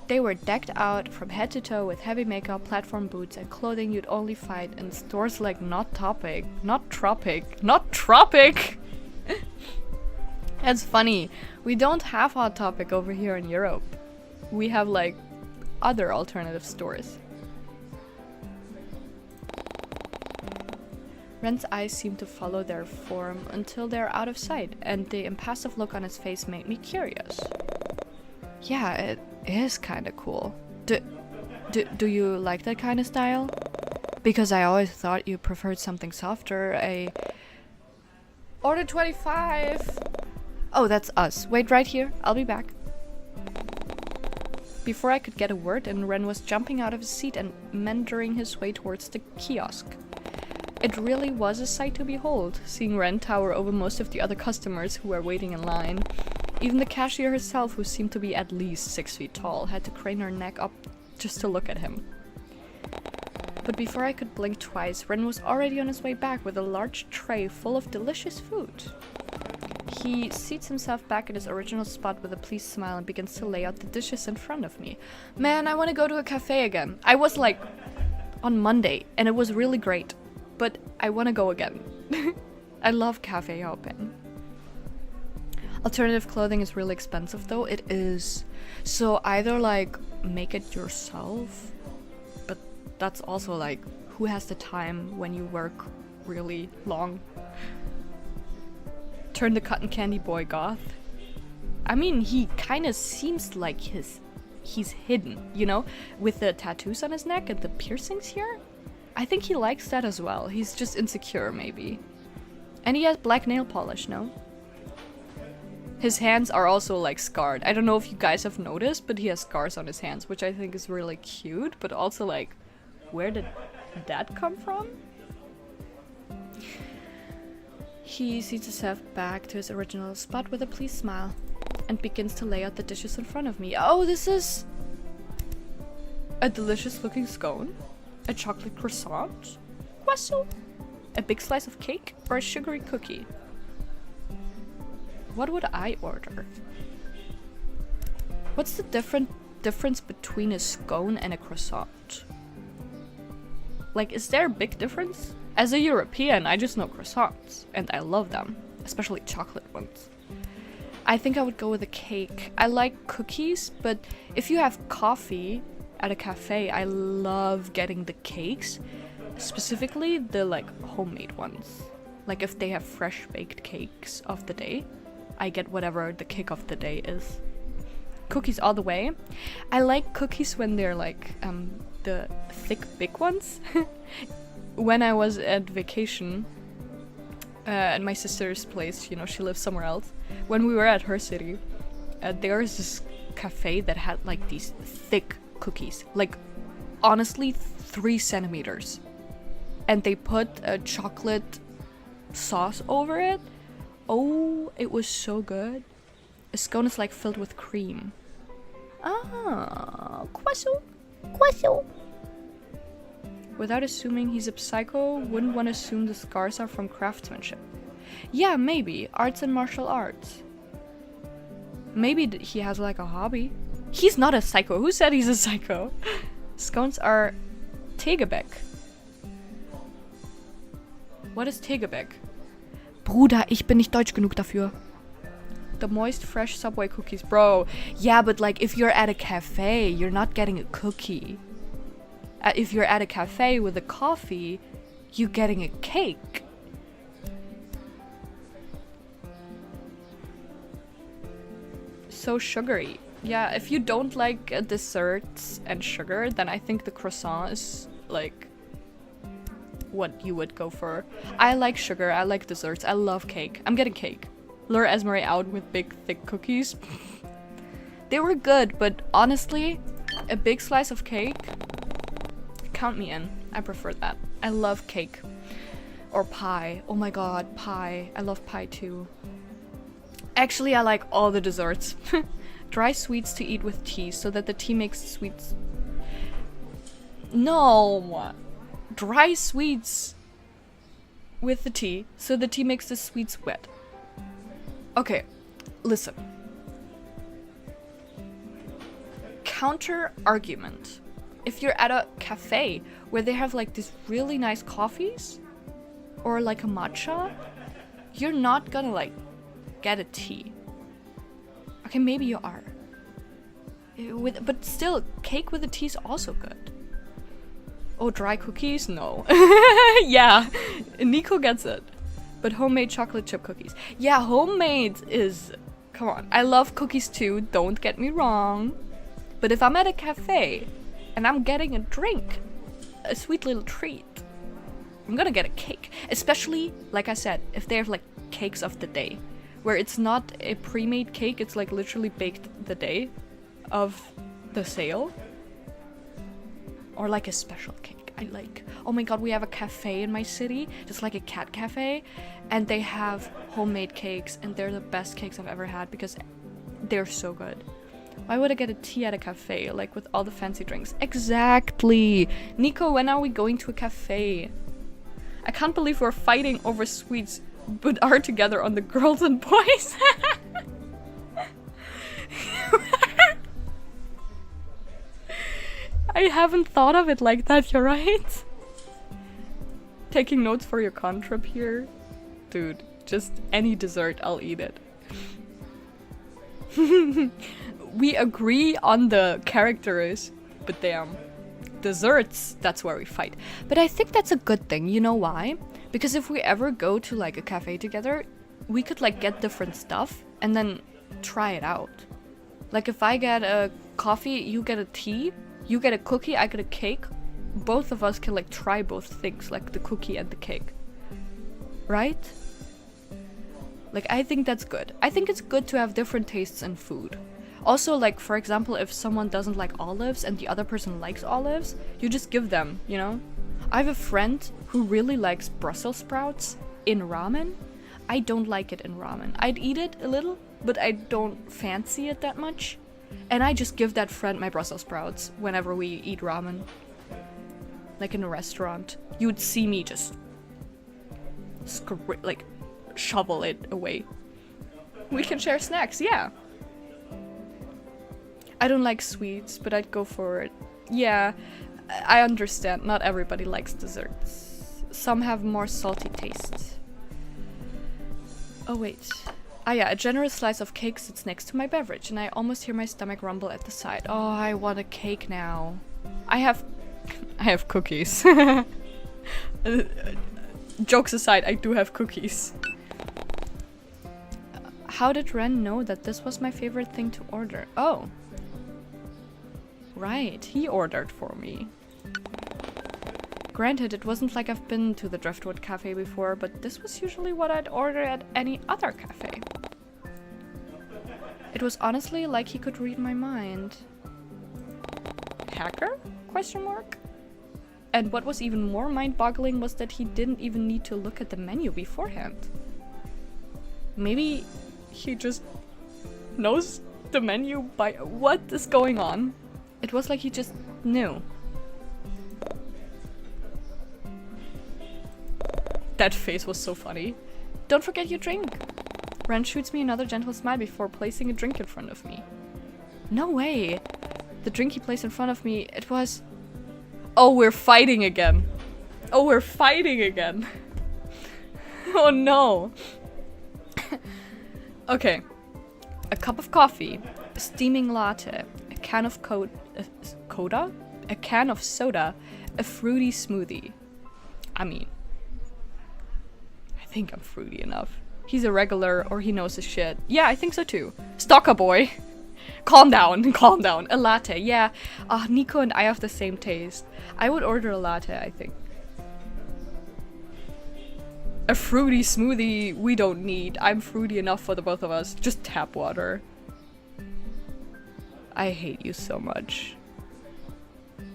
They were decked out from head to toe with heavy makeup, platform boots, and clothing you'd only find in stores like Not Tropic. It's funny, we don't have Hot Topic over here in Europe. We have like other alternative stores. Ren's eyes seem to follow their form until they're out of sight, and the impassive look on his face made me curious. Yeah, it is kinda cool. Do you like that kind of style? Because I always thought you preferred something softer, Order 25! Oh, that's us. Wait right here, I'll be back. Before I could get a word in, Ren was jumping out of his seat and meandering his way towards the kiosk. It really was a sight to behold, seeing Ren tower over most of the other customers who were waiting in line. Even the cashier herself, who seemed to be at least 6 feet tall, had to crane her neck up just to look at him. But before I could blink twice, Ren was already on his way back with a large tray full of delicious food. He seats himself back in his original spot with a pleased smile and begins to lay out the dishes in front of me. Man, I want to go to a cafe again. I was like on Monday and it was really great, but I want to go again. I love cafe hopping. Alternative clothing is really expensive though. It is. So either like make it yourself, but that's also like who has the time when you work really long? Turn the cotton candy boy goth. I mean, he kind of seems like he's hidden, you know, with the tattoos on his neck and the piercings here. I think he likes that as well. He's just insecure, maybe. And he has black nail polish, no? His hands are also like scarred. I don't know if you guys have noticed, but he has scars on his hands, which I think is really cute, but also like, where did that come from? He seats himself back to his original spot with a pleased smile and begins to lay out the dishes in front of me. Oh, this is a delicious looking scone, a chocolate croissant, croissant, a big slice of cake, or a sugary cookie. What would I order? What's the difference between a scone and a croissant? Like, is there a big difference? As a European, I just know croissants, and I love them, especially chocolate ones. I think I would go with a cake. I like cookies, but if you have coffee at a cafe, I love getting the cakes, specifically the like homemade ones. Like if they have fresh baked cakes of the day, I get whatever the cake of the day is. Cookies all the way. I like cookies when they're like the thick big ones. When I was at vacation at my sister's place, you know, she lives somewhere else. When we were at her city, there was this cafe that had like these thick cookies, like honestly 3 centimeters. And they put a chocolate sauce over it. Oh, it was so good. A scone is like filled with cream. Ah, croissant, croissant. Without assuming he's a psycho, wouldn't one assume the scars are from craftsmanship? Yeah, maybe. Arts and martial arts. Maybe he has like a hobby. He's not a psycho. Who said he's a psycho? Scones are tegebek. What is Tegebäck? Bruder, ich bin nicht deutsch genug dafür. The moist, fresh Subway cookies. Bro, yeah, but like if you're at a cafe, you're not getting a cookie. If you're at a cafe with a coffee, you're getting a cake. So sugary. Yeah, if you don't like desserts and sugar, then I think the croissant is like what you would go for. I like sugar, I like desserts, I love cake. I'm getting cake. Lure Esmery out with big, thick cookies. They were good, but honestly, a big slice of cake, count me in. I prefer that. I love cake. Or pie. Oh my god, pie. I love pie too. Actually, I like all the desserts. Dry sweets to eat with tea, so that the tea makes sweets... No! Dry sweets with the tea, so the tea makes the sweets wet. Okay, listen. Counter argument. If you're at a cafe where they have like these really nice coffees or like a matcha, you're not gonna like get a tea. Okay, maybe you are. But still, cake with a tea is also good. Oh, dry cookies? No. Yeah, Nico gets it. But homemade chocolate chip cookies. Yeah, homemade is... Come on. I love cookies too, don't get me wrong. But if I'm at a cafe and I'm getting a drink, a sweet little treat, I'm gonna get a cake. Especially, like I said, if they have like cakes of the day. Where it's not a pre-made cake, it's like literally baked the day of the sale. Or like a special cake. I like, oh my god, we have a cafe in my city, just like a cat cafe, and they have homemade cakes, and they're the best cakes I've ever had because they're so good. Why would I get a tea at a cafe, like with all the fancy drinks? Exactly! Nico, when are we going to a cafe? I can't believe we're fighting over sweets, but are together on the girls and boys. I haven't thought of it like that, you're right. Taking notes for your con trip here. Dude, just any dessert, I'll eat it. We agree on the characters, but damn. Desserts, that's where we fight. But I think that's a good thing, you know why? Because if we ever go to like a cafe together, we could like get different stuff and then try it out. Like if I get a coffee, you get a tea. You get a cookie, I get a cake. Both of us can like try both things, like the cookie and the cake. Right? Like I think that's good. I think it's good to have different tastes in food. Also, like for example, if someone doesn't like olives and the other person likes olives, you just give them, you know? I have a friend who really likes Brussels sprouts in ramen. I don't like it in ramen. I'd eat it a little, but I don't fancy it that much. And I just give that friend my Brussels sprouts whenever we eat ramen. Like in a restaurant. You would see me just like shovel it away. We can share snacks, yeah. I don't like sweets, but I'd go for it. Yeah, I understand. Not everybody likes desserts. Some have more salty taste. Oh wait. Ah yeah, a generous slice of cake sits next to my beverage, and I almost hear my stomach rumble at the side. Oh, I want a cake now. I have cookies. Jokes aside, I do have cookies. How did Ren know that this was my favorite thing to order? Oh. Right, he ordered for me. Granted, it wasn't like I've been to the Driftwood Cafe before, but this was usually what I'd order at any other cafe. It was honestly like he could read my mind. Hacker? Question mark? And what was even more mind-boggling was that he didn't even need to look at the menu beforehand. Maybe he just knows the menu by... What is going on? It was like he just knew. That face was so funny. Don't forget your drink. Ren shoots me another gentle smile before placing a drink in front of me. No way. The drink he placed in front of me, it was... Oh, we're fighting again. Oh, we're fighting again. Oh no. Okay. A cup of coffee, a steaming latte, a can of coda? A can of soda, a fruity smoothie. I mean, I think I'm fruity enough. He's a regular or he knows his shit. Yeah, I think so too. Stalker boy. Calm down, calm down. A latte, yeah. Nico and I have the same taste. I would order a latte, I think. A fruity smoothie we don't need. I'm fruity enough for the both of us. Just tap water. I hate you so much.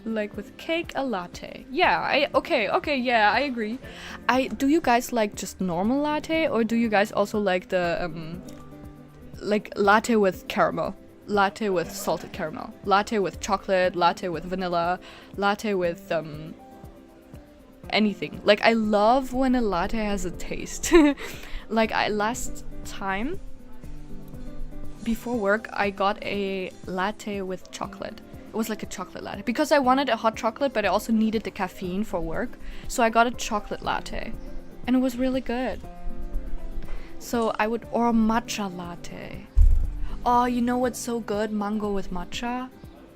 Like with cake, a latte. Yeah, okay, yeah, I agree. Do you guys like just normal latte, or do you guys also like the like latte with caramel, latte with salted caramel, latte with chocolate, latte with vanilla, latte with anything? Like, I love when a latte has a taste. Like, last time before work I got a latte with chocolate. It was like a chocolate latte because I wanted a hot chocolate, but I also needed the caffeine for work. So I got a chocolate latte and it was really good. So I would, or a matcha latte. Oh, you know what's so good? Mango with matcha.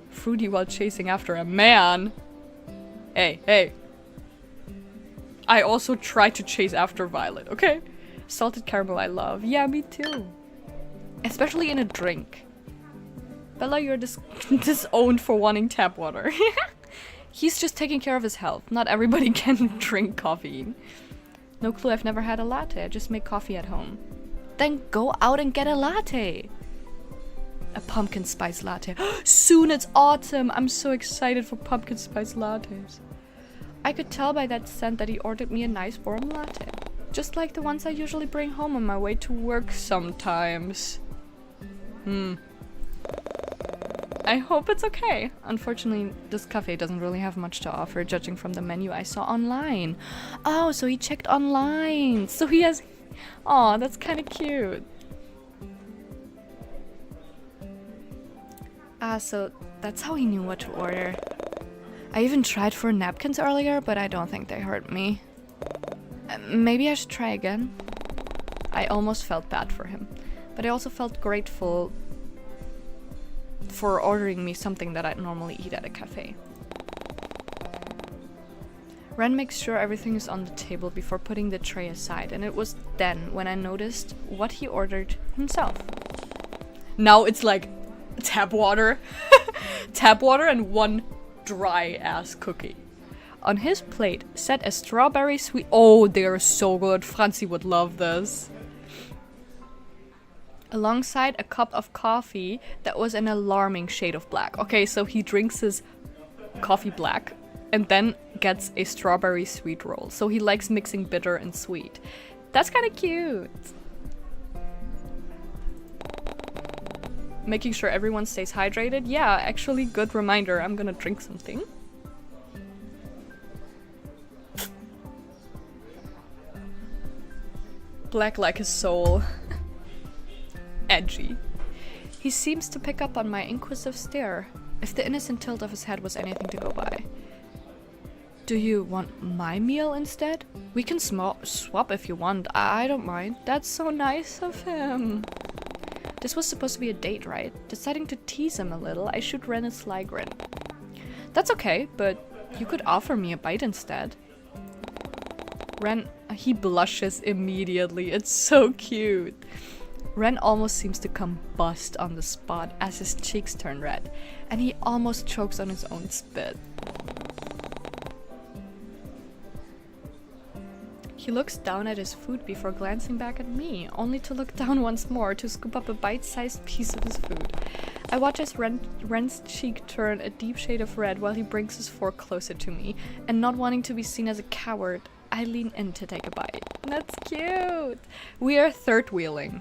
Fruity while chasing after a man. Hey. I also try to chase after Violet, okay? Salted caramel I love. Yeah, me too. Especially in a drink. Bella, you're disowned for wanting tap water. He's just taking care of his health. Not everybody can drink coffee. No clue, I've never had a latte. I just make coffee at home. Then go out and get a latte. A pumpkin spice latte. Soon it's autumn. I'm so excited for pumpkin spice lattes. I could tell by that scent that he ordered me a nice warm latte. Just like the ones I usually bring home on my way to work sometimes. I hope it's okay. Unfortunately, this cafe doesn't really have much to offer, judging from the menu I saw online. Oh, so he checked online. So he has... Aw, that's kind of cute. So that's how he knew what to order. I even tried for napkins earlier, but I don't think they hurt me. Maybe I should try again. I almost felt bad for him, but I also felt grateful for ordering me something that I'd normally eat at a cafe. Ren makes sure everything is on the table before putting the tray aside, and it was then when I noticed what he ordered himself. Now it's like tap water. Tap water and one dry ass cookie. On his plate sat a strawberry sweet... Oh, they are so good. Franzi would love this. Alongside a cup of coffee that was an alarming shade of black. Okay, so he drinks his coffee black and then gets a strawberry sweet roll. So he likes mixing bitter and sweet. That's kind of cute. Making sure everyone stays hydrated. Yeah, actually, good reminder. I'm gonna drink something. Black like his soul. Edgy. He seems to pick up on my inquisitive stare, if the innocent tilt of his head was anything to go by. Do you want my meal instead? We can swap if you want. I don't mind. That's so nice of him. This was supposed to be a date, right? Deciding to tease him a little, I shoot Ren a sly grin. That's okay, but you could offer me a bite instead. Ren, he blushes immediately. It's so cute. Ren almost seems to combust on the spot as his cheeks turn red, and he almost chokes on his own spit. He looks down at his food before glancing back at me, only to look down once more to scoop up a bite-sized piece of his food. I watch as Ren's cheek turn a deep shade of red while he brings his fork closer to me, and not wanting to be seen as a coward, I lean in to take a bite. That's cute! We are third-wheeling.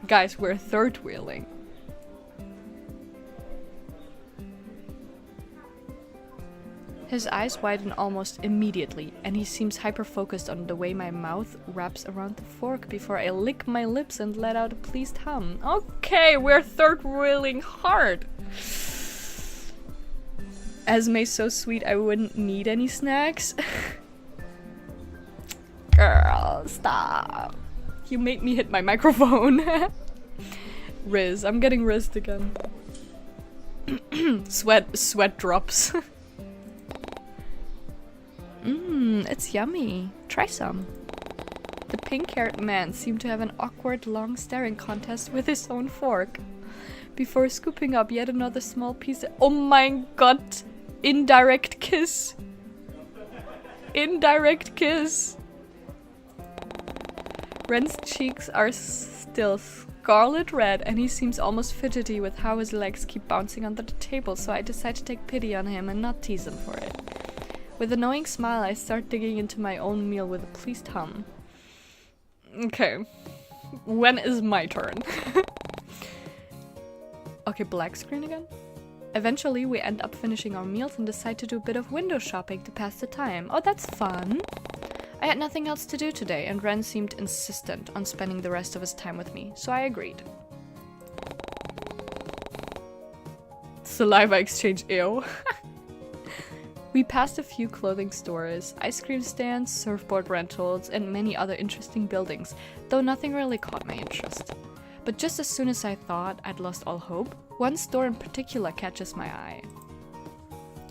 Guys, we're third-wheeling. His eyes widen almost immediately, and he seems hyper-focused on the way my mouth wraps around the fork before I lick my lips and let out a pleased hum. Okay, we're third-wheeling hard! Esme's so sweet I wouldn't need any snacks. Girl, stop. You made me hit my microphone. Riz. I'm getting rizzed again. Sweat drops. It's yummy. Try some. The pink-haired man seemed to have an awkward, long staring contest with his own fork before scooping up yet another small piece. Oh my god! Indirect kiss! Indirect kiss! Ren's cheeks are still scarlet red and he seems almost fidgety with how his legs keep bouncing under the table, so I decide to take pity on him and not tease him for it. With a knowing smile, I start digging into my own meal with a pleased hum. Okay. When is my turn? Okay, black screen again? Eventually, we end up finishing our meals and decide to do a bit of window shopping to pass the time. Oh, that's fun! I had nothing else to do today, and Ren seemed insistent on spending the rest of his time with me, so I agreed. Saliva exchange, ew. We passed a few clothing stores, ice cream stands, surfboard rentals, and many other interesting buildings, though nothing really caught my interest. But just as soon as I thought I'd lost all hope, one store in particular catches my eye.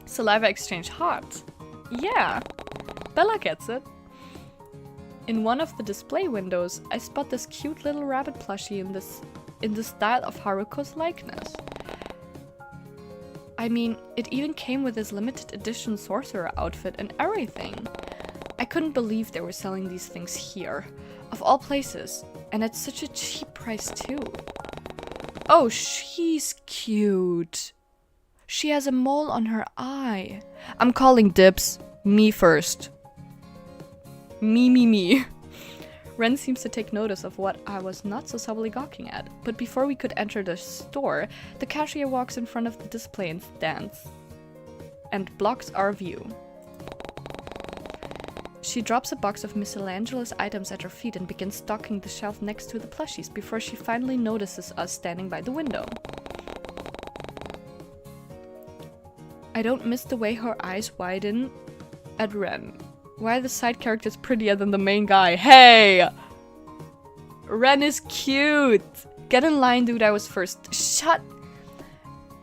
Saliva exchange hot. Yeah, Bella gets it. In one of the display windows, I spot this cute little rabbit plushie in the style of Haruko's likeness. I mean, it even came with his limited edition sorcerer outfit and everything. I couldn't believe they were selling these things here, of all places, and at such a cheap price too. Oh, she's cute. She has a mole on her eye. I'm calling dibs. Me first. Me. Ren seems to take notice of what I was not so subtly gawking at, but before we could enter the store, the cashier walks in front of the display and stands and blocks our view. She drops a box of miscellaneous items at her feet and begins stocking the shelf next to the plushies before she finally notices us standing by the window. I don't miss the way her eyes widen at Ren. Why are the side characters prettier than the main guy? Hey! Ren is cute! Get in line, dude, I was first. Shut!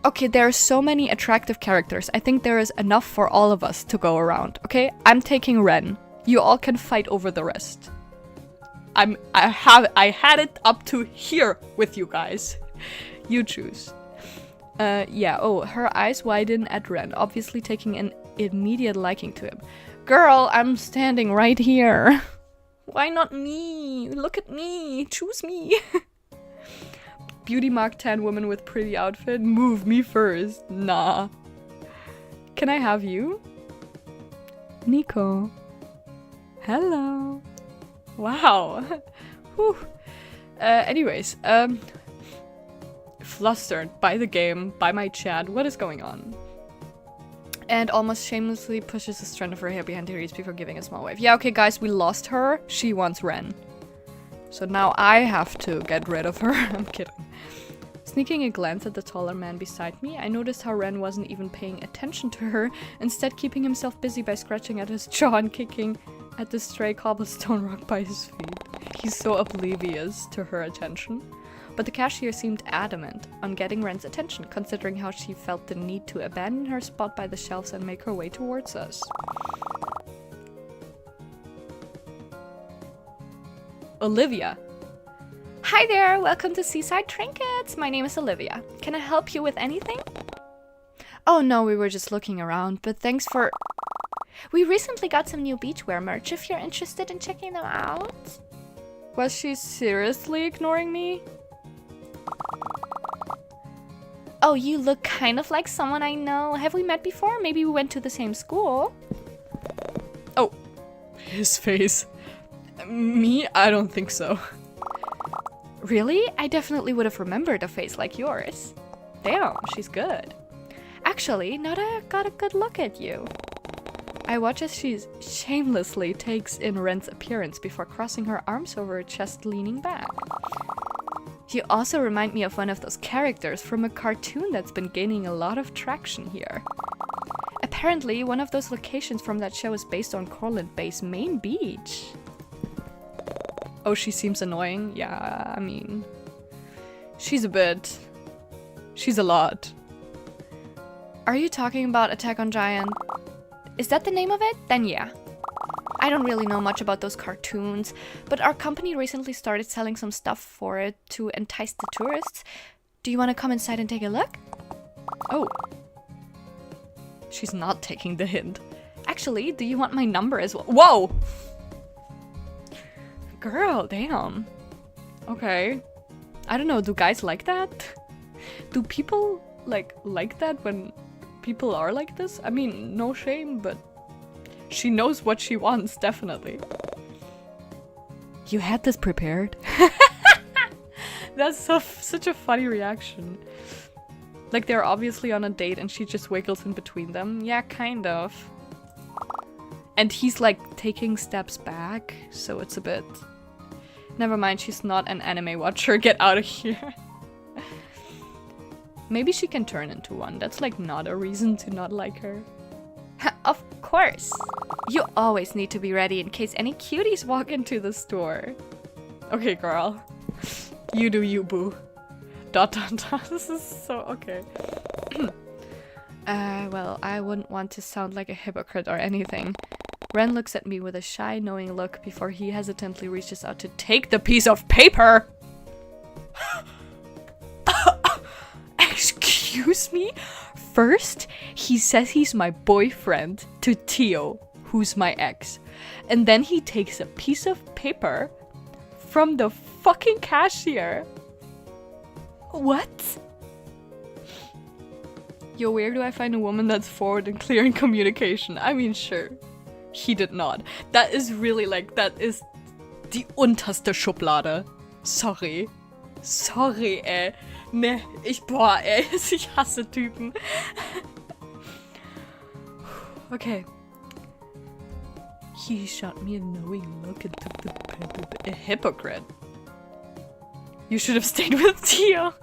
Okay, there are so many attractive characters. I think there is enough for all of us to go around, okay? I'm taking Ren. You all can fight over the rest. I had it up to here with you guys. You choose. Yeah, oh, her eyes widen at Ren, obviously taking an immediate liking to him. Girl, I'm standing right here. Why not me? Look at me. Choose me. Beauty mark tan woman with pretty outfit. Move me first. Nah. Can I have you? Nico. Hello. Wow. Whew. Anyways, flustered by the game, by my chat. What is going on? And almost shamelessly pushes a strand of her hair behind her ears before giving a small wave. Yeah, okay, guys, we lost her. She wants Ren. So now I have to get rid of her. I'm kidding. Sneaking a glance at the taller man beside me, I noticed how Ren wasn't even paying attention to her, instead keeping himself busy by scratching at his jaw and kicking at the stray cobblestone rock by his feet. He's so oblivious to her attention. But the cashier seemed adamant on getting Ren's attention, considering how she felt the need to abandon her spot by the shelves and make her way towards us. Olivia. Hi there, welcome to Seaside Trinkets. My name is Olivia. Can I help you with anything? Oh no, we were just looking around, but thanks for... We recently got some new beachwear merch if you're interested in checking them out. Was she seriously ignoring me? Oh, you look kind of like someone I know. Have we met before? Maybe we went to the same school. Oh, his face. Me? I don't think so. Really? I definitely would have remembered a face like yours. Damn, she's good. Actually, now that I got a good look at you. I watch as she shamelessly takes in Ren's appearance before crossing her arms over her chest, leaning back. You also remind me of one of those characters from a cartoon that's been gaining a lot of traction here. Apparently, one of those locations from that show is based on Cortland Bay's main beach. Oh, she seems annoying? Yeah, I mean... She's a bit. She's a lot. Are you talking about Attack on Giant? Is that the name of it? Then yeah. I don't really know much about those cartoons, but our company recently started selling some stuff for it to entice the tourists. Do you want to come inside and take a look? Oh. She's not taking the hint. Actually, do you want my number as well? Whoa! Girl, damn. Okay. I don't know, do guys like that? Do people like that when people are like this? I mean, no shame, but she knows what she wants, definitely. You had this prepared? That's such a funny reaction. Like, they're obviously on a date and she just wiggles in between them. Yeah, kind of. And he's like taking steps back, so it's a bit... Never mind, she's not an anime watcher. Get out of here. Maybe she can turn into one. That's like not a reason to not like her. Of course. You always need to be ready in case any cuties walk into the store. Okay, girl. You do you, boo. ... This is so... okay. Well, I wouldn't want to sound like a hypocrite or anything. Ren looks at me with a shy, knowing look before he hesitantly reaches out to take the piece of paper! Excuse me? First, he says he's my boyfriend to Tio, who's my ex. And then he takes a piece of paper from the fucking cashier. What? Yo, where do I find a woman that's forward and clear in communication? I mean, sure. He did not. That is really like, that is die unterste Schublade. Sorry. Sorry, ey. Ne, boah, ey, ich hasse Typen. Okay. He shot me a knowing look and took the paper. A hypocrite. You should have stayed with Tio.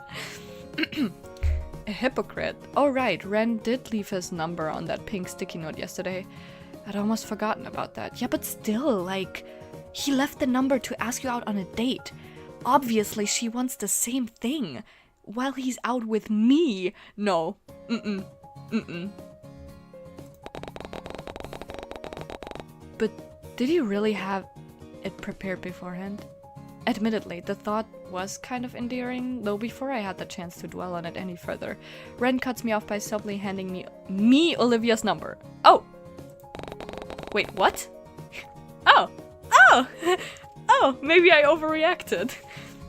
A hypocrite. Oh right, Ren did leave his number on that pink sticky note yesterday. I'd almost forgotten about that. Yeah, but still, like, he left the number to ask you out on a date. Obviously, she wants the same thing. While he's out with me. No. But did you really have it prepared beforehand? Admittedly, the thought was kind of endearing, though before I had the chance to dwell on it any further, Ren cuts me off by subtly handing me Olivia's number. Oh! Wait, what? Oh! Oh! Oh, maybe I overreacted.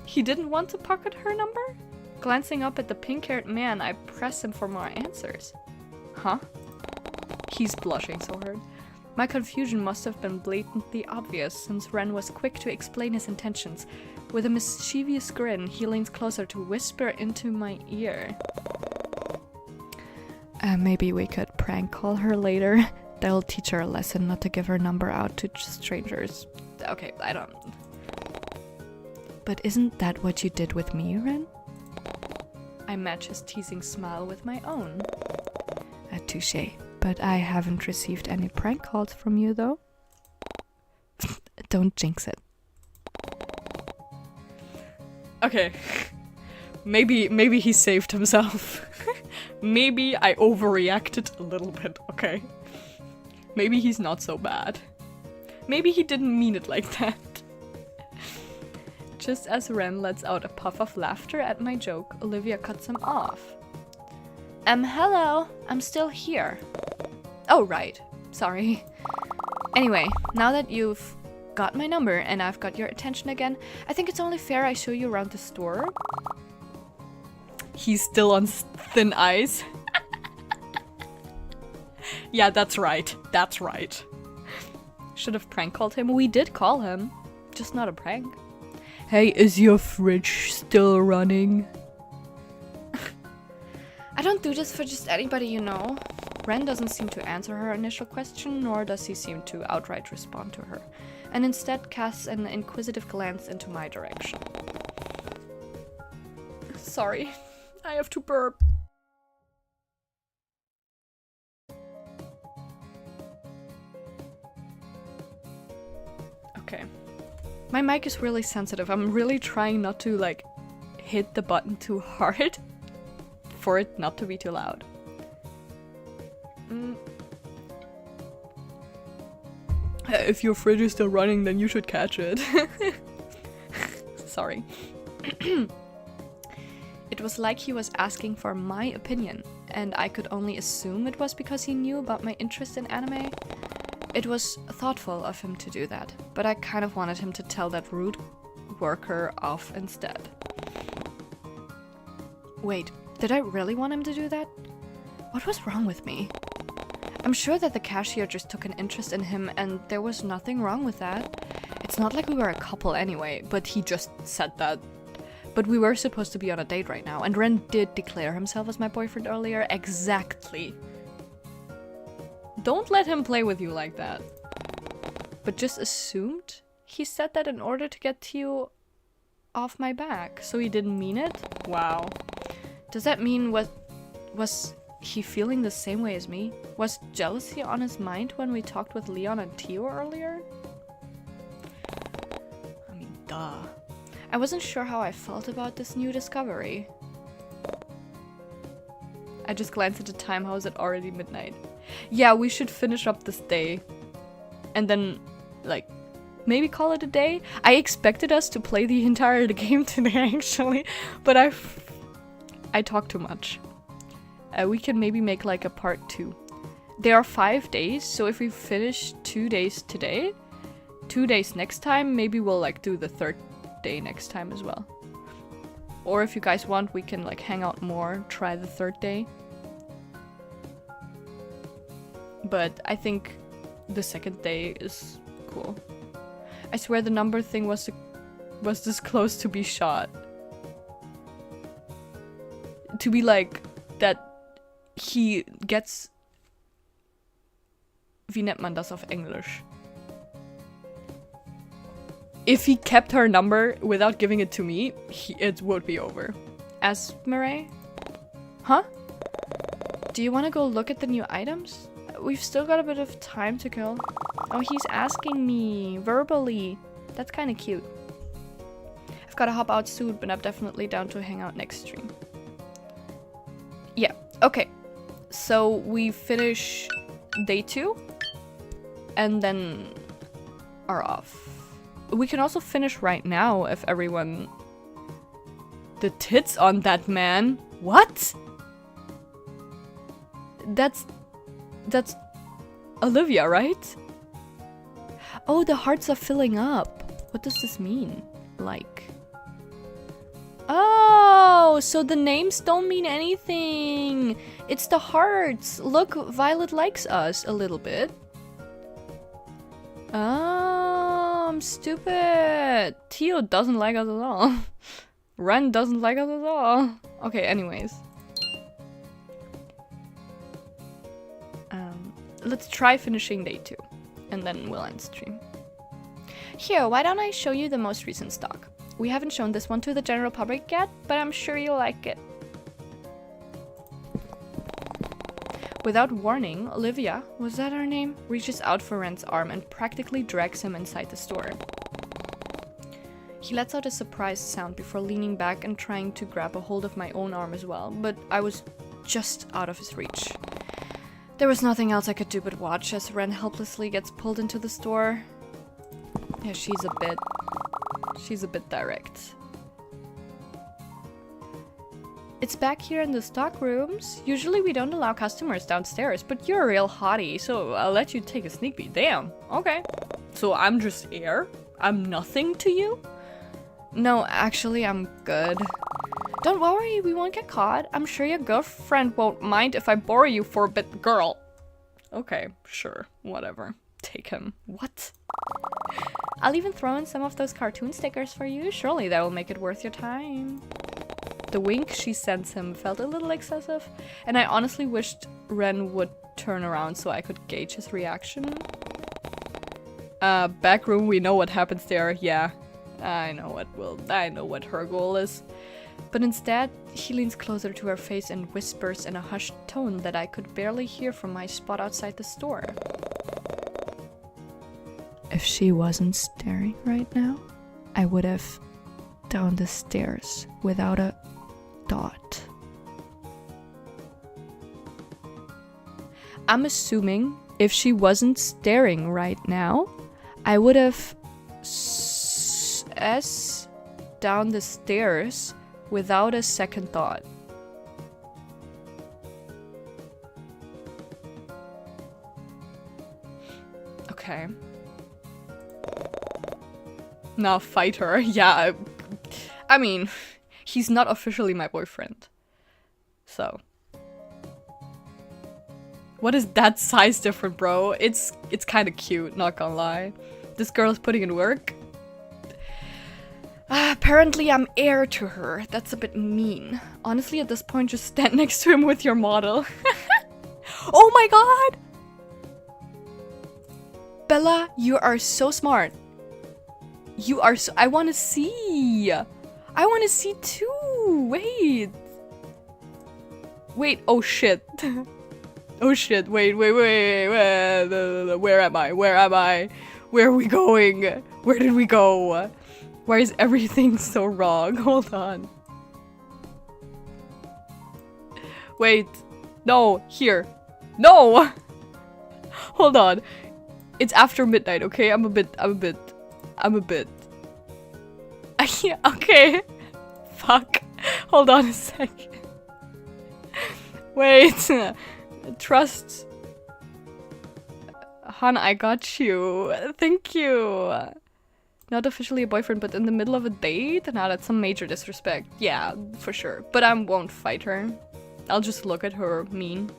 He didn't want to pocket her number? Glancing up at the pink-haired man, I press him for more answers. Huh? He's blushing so hard. My confusion must have been blatantly obvious, since Ren was quick to explain his intentions. With a mischievous grin, he leans closer to whisper into my ear. Maybe we could prank call her later. That'll teach her a lesson not to give her number out to strangers. Okay, I don't... But isn't that what you did with me, Ren? I match his teasing smile with my own. Touché. But I haven't received any prank calls from you, though. Don't jinx it. Okay. Maybe he saved himself. Maybe I overreacted a little bit, okay? Maybe he's not so bad. Maybe he didn't mean it like that. Just as Ren lets out a puff of laughter at my joke, Olivia cuts him off. Hello. I'm still here. Oh, right. Sorry. Anyway, now that you've got my number and I've got your attention again, I think it's only fair I show you around the store. He's still on thin ice. Yeah, that's right. That's right. Should have prank called him. We did call him. Just not a prank. Hey, is your fridge still running? I don't do this for just anybody, you know. Ren doesn't seem to answer her initial question, nor does he seem to outright respond to her, and instead casts an inquisitive glance into my direction. Sorry, I have to burp. Okay. My mic is really sensitive. I'm really trying not to, like, hit the button too hard for it not to be too loud. If your fridge is still running, then you should catch it. Sorry. It was like he was asking for my opinion, and I could only assume it was because he knew about my interest in anime. It was thoughtful of him to do that, but I kind of wanted him to tell that rude worker off instead. Wait, did I really want him to do that? What was wrong with me? I'm sure that the cashier just took an interest in him and there was nothing wrong with that. It's not like we were a couple anyway, but he just said that. But we were supposed to be on a date right now, and Ren did declare himself as my boyfriend earlier. Exactly. Don't let him play with you like that. But just assumed he said that in order to get you off my back. So he didn't mean it? Wow. Does that mean was he feeling the same way as me? Was jealousy on his mind when we talked with Leon and Tio earlier? I mean, duh. I wasn't sure how I felt about this new discovery. I just glanced at the time. How is it already midnight? Yeah, we should finish up this day. And then, like, maybe call it a day? I expected us to play the entire game today, actually. But I talk too much. We can maybe make, like, a part 2. There are 5 days, so if we finish 2 days today, 2 days next time, maybe we'll, like, do the 3rd day next time as well. Or if you guys want, we can, like, hang out more, try the 3rd day. But I think the 2nd day is cool. I swear the number thing was this close to be shot. To be like, that he gets... Wie nennt man das auf Englisch? If he kept her number without giving it to me, it would be over. As Murray? Huh? Do you want to go look at the new items? We've still got a bit of time to kill. Oh, he's asking me verbally. That's kind of cute. I've got to hop out soon, but I'm definitely down to hang out next stream. Yeah, okay. So we finish day 2 and then are off. We can also finish right now if everyone... The tits on that man? What? That's Olivia, right? Oh, the hearts are filling up. What does this mean? Like... Oh, so the names don't mean anything. It's the hearts. Look, Violet likes us a little bit. Oh, I'm stupid. Tio doesn't like us at all. Ren doesn't like us at all. Okay, anyways. Let's try finishing day 2. And then we'll end stream. Here, why don't I show you the most recent stock? We haven't shown this one to the general public yet, but I'm sure you'll like it. Without warning, Olivia, was that her name? Reaches out for Ren's arm and practically drags him inside the store. He lets out a surprised sound before leaning back and trying to grab a hold of my own arm as well, but I was just out of his reach. There was nothing else I could do but watch as Ren helplessly gets pulled into the store. Yeah, she's a bit direct. It's back here in the stock rooms. Usually we don't allow customers downstairs, but you're a real hottie, so I'll let you take a sneak peek. Damn, okay. So I'm just air? I'm nothing to you? No, actually I'm good. Don't worry, we won't get caught. I'm sure your girlfriend won't mind if I borrow you for a bit, girl. Okay, sure, whatever. Take him. What? I'll even throw in some of those cartoon stickers for you. Surely that will make it worth your time. The wink she sends him felt a little excessive, and I honestly wished Ren would turn around so I could gauge his reaction. Back room, we know what happens there. Yeah, I know what her goal is. But instead, he leans closer to her face and whispers in a hushed tone that I could barely hear from my spot outside the store. If she wasn't staring right now, I would have down the stairs without a thought. I'm assuming if she wasn't staring right now, I would have S down the stairs without a second thought. Okay. Now fight her. Yeah, I mean, he's not officially my boyfriend. So. What is that size different, bro? It's kind of cute, not gonna lie. This girl is putting in work. Apparently I'm heir to her. That's a bit mean. Honestly, at this point, just stand next to him with your model. Oh my god! Bella, you are so smart. You are so- I wanna see! I wanna see too! Wait! Wait, oh shit. Oh shit, wait, where am I? Where am I? Where are we going? Where did we go? Why is everything so wrong? Hold on. Wait. No, here. No! Hold on. It's after midnight, okay? I'm a bit. Yeah, okay. Fuck. Hold on a second. Wait. Trust. Han, I got you. Thank you. Not officially a boyfriend, but in the middle of a date? Now that's some major disrespect. Yeah, for sure. But I won't fight her. I'll just look at her mean.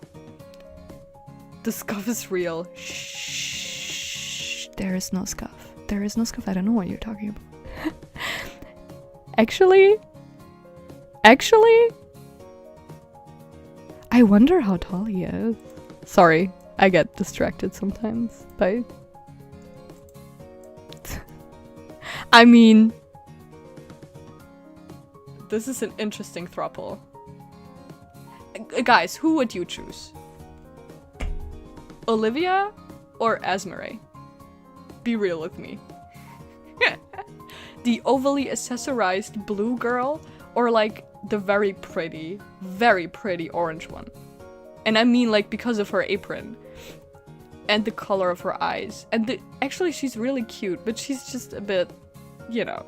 The scuff is real. Shh. There is no scuff. There is no scuff. I don't know what you're talking about. Actually, I wonder how tall he is. Sorry, I get distracted sometimes by... I mean... This is an interesting throuple. Guys, who would you choose? Olivia or Asmare? Be real with me. The overly accessorized blue girl or like the very pretty orange one? And I mean like because of her apron and the color of her eyes. And actually she's really cute, but she's just a bit, you know,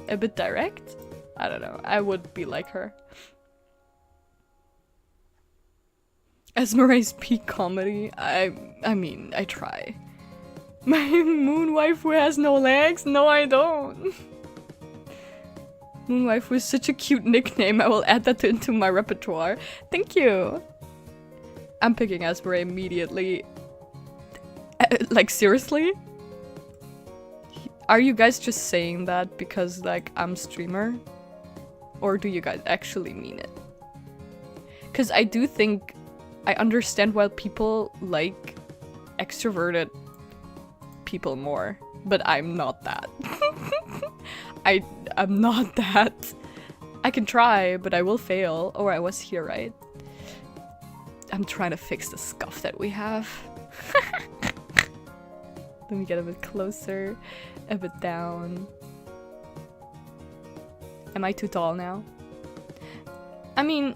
a bit direct. I don't know. I would be like her. Asmare's peak comedy. I mean, I try. My moon waifu has no legs? No, I don't. Moon waifu is such a cute nickname. I will add that into my repertoire. Thank you. I'm picking Asmare immediately. Like, seriously? Are you guys just saying that because, like, I'm streamer? Or do you guys actually mean it? Because I do think I understand why people like extroverted people more, but I'm not that. I'm not that. I can try, but I will fail. Oh, I was here, right? I'm trying to fix the scuff that we have. Let me get a bit closer, a bit down. Am I too tall now? I mean...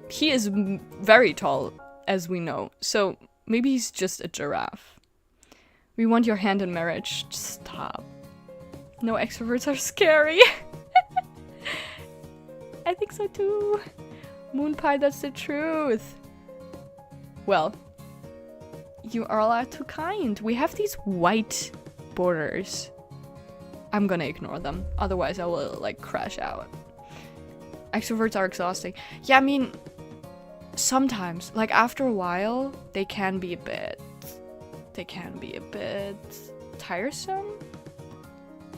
He is very tall, as we know, so maybe he's just a giraffe. We want your hand in marriage. Just stop. No, extroverts are scary. I think so too. Moon pie, that's the truth. Well, you are all too kind. We have these white borders. I'm gonna ignore them, otherwise I will like crash out. Extroverts are exhausting. Yeah, I mean, sometimes, like after a while, they can be a bit tiresome.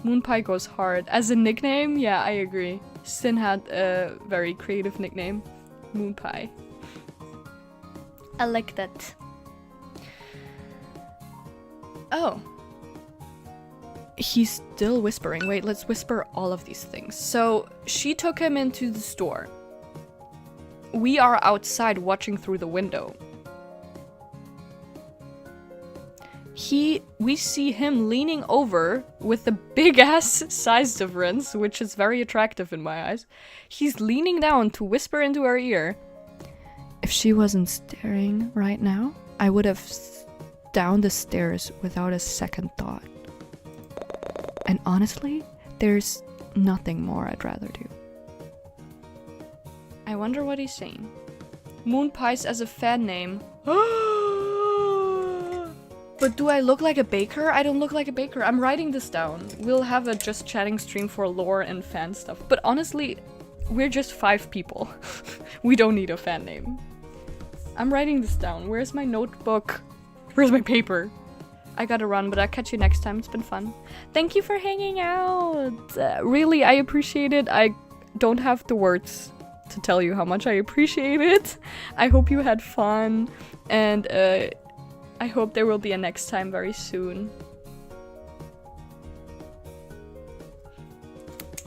Moon pie goes hard. As a nickname, yeah, I agree. Sin had a very creative nickname. Moon pie. I like that. Oh. He's still whispering. Wait, let's whisper all of these things. So, she took him into the store. We are outside watching through the window. we see him leaning over with the big ass size difference, which is very attractive in my eyes. He's leaning down to whisper into her ear. If she wasn't staring right now, I would have down the stairs without a second thought. And honestly, there's nothing more I'd rather do. I wonder what he's saying. Moon Pies as a fan name. But do I look like a baker? I don't look like a baker. I'm writing this down. We'll have a just chatting stream for lore and fan stuff. But honestly, we're just 5 people. We don't need a fan name. I'm writing this down. Where's my notebook? Where's my paper? I gotta run, but I'll catch you next time. It's been fun. Thank you for hanging out. Really, I appreciate it. I don't have the words to tell you how much I appreciate it. I hope you had fun. And I hope there will be a next time very soon.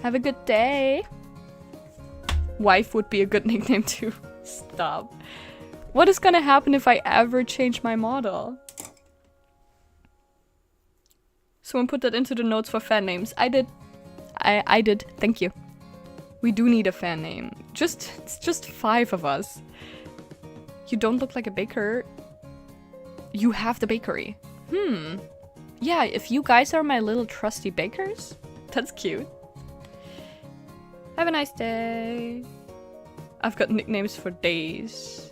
Have a good day. Wife would be a good nickname too. Stop. What is gonna happen if I ever change my model? Someone put that into the notes for fan names. I did. I did. Thank you. We do need a fan name. It's just 5 of us. You don't look like a baker. You have the bakery. Yeah, if you guys are my little trusty bakers, that's cute. Have a nice day. I've got nicknames for days.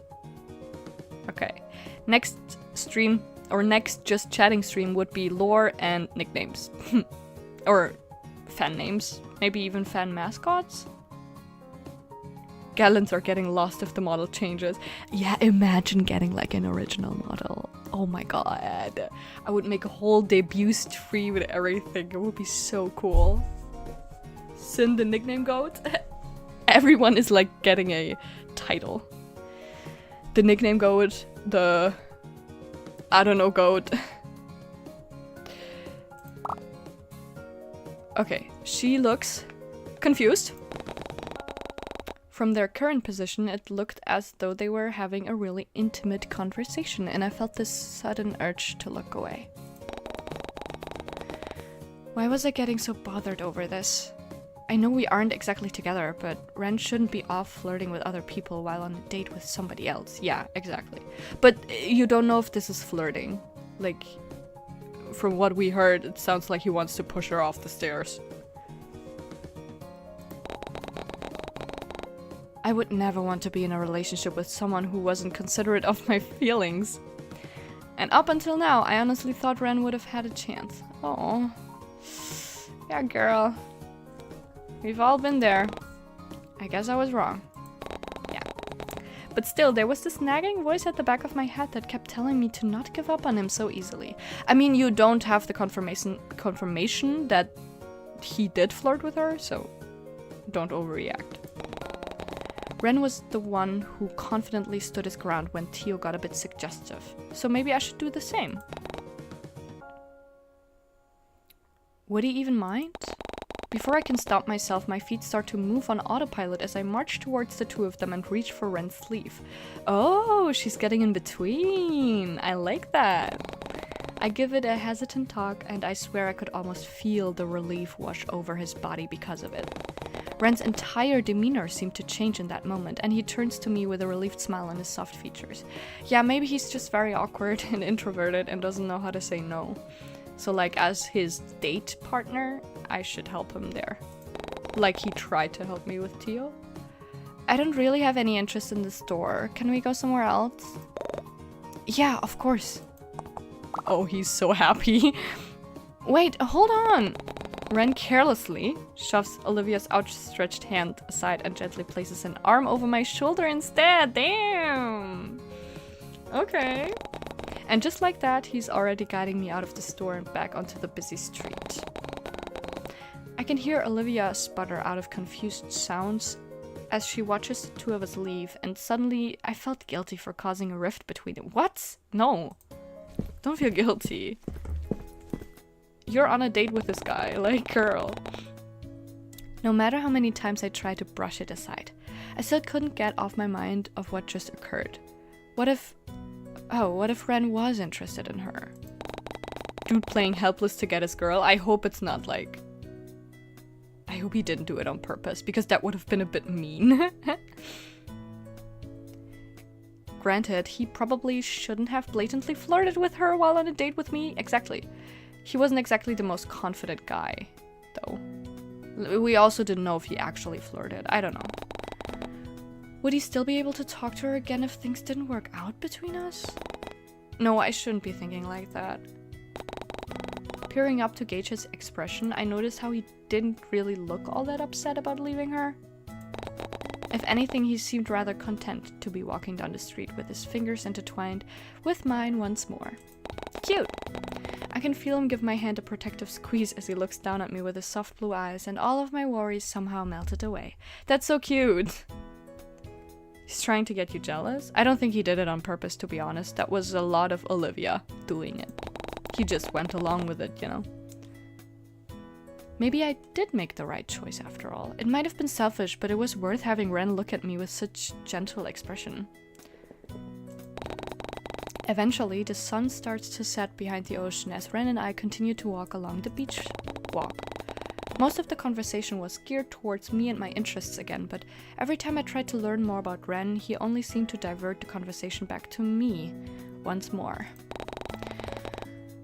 Okay. Next stream, or next just chatting stream would be lore and nicknames. Or fan names. Maybe even fan mascots? Gallons are getting lost if the model changes. Yeah, imagine getting like an original model. Oh my god. I would make a whole debut stream with everything. It would be so cool. Sin the nickname goat? Everyone is like getting a title. The nickname goat, the I don't know goat. Okay, she looks confused. From their current position, it looked as though they were having a really intimate conversation, and I felt this sudden urge to look away. Why was I getting so bothered over this? I know we aren't exactly together, but Ren shouldn't be off flirting with other people while on a date with somebody else. Yeah, exactly. But you don't know if this is flirting. Like, from what we heard, it sounds like he wants to push her off the stairs. I would never want to be in a relationship with someone who wasn't considerate of my feelings. And up until now, I honestly thought Ren would have had a chance. Oh, yeah, girl. We've all been there. I guess I was wrong. Yeah. But still, there was this nagging voice at the back of my head that kept telling me to not give up on him so easily. I mean, you don't have the confirmation that he did flirt with her, so don't overreact. Ren was the one who confidently stood his ground when Tio got a bit suggestive, so maybe I should do the same. Would he even mind? Before I can stop myself, my feet start to move on autopilot as I march towards the two of them and reach for Ren's sleeve. Oh, she's getting in between. I like that. I give it a hesitant tug, and I swear I could almost feel the relief wash over his body because of it. Ren's entire demeanor seemed to change in that moment, and he turns to me with a relieved smile on his soft features. Yeah, maybe he's just very awkward and introverted and doesn't know how to say no. So like, as his date partner, I should help him there. Like he tried to help me with Tio. I don't really have any interest in the store. Can we go somewhere else? Yeah, of course. Oh, he's so happy. Wait, hold on. Ren carelessly shoves Olivia's outstretched hand aside and gently places an arm over my shoulder instead. Damn. Okay. And just like that, he's already guiding me out of the store and back onto the busy street. I can hear Olivia sputter out of confused sounds as she watches the two of us leave, and suddenly I felt guilty for causing a rift between them. What? No. Don't feel guilty. You're on a date with this guy, like, girl. No matter how many times I tried to brush it aside, I still couldn't get off my mind of what just occurred. What if Ren was interested in her? dude playing helpless to get his girl. I hope it's not like... I hope he didn't do it on purpose, because that would have been a bit mean. Granted, he probably shouldn't have blatantly flirted with her while on a date with me. Exactly. He wasn't exactly the most confident guy, though. We also didn't know if he actually flirted. I don't know. Would he still be able to talk to her again if things didn't work out between us? No, I shouldn't be thinking like that. Peering up to gauge his expression, I noticed how he didn't really look all that upset about leaving her. If anything, he seemed rather content to be walking down the street with his fingers intertwined with mine once more. Cute! I can feel him give my hand a protective squeeze as he looks down at me with his soft blue eyes, and all of my worries somehow melted away. That's so cute! He's trying to get you jealous? I don't think he did it on purpose, to be honest. That was a lot of Olivia doing it. He just went along with it, you know? Maybe I did make the right choice after all. It might have been selfish, but it was worth having Ren look at me with such gentle expression. Eventually, the sun starts to set behind the ocean as Ren and I continue to walk along the beach walk. Most of the conversation was geared towards me and my interests again, but every time I tried to learn more about Ren, he only seemed to divert the conversation back to me once more.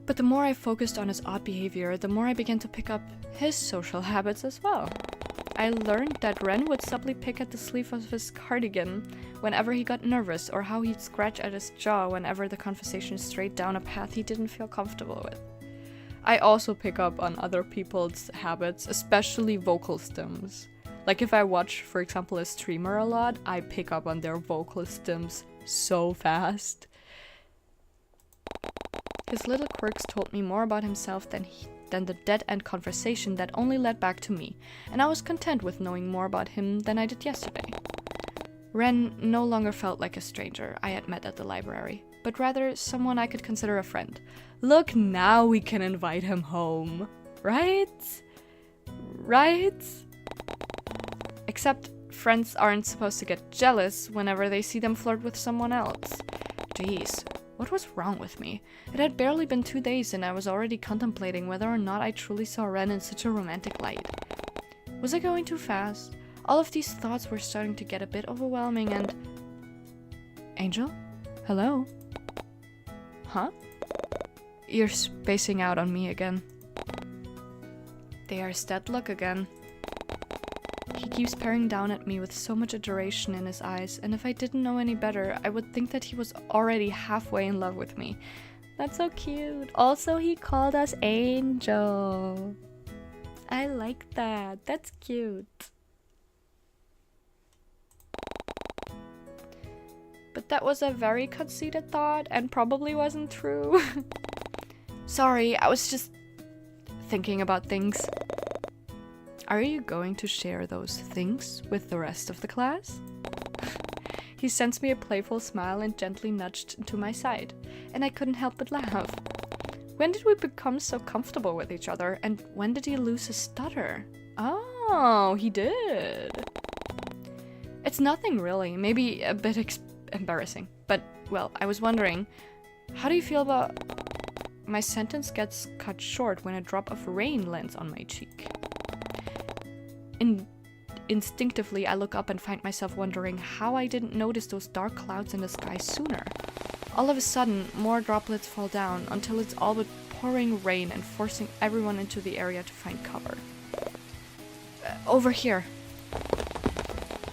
But the more I focused on his odd behavior, the more I began to pick up his social habits as well. I learned that Ren would subtly pick at the sleeve of his cardigan whenever he got nervous, or how he'd scratch at his jaw whenever the conversation strayed down a path he didn't feel comfortable with. I also pick up on other people's habits, especially vocal stems. Like if I watch, for example, a streamer a lot, I pick up on their vocal stems so fast. His little quirks told me more about himself than the dead-end conversation that only led back to me, and I was content with knowing more about him than I did yesterday. Ren no longer felt like a stranger I had met at the library, but rather someone I could consider a friend. Look, now we can invite him home. Right? Right? Except friends aren't supposed to get jealous whenever they see them flirt with someone else. Jeez. What was wrong with me? It had barely been 2 days and I was already contemplating whether or not I truly saw Ren in such a romantic light. Was I going too fast? All of these thoughts were starting to get a bit overwhelming and... Angel? Hello? Huh? You're spacing out on me again. There's that look again. He keeps peering down at me with so much adoration in his eyes, and if I didn't know any better, I would think that he was already halfway in love with me. That's so cute. Also, he called us Angel. I like that. That's cute. But that was a very conceited thought and probably wasn't true. Sorry, I was just thinking about things. Are you going to share those things with the rest of the class? He sends me a playful smile and gently nudged into my side, and I couldn't help but laugh. When did we become so comfortable with each other, and when did he lose his stutter? Oh, he did. It's nothing really, maybe a bit embarrassing, but, well, I was wondering, how do you feel about... My sentence gets cut short when a drop of rain lands on my cheek. Instinctively, I look up and find myself wondering how I didn't notice those dark clouds in the sky sooner. All of a sudden, more droplets fall down until it's all but pouring rain and forcing everyone into the area to find cover. Over here.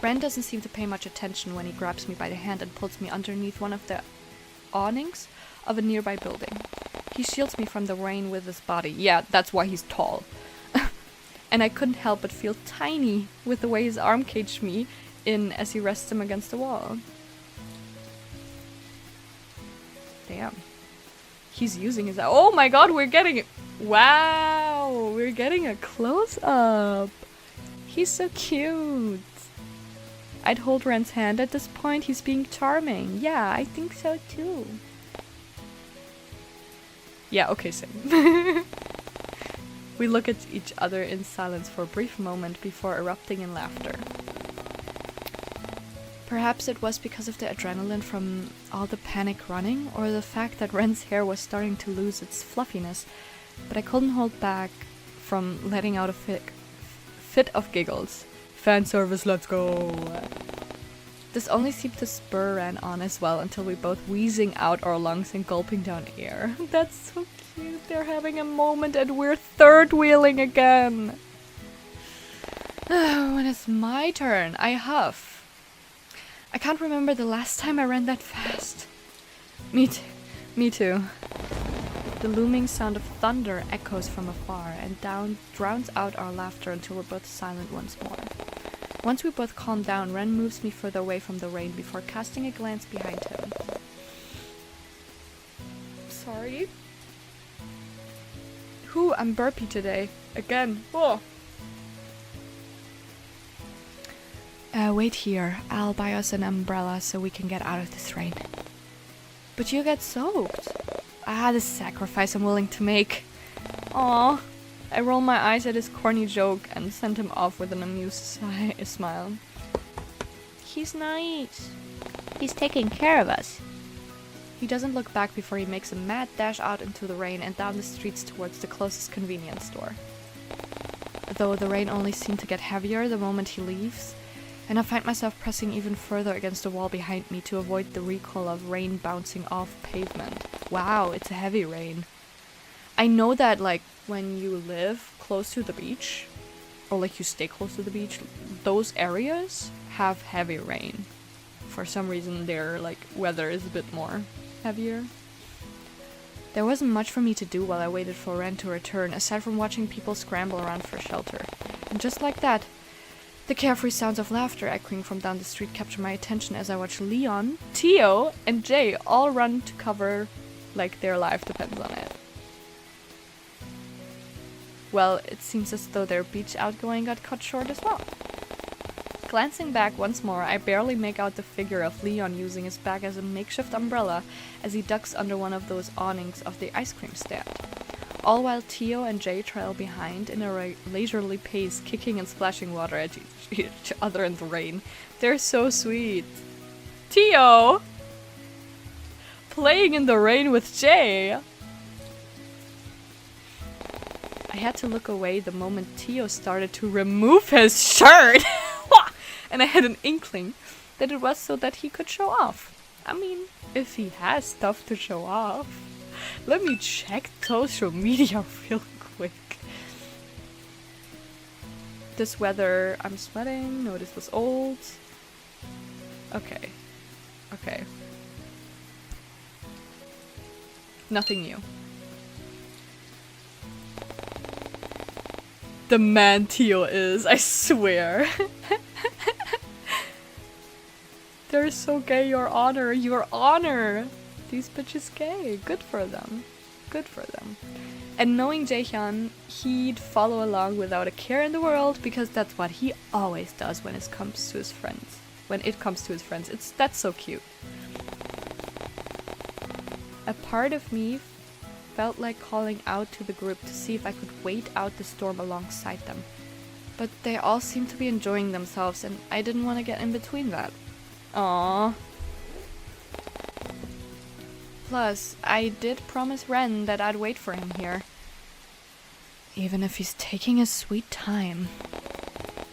Ren doesn't seem to pay much attention when he grabs me by the hand and pulls me underneath one of the awnings of a nearby building. He shields me from the rain with his body. Yeah, that's why he's tall. And I couldn't help but feel tiny with the way his arm caged me in as he rests him against the wall. Damn. He's using his... Oh my god, we're getting it! Wow! We're getting a close-up! He's so cute! I'd hold Ren's hand at this point. He's being charming. Yeah, I think so too. Yeah, okay, same. We look at each other in silence for a brief moment before erupting in laughter. Perhaps it was because of the adrenaline from all the panic running, or the fact that Ren's hair was starting to lose its fluffiness, but I couldn't hold back from letting out a fit of giggles. Fan service, let's go! This only seemed to spur Ren on as well, until we both wheezing out our lungs and gulping down air. That's so cute, they're having a moment and we're third wheeling again! When it's my turn, I huff. I can't remember the last time I ran that fast. Me too. The looming sound of thunder echoes from afar and drowns out our laughter until we're both silent once more. Once we both calm down, Ren moves me further away from the rain before casting a glance behind him. Sorry? I'm burpy today. Again. Oh! Wait here. I'll buy us an umbrella so we can get out of this rain. But you get soaked. The sacrifice I'm willing to make. Aw. I roll my eyes at his corny joke and send him off with an amused smile. He's nice. He's taking care of us. He doesn't look back before he makes a mad dash out into the rain and down the streets towards the closest convenience store. Though the rain only seemed to get heavier the moment he leaves, and I find myself pressing even further against the wall behind me to avoid the recoil of rain bouncing off pavement. Wow, it's a heavy rain. I know that, like, when you live close to the beach, or like you stay close to the beach, those areas have heavy rain. For some reason their, like, weather is a bit more heavier. There wasn't much for me to do while I waited for Ren to return, aside from watching people scramble around for shelter. And just like that, the carefree sounds of laughter echoing from down the street capture my attention as I watch Leon, Tio, and Jay all run to cover like their life depends on it. Well, it seems as though their beach outgoing got cut short as well. Glancing back once more, I barely make out the figure of Leon using his bag as a makeshift umbrella as he ducks under one of those awnings of the ice cream stand. All while Tio and Jay trail behind in a leisurely pace, kicking and splashing water at each other in the rain. They're so sweet. Tio! Playing in the rain with Jay! I had to look away the moment Tio started to remove his shirt! And I had an inkling that it was so that he could show off. I mean, if he has stuff to show off. Let me check social media real quick. This weather, I'm sweating. No, this was old. Okay. Okay. Nothing new. The man Tio is, I swear. They're so gay, your honor, your honor! These bitches gay. Good for them. Good for them. And knowing Jaehyun, he'd follow along without a care in the world, because that's what he always does when it comes to his friends. That's so cute. A part of me felt like calling out to the group to see if I could wait out the storm alongside them. But they all seemed to be enjoying themselves, and I didn't want to get in between that. Aww. Plus, I did promise Ren that I'd wait for him here. Even if he's taking his sweet time.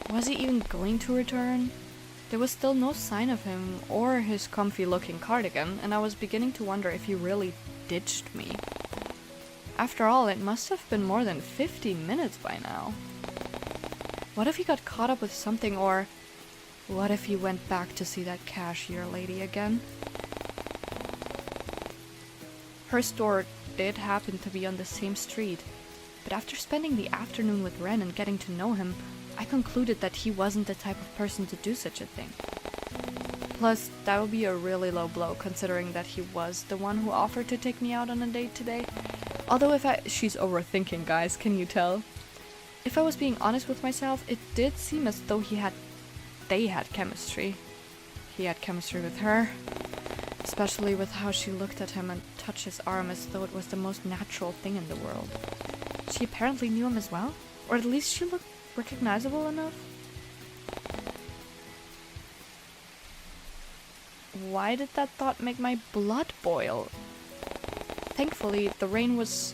Was he even going to return? There was still no sign of him or his comfy-looking cardigan, and I was beginning to wonder if he really ditched me. After all, it must have been more than 15 minutes by now. What if he got caught up with something, or what if he went back to see that cashier lady again? Her store did happen to be on the same street, but after spending the afternoon with Ren and getting to know him, I concluded that he wasn't the type of person to do such a thing. Plus, that would be a really low blow considering that he was the one who offered to take me out on a date today. Although she's overthinking, guys, can you tell? If I was being honest with myself, it did seem as though they had chemistry. He had chemistry with her. Especially with how she looked at him and touched his arm as though it was the most natural thing in the world. She apparently knew him as well? Or at least she looked recognizable enough? Why did that thought make my blood boil? Thankfully, the rain was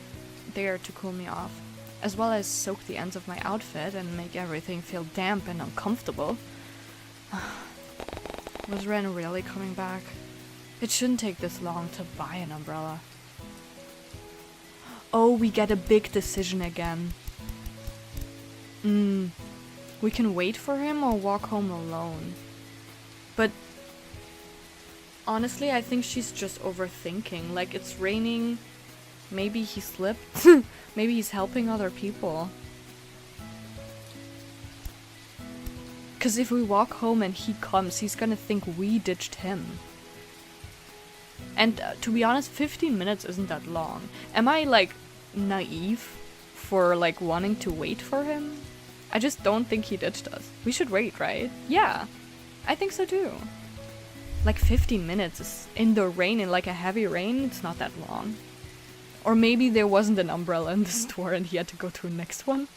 there to cool me off, as well as soak the ends of my outfit and make everything feel damp and uncomfortable. Was Ren really coming back? It shouldn't take this long to buy an umbrella. Oh, we get a big decision again. We can wait for him or walk home alone. But honestly, I think she's just overthinking. Like, it's raining. Maybe he slipped. Maybe he's helping other people. Because if we walk home and he comes, he's gonna think we ditched him. And to be honest, 15 minutes isn't that long. Am I, like, naive for, like, wanting to wait for him? I just don't think he ditched us. We should wait, right? Yeah, I think so too. Like 15 minutes is in the rain, in like a heavy rain, it's not that long. Or maybe there wasn't an umbrella in the store and he had to go to the next one.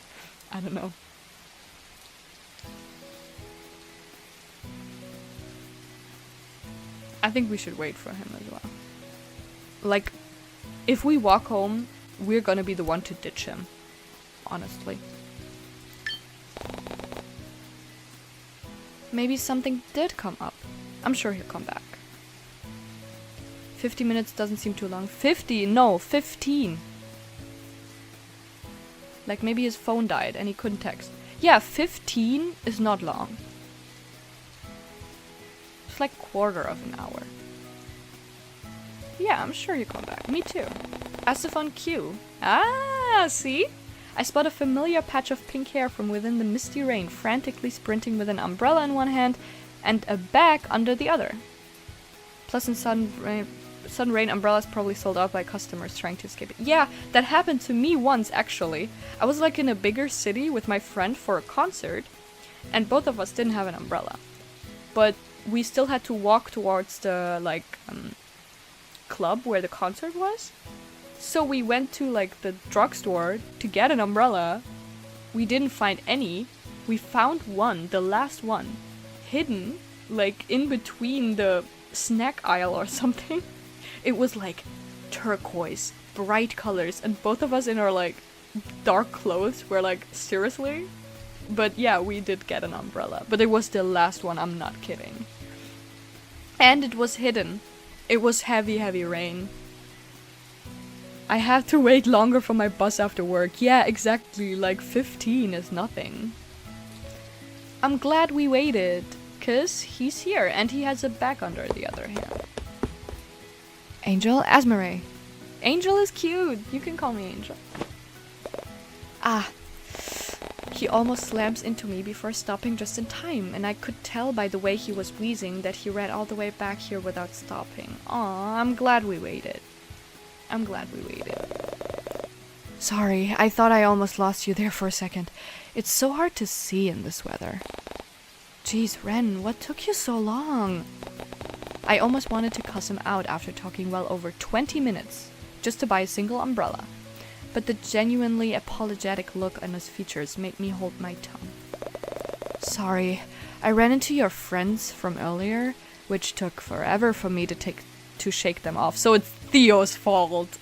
I don't know. I think we should wait for him as well. Like, if we walk home, we're gonna be the one to ditch him. Honestly. Maybe something did come up. I'm sure he'll come back. 50 minutes doesn't seem too long. 50? No, 15. Like maybe his phone died and he couldn't text. Yeah, 15 is not long. It's like quarter of an hour. Yeah, I'm sure he'll come back. Me too. As if on cue. Ah, see? I spot a familiar patch of pink hair from within the misty rain, frantically sprinting with an umbrella in one hand and a bag under the other. Plus in sudden rain, umbrellas probably sold out by customers trying to escape it. Yeah, that happened to me once, actually. I was like in a bigger city with my friend for a concert, and both of us didn't have an umbrella. But we still had to walk towards the, like, club where the concert was. So we went to, like, the drugstore to get an umbrella. We didn't find any. We found one, the last one, hidden, like, in between the snack aisle or something. It was, like, turquoise, bright colors, and both of us in our, like, dark clothes were, like, seriously? But yeah, we did get an umbrella. But it was the last one, I'm not kidding. And it was hidden. It was heavy, heavy rain. I have to wait longer for my bus after work. Yeah, exactly. Like 15 is nothing. I'm glad we waited, 'cause he's here and he has a bag under the other hand. Angel Asmare. Angel is cute. You can call me Angel. Ah. He almost slams into me before stopping just in time, and I could tell by the way he was wheezing that he ran all the way back here without stopping. Aw, I'm glad we waited. I'm glad we waited. Sorry, I thought I almost lost you there for a second. It's so hard to see in this weather. Jeez, Ren, what took you so long? I almost wanted to cuss him out after talking well over 20 minutes just to buy a single umbrella. But the genuinely apologetic look on his features made me hold my tongue. Sorry, I ran into your friends from earlier, which took forever for me to shake them off, so it's Theo's fault.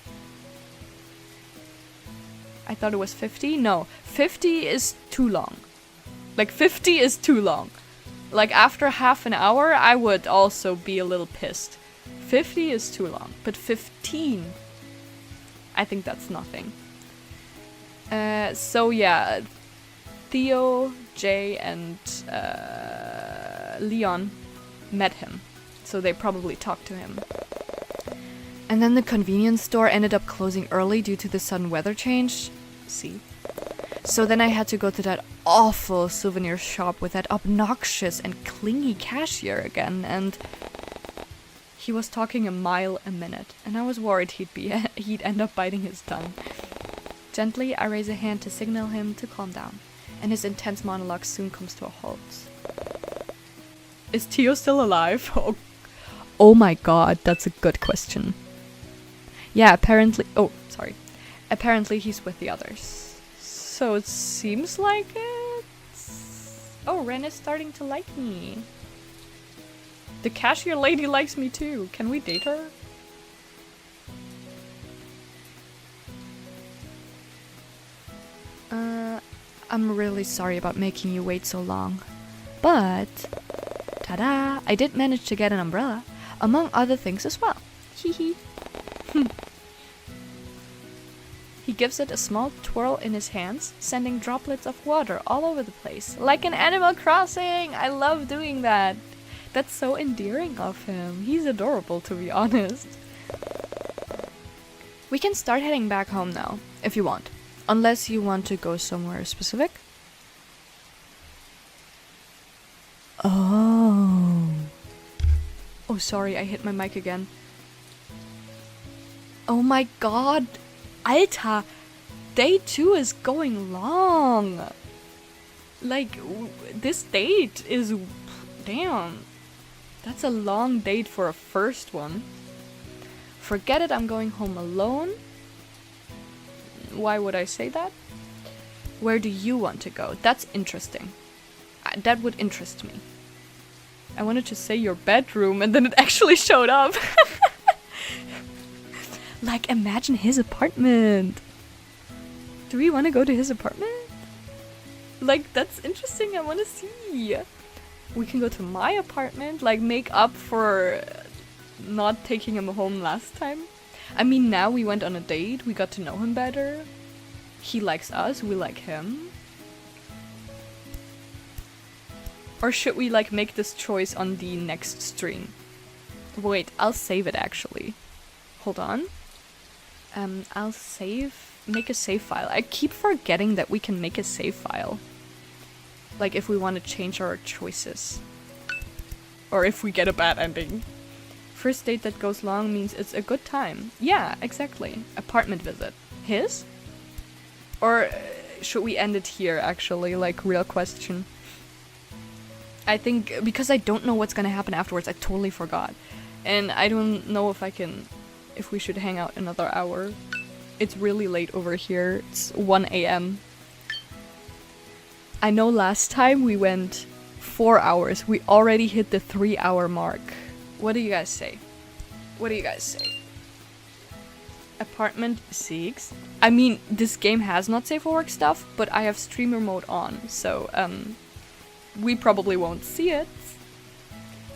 I thought it was 50? No, 50 is too long. Like, 50 is too long. Like, after half an hour, I would also be a little pissed. 50 is too long, but 15, I think that's nothing. So yeah, Theo, Jay, and Leon met him, so they probably talked to him. And then the convenience store ended up closing early due to the sudden weather change. See? So then I had to go to that awful souvenir shop with that obnoxious and clingy cashier again, and he was talking a mile a minute, and I was worried he'd end up biting his tongue. Gently, I raise a hand to signal him to calm down, and his intense monologue soon comes to a halt. Is Theo still alive? Oh my god, that's a good question. Yeah, apparently... Oh, sorry. Apparently he's with the others. So it seems like it's... Oh, Ren is starting to like me. The cashier lady likes me too. Can we date her? I'm really sorry about making you wait so long. But, ta-da! I did manage to get an umbrella, among other things as well. Hee hee. He gives it a small twirl in his hands, sending droplets of water all over the place. Like in Animal Crossing! I love doing that! That's so endearing of him. He's adorable, to be honest. We can start heading back home now, if you want. Unless you want to go somewhere specific. Oh. Oh, sorry, I hit my mic again. Oh my god! Alter! Day 2 is going long! Like, this date is... Damn. That's a long date for a first one. Forget it, I'm going home alone. Why would I say that? Where do you want to go? That's interesting. That would interest me. I wanted to say your bedroom and then it actually showed up. Like, imagine his apartment. Do we want to go to his apartment? Like, that's interesting. I want to see. We can go to my apartment, like make up for not taking him home last time. I mean, now we went on a date, we got to know him better. He likes us, we like him. Or should we like make this choice on the next stream? Wait, I'll save it actually. Hold on. I'll make a save file. I keep forgetting that we can make a save file. Like if we want to change our choices. Or if we get a bad ending. First date that goes long means it's a good time. Yeah, exactly. Apartment visit. His? Or should we end it here actually? Like, real question. I think, because I don't know what's gonna happen afterwards, I totally forgot. And I don't know if we should hang out another hour. It's really late over here. It's 1 AM. I know last time we went 4 hours. We already hit the 3-hour mark. What do you guys say? What do you guys say? Apartment 6? I mean, this game has not safe for work stuff, but I have streamer mode on, so we probably won't see it.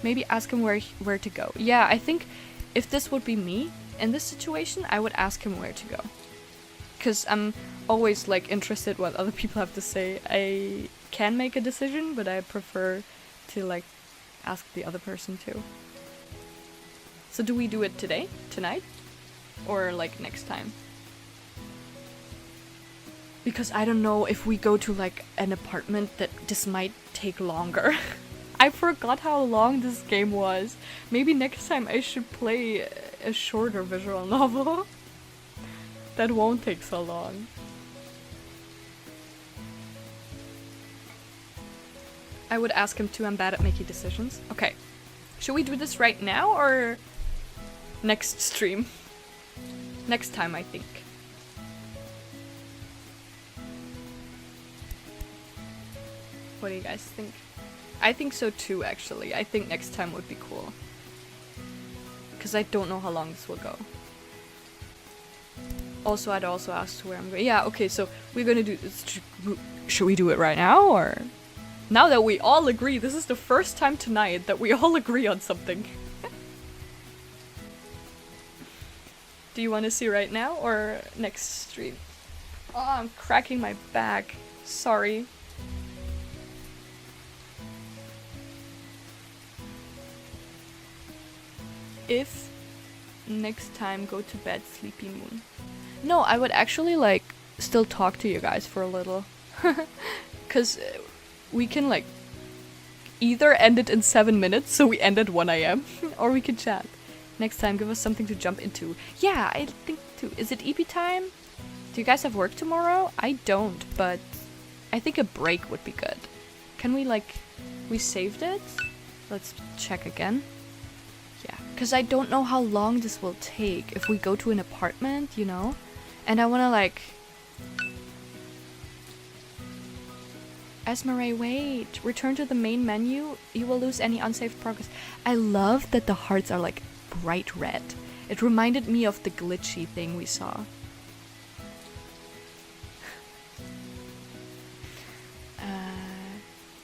Maybe ask him where to go. Yeah, I think if this would be me in this situation, I would ask him where to go. Because I'm always like interested what other people have to say. I can make a decision, but I prefer to like ask the other person too. So do we do it today? Tonight? Or like next time? Because I don't know if we go to like an apartment that this might take longer. I forgot how long this game was. Maybe next time I should play a shorter visual novel. That won't take so long. I would ask him too. I'm bad at making decisions. Okay. Should we do this right now or next stream? Next time, I think. What do you guys think? I think so too, actually. I think next time would be cool. Because I don't know how long this will go. Also, I'd also ask where I'm going. Yeah, okay, so we're gonna do this. Should we do it right now, or? Now that we all agree, this is the first time tonight that we all agree on something. Do you want to see right now, or next stream? Oh, I'm cracking my back. Sorry. If next time, go to bed, sleepy moon. No, I would actually like still talk to you guys for a little. Cause we can like either end it in 7 minutes, so we end at 1 AM, or we can chat. Next time, give us something to jump into. Yeah, I think too. Is it EP time? Do you guys have work tomorrow? I don't, but I think a break would be good. Can we like, we saved it? Let's check again. Yeah, because I don't know how long this will take if we go to an apartment, you know? And I want to like... Esmeralda, wait. Return to the main menu. You will lose any unsaved progress. I love that the hearts are like bright red. It reminded me of the glitchy thing we saw.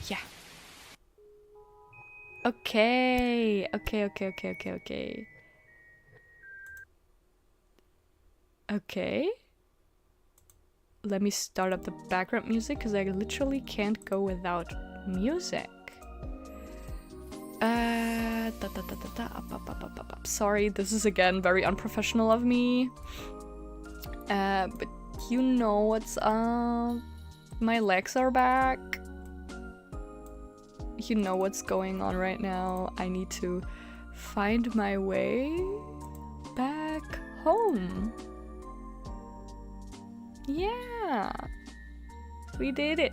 Yeah. Okay. Okay. Let me start up the background music because I literally can't go without music. Sorry, this is again very unprofessional of me. But you know what's up. My legs are back. You know what's going on right now. I need to find my way back home. Yeah, we did it.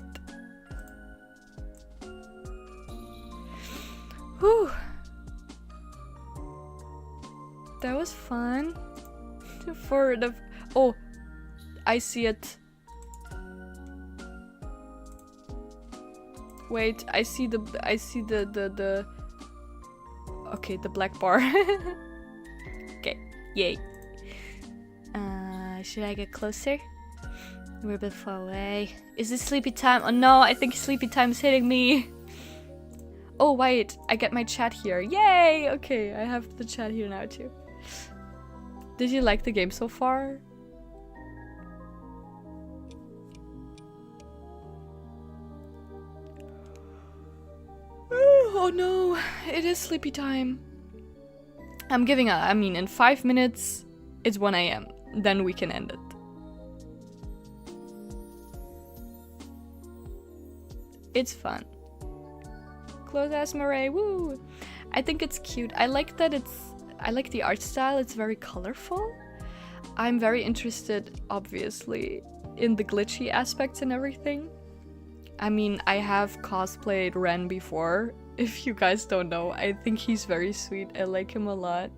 Whew. That was fun. For the oh, I see it. Wait, I see the okay, the black bar. Okay, yay. Should I get closer? We're a bit far away. Is this sleepy time? Oh no, I think sleepy time is hitting me. Oh wait, I get my chat here. Yay! Okay, I have the chat here now too. Did you like the game so far? Oh no, it is sleepy time. I'm giving up. I mean, in 5 minutes, it's 1 AM. Then we can end it. It's fun. Close Esmeralda, woo! I think it's cute. I like that I like the art style, it's very colorful. I'm very interested, obviously, in the glitchy aspects and everything. I mean, I have cosplayed Ren before. If you guys don't know, I think he's very sweet. I like him a lot.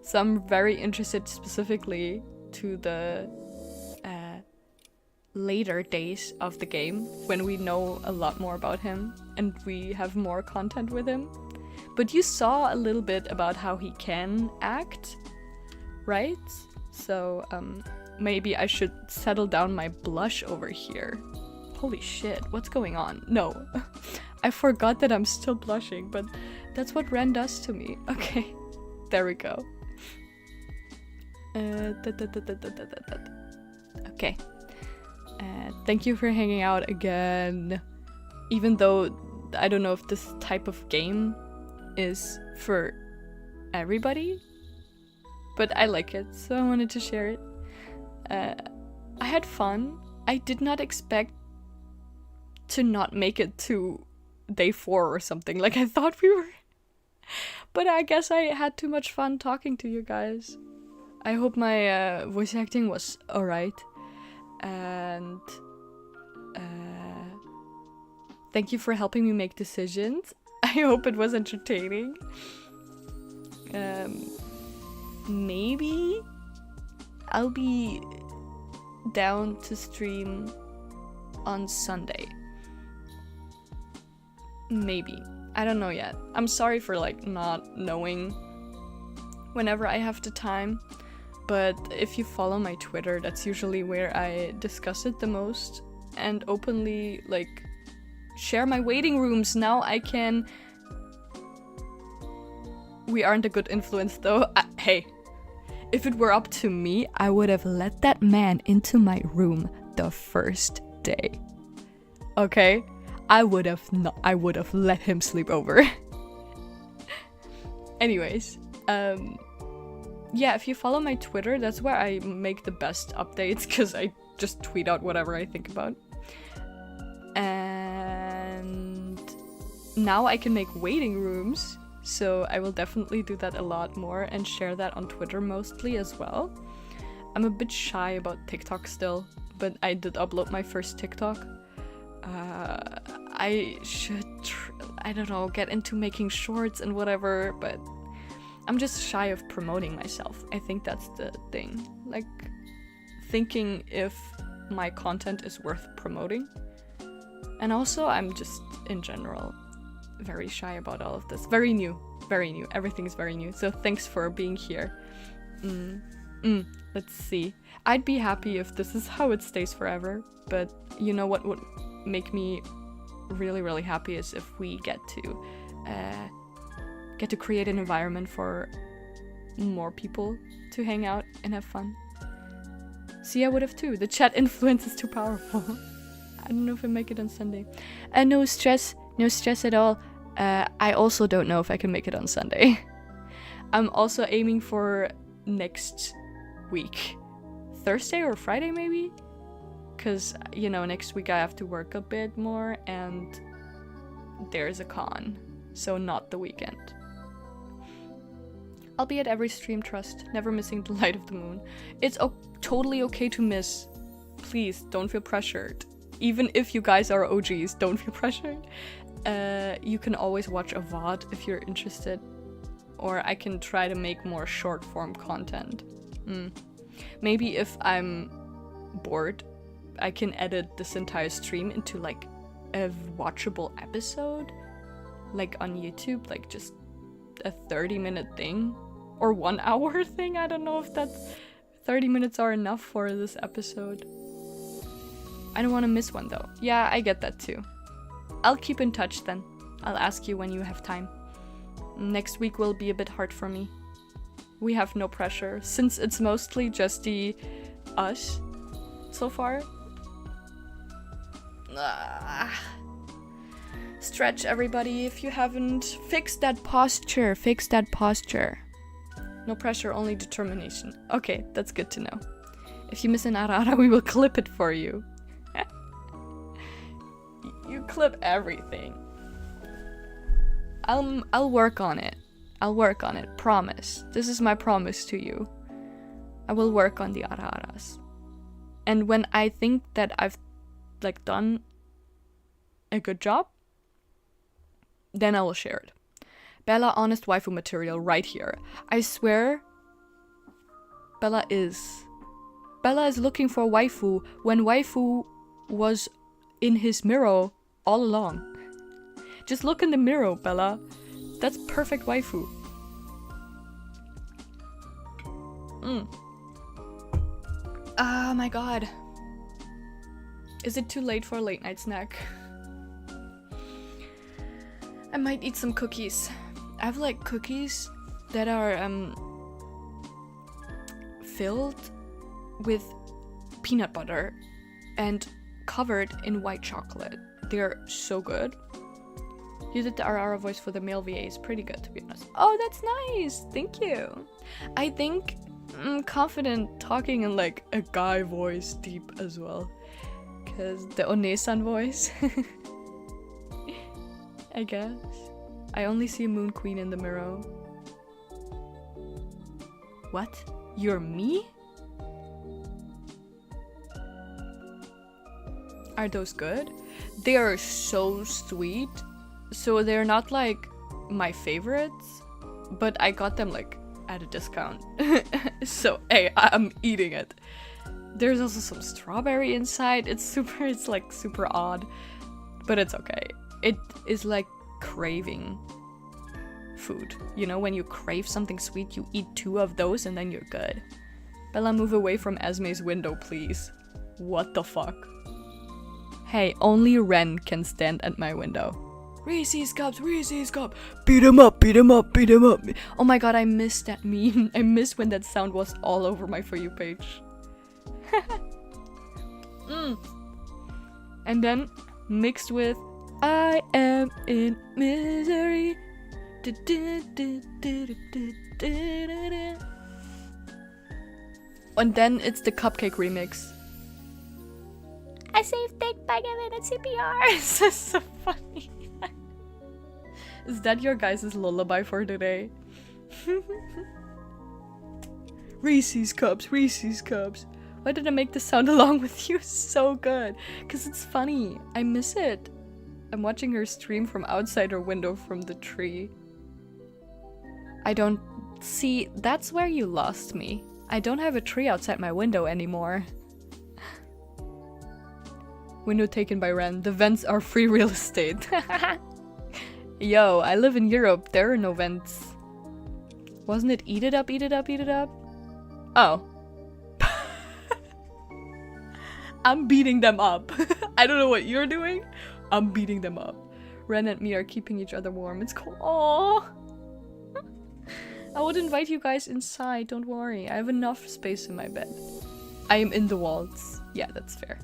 So I'm very interested specifically to the later days of the game when we know a lot more about him and we have more content with him. But you saw a little bit about how he can act, right? So maybe I should settle down my blush over here. Holy shit, what's going on? No, I forgot that I'm still blushing, but that's what Ren does to me. Okay, there we go. Okay. Thank you for hanging out again. Even though I don't know if this type of game is for everybody, but I like it, so I wanted to share it. I had fun. I did not expect to not make it to day 4 or something like I thought we were. But I guess I had too much fun talking to you guys. I hope my voice acting was alright. And thank you for helping me make decisions. I hope it was entertaining. Maybe I'll be down to stream on Sunday. Maybe. I don't know yet. I'm sorry for like not knowing whenever I have the time. But if you follow my Twitter, that's usually where I discuss it the most and openly like share my waiting rooms. Now I can... We aren't a good influence though. Hey, if it were up to me, I would have let that man into my room the first day. Okay? I would have let him sleep over. Anyways, yeah, if you follow my Twitter, that's where I make the best updates, because I just tweet out whatever I think about. And now I can make waiting rooms, so I will definitely do that a lot more and share that on Twitter mostly as well. I'm a bit shy about TikTok still, but I did upload my first TikTok. I should, I don't know, get into making shorts and whatever, but I'm just shy of promoting myself. I think that's the thing. Like, thinking if my content is worth promoting. And also, I'm just, in general, very shy about all of this. Very new. Very new. Everything is very new. So thanks for being here. Let's see. I'd be happy if this is how it stays forever. But you know what would make me really, really happy is if we get to create an environment for more people to hang out and have fun. See, I would have too. The chat influence is too powerful. I don't know if I make it on Sunday. No stress at all. I also don't know if I can make it on Sunday. I'm also aiming for next week. Thursday or Friday maybe? Because, you know, next week I have to work a bit more and there's a con. So not the weekend. I'll be at every stream, trust. Never missing the light of the moon. It's totally okay to miss. Please, don't feel pressured. Even if you guys are OGs, don't feel pressured. You can always watch a VOD if you're interested. Or I can try to make more short form content. Maybe if I'm bored, I can edit this entire stream into like a watchable episode. Like on YouTube, like just a 30-minute thing. Or 1 hour thing. I don't know if that's 30 minutes are enough for this episode. I don't want to miss one though. Yeah, I get that too. I'll keep in touch then. I'll ask you when you have time. Next week will be a bit hard for me. We have no pressure, since it's mostly just us so far. Stretch, everybody, if you haven't. Fix that posture. Fix that posture. No pressure, only determination. Okay, that's good to know. If you miss an arara, we will clip it for you. You clip everything. I'll work on it. I'll work on it. Promise. This is my promise to you. I will work on the araras. And when I think that I've like done a good job, then I will share it. Bella, honest waifu material right here. I swear, Bella is looking for waifu when waifu was in his mirror all along. Just look in the mirror, Bella. That's perfect waifu. Oh my god. Is it too late for a late night snack? I might eat some cookies. I have like cookies that are filled with peanut butter and covered in white chocolate. They're so good. You did the Arara voice for the male VA. It's pretty good, to be honest. Oh, that's nice. Thank you. I think I'm confident talking in like a guy voice deep as well. Because the Onesan voice. I guess. I only see a moon queen in the mirror. What? You're me? Are those good? They are so sweet. So they're not like my favorites, but I got them like at a discount. So hey, I'm eating it. There's also some strawberry inside. It's like super odd, but it's okay. It is like craving food. You know, when you crave something sweet, you eat 2 of those and then you're good. Bella, move away from Esme's window, please. What the fuck? Hey, only Ren can stand at my window. Reese's Cups, Reese's Cup. Beat him up, beat him up, beat him up. Oh my god, I missed that meme. I missed when that sound was all over my For You page. And then mixed with I am in misery. And then it's the cupcake remix. I saved Big by giving it CPR. This is so funny. Is that your guys' lullaby for today? Reese's Cups, Reese's Cups. Why did I make this sound along with you? So good. Because it's funny. I miss it. I'm watching her stream from outside her window from the tree. I don't... See, that's where you lost me. I don't have a tree outside my window anymore. Window taken by REN. The vents are free real estate. Yo, I live in Europe. There are no vents. Wasn't it eat it up, eat it up, eat it up? Oh. I'm beating them up. I don't know what you're doing. I'm beating them up. Ren and me are keeping each other warm. It's cool. Aww. I would invite you guys inside. Don't worry. I have enough space in my bed. I am in the walls. Yeah, that's fair.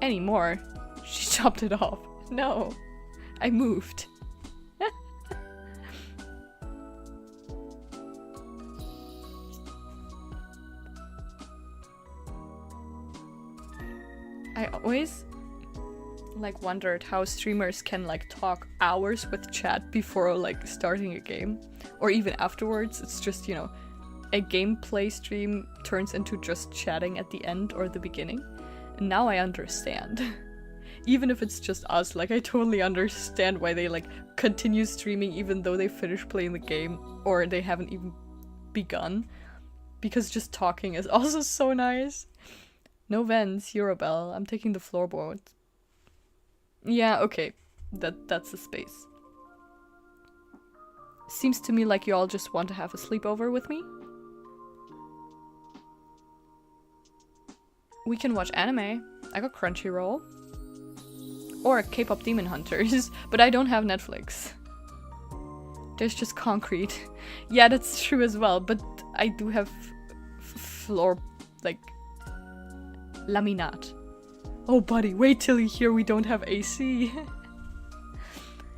Any more? She chopped it off. No. I moved. I always like wondered how streamers can like talk hours with chat before like starting a game, or even afterwards. It's just, you know, a gameplay stream turns into just chatting at the end or the beginning. And now I understand. Even if it's just us, like I totally understand why they like continue streaming even though they finish playing the game or they haven't even begun. Because just talking is also so nice. No vents, Eurobell. I'm taking the floorboard. Yeah, okay. That's the space. Seems to me like you all just want to have a sleepover with me. We can watch anime. I got Crunchyroll. Or K-pop Demon Hunters, but I don't have Netflix. There's just concrete. Yeah, that's true as well, but I do have floor, like, laminate. Oh buddy, wait till you hear we don't have AC.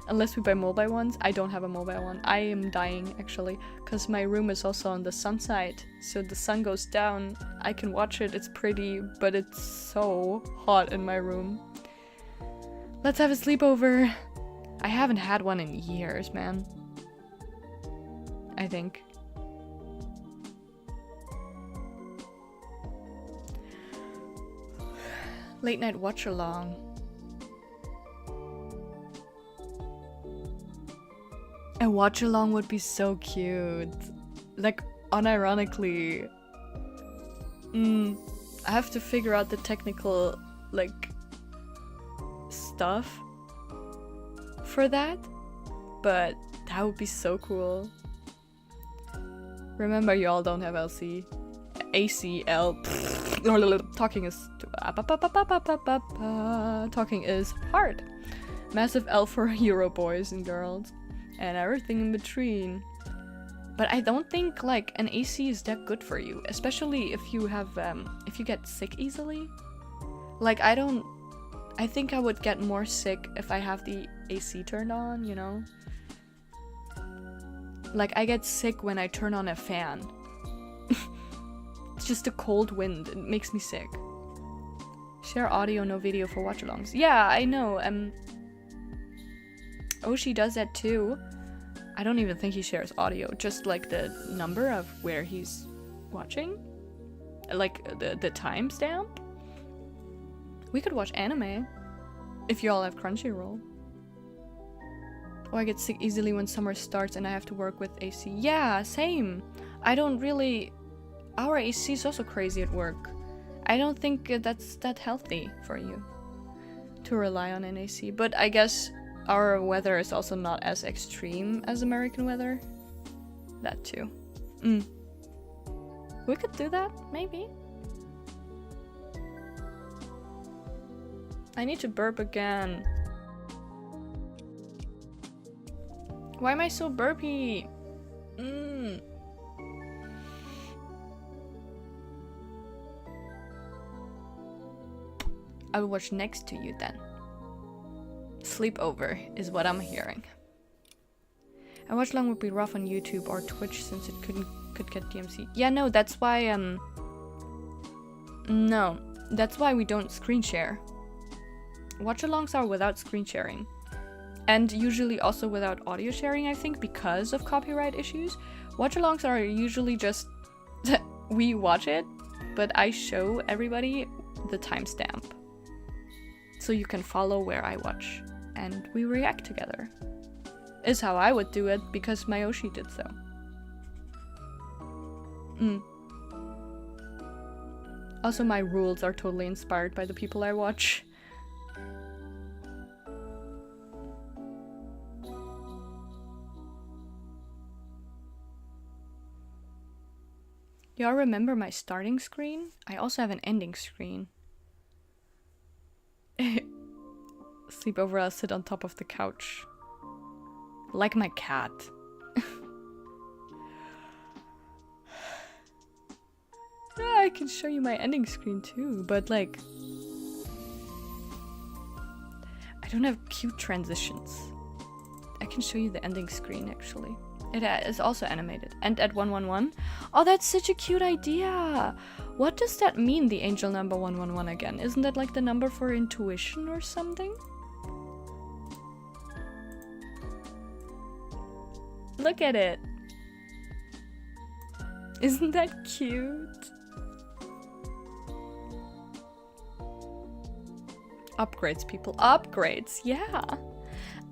Unless we buy mobile ones. I don't have a mobile one. I am dying actually, because my room is also on the sun side. So the sun goes down, I can watch it, it's pretty, but it's so hot in my room. Let's have a sleepover. I haven't had one in years, man. I think. Late night watch along. A watch along would be so cute. Like, unironically. I have to figure out the technical, like, stuff for that. But that would be so cool. Remember, you all don't have LC. ACL. Talking is talking is hard. Massive L for Euro boys and girls, and everything in between. But I don't think like an AC is that good for you, especially if you have if you get sick easily. Like I think I would get more sick if I have the AC turned on, you know? Like I get sick when I turn on a fan. It's just a cold wind. It makes me sick. Share audio, no video for watch-alongs. Yeah, I know. Oshi does that too. I don't even think he shares audio. Just like the number of where he's watching. Like the timestamp. We could watch anime. If you all have Crunchyroll. Oh, I get sick easily when summer starts and I have to work with AC. Yeah, same. I don't really... Our AC is also crazy at work. I don't think that's that healthy for you to rely on an AC. But I guess our weather is also not as extreme as American weather. That too. We could do that, maybe. I need to burp again. Why am I so burpy? I will watch next to you then. Sleepover is what I'm hearing. A watch along would be rough on YouTube or Twitch since it could get DMC. Yeah, no, that's why no, that's why we don't screen share. Watch alongs are without screen sharing. And usually also without audio sharing, I think, because of copyright issues. Watch alongs are usually just we watch it, but I show everybody the timestamp. So you can follow where I watch, and we react together. Is how I would do it, because Mayoshi did so. Also, my rules are totally inspired by the people I watch. Y'all remember my starting screen? I also have an ending screen. Sleepover, I'll sit on top of the couch. Like my cat. Yeah, I can show you my ending screen too, but like... I don't have cute transitions. I can show you the ending screen actually. It is also animated. And at 111. Oh, that's such a cute idea! What does that mean, the angel number 111 again? Isn't that like the number for intuition or something? Look at it! Isn't that cute? Upgrades, people. Upgrades, yeah!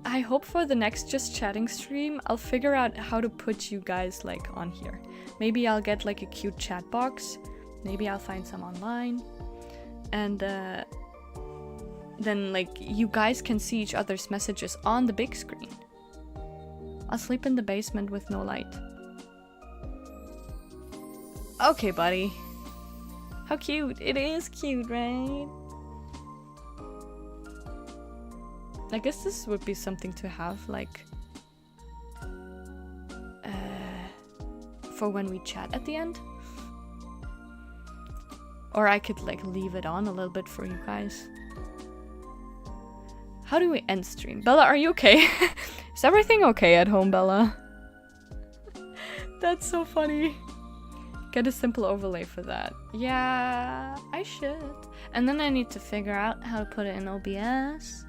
I hope for the next Just Chatting stream, I'll figure out how to put you guys, like, on here. Maybe I'll get, like, a cute chat box. Maybe I'll find some online. And, then, like, you guys can see each other's messages on the big screen. I'll sleep in the basement with no light. Okay, buddy. How cute. It is cute, right? I guess this would be something to have, like, for when we chat at the end. Or I could, like, leave it on a little bit for you guys. How do we end stream? Bella, are you okay? Is everything okay at home, Bella? That's so funny. Get a simple overlay for that. Yeah, I should. And then I need to figure out how to put it in OBS.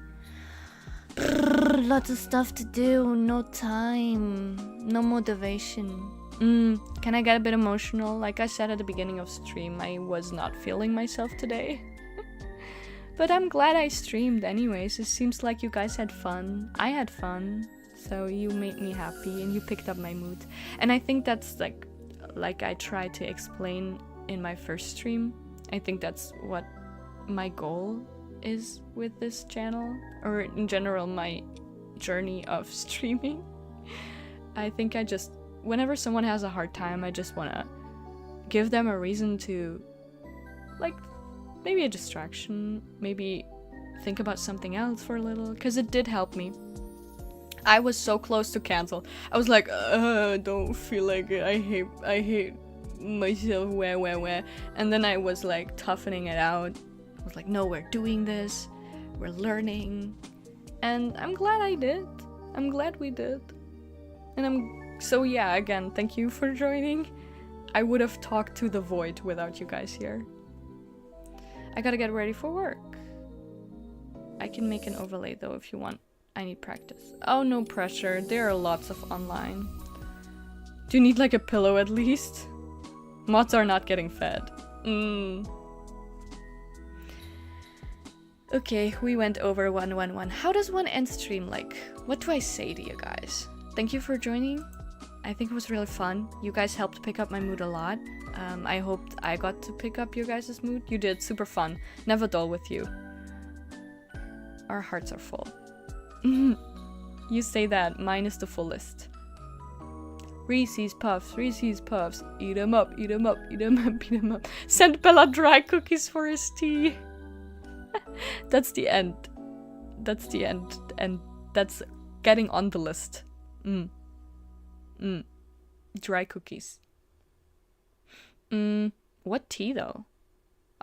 Brrr, lots of stuff to do, no time, no motivation. Can I get a bit emotional? Like I said at the beginning of stream, I was not feeling myself today. But I'm glad I streamed anyways. It seems like you guys had fun. I had fun. So you made me happy and you picked up my mood. And I think that's like I tried to explain in my first stream. I think that's what my goal is with this channel, or in general my journey of streaming. I think I just, whenever someone has a hard time, I just want to give them a reason to, like, maybe a distraction, maybe think about something else for a little, because it did help me. I was so close to cancel. I was like, I don't feel like it. I hate myself, where. And then I was like toughening it out. I was like, no, we're doing this, we're learning, and I'm glad I did. I'm glad we did. And so yeah, again, thank you for joining. I would have talked to the void without you guys here. I gotta get ready for work. I can make an overlay though if you want. I need practice. Oh, no pressure, there are lots of online. Do you need like a pillow at least? Mods are not getting fed. Okay, we went over 111. How does one end stream? Like, what do I say to you guys? Thank you for joining. I think it was really fun. You guys helped pick up my mood a lot. I hoped I got to pick up your guys' mood. You did, super fun. Never dull with you. Our hearts are full. You say that, mine is the fullest. Reese's Puffs, Reese's Puffs. Eat 'em up, eat 'em up, eat 'em up, eat 'em up. Send Bella dry cookies for his tea. That's the end. That's the end. And that's getting on the list. Dry cookies. What tea though?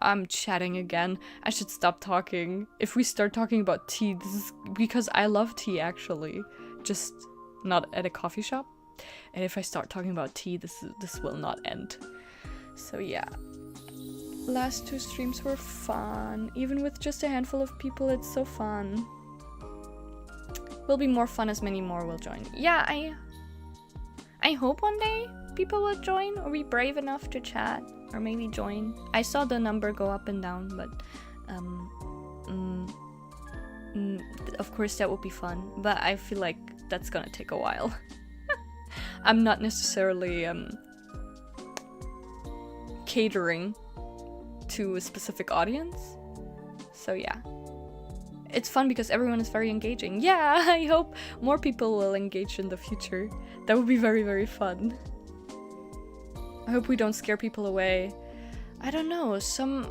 I'm chatting again. I should stop talking. If we start talking about tea, this is because I love tea actually. Just not at a coffee shop. And if I start talking about tea, this will not end. So yeah. Last two streams were fun. Even with just a handful of people, it's so fun. Will be more fun as many more will join. Yeah, I hope one day people will join or be brave enough to chat or maybe join. I saw the number go up and down, but of course that would be fun. But I feel like that's gonna take a while. I'm not necessarily catering to a specific audience. So yeah. It's fun because everyone is very engaging. Yeah, I hope more people will engage in the future. That would be very, very fun. I hope we don't scare people away. I don't know, some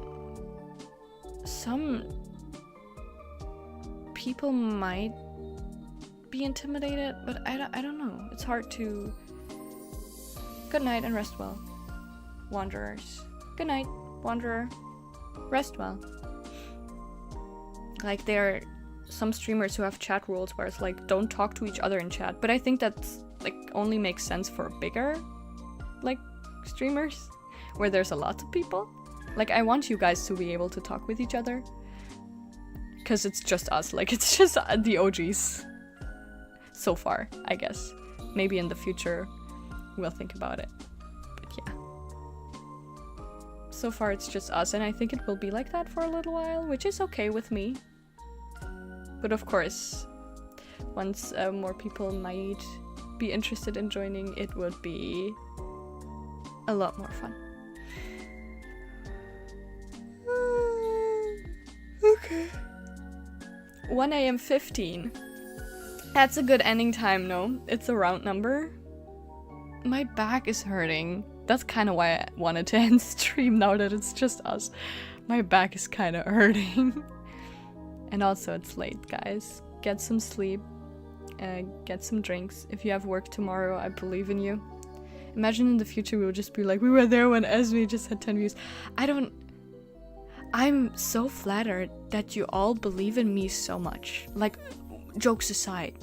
people might be intimidated, but I don't know. It's hard to... Good night and rest well, wanderers. Good night, wanderer. Rest well. Like, there are some streamers who have chat rules where it's like, don't talk to each other in chat. But I think that's, like, only makes sense for bigger, like, streamers, where there's a lot of people. Like, I want you guys to be able to talk with each other. Because it's just us. Like, it's just the OGs. So far, I guess. Maybe in the future, we'll think about it. But yeah. So far, it's just us, and I think it will be like that for a little while, which is okay with me. But of course, once more people might be interested in joining, it would be a lot more fun. Okay. 1 AM 15. That's a good ending time, no? It's a round number. My back is hurting. That's kind of why I wanted to end stream now that it's just us. My back is kind of hurting. And also it's late, guys. Get some sleep. Get some drinks. If you have work tomorrow, I believe in you. Imagine in the future we would just be like, we were there when Esme just had 10 views. I'm so flattered that you all believe in me so much. Like, jokes aside.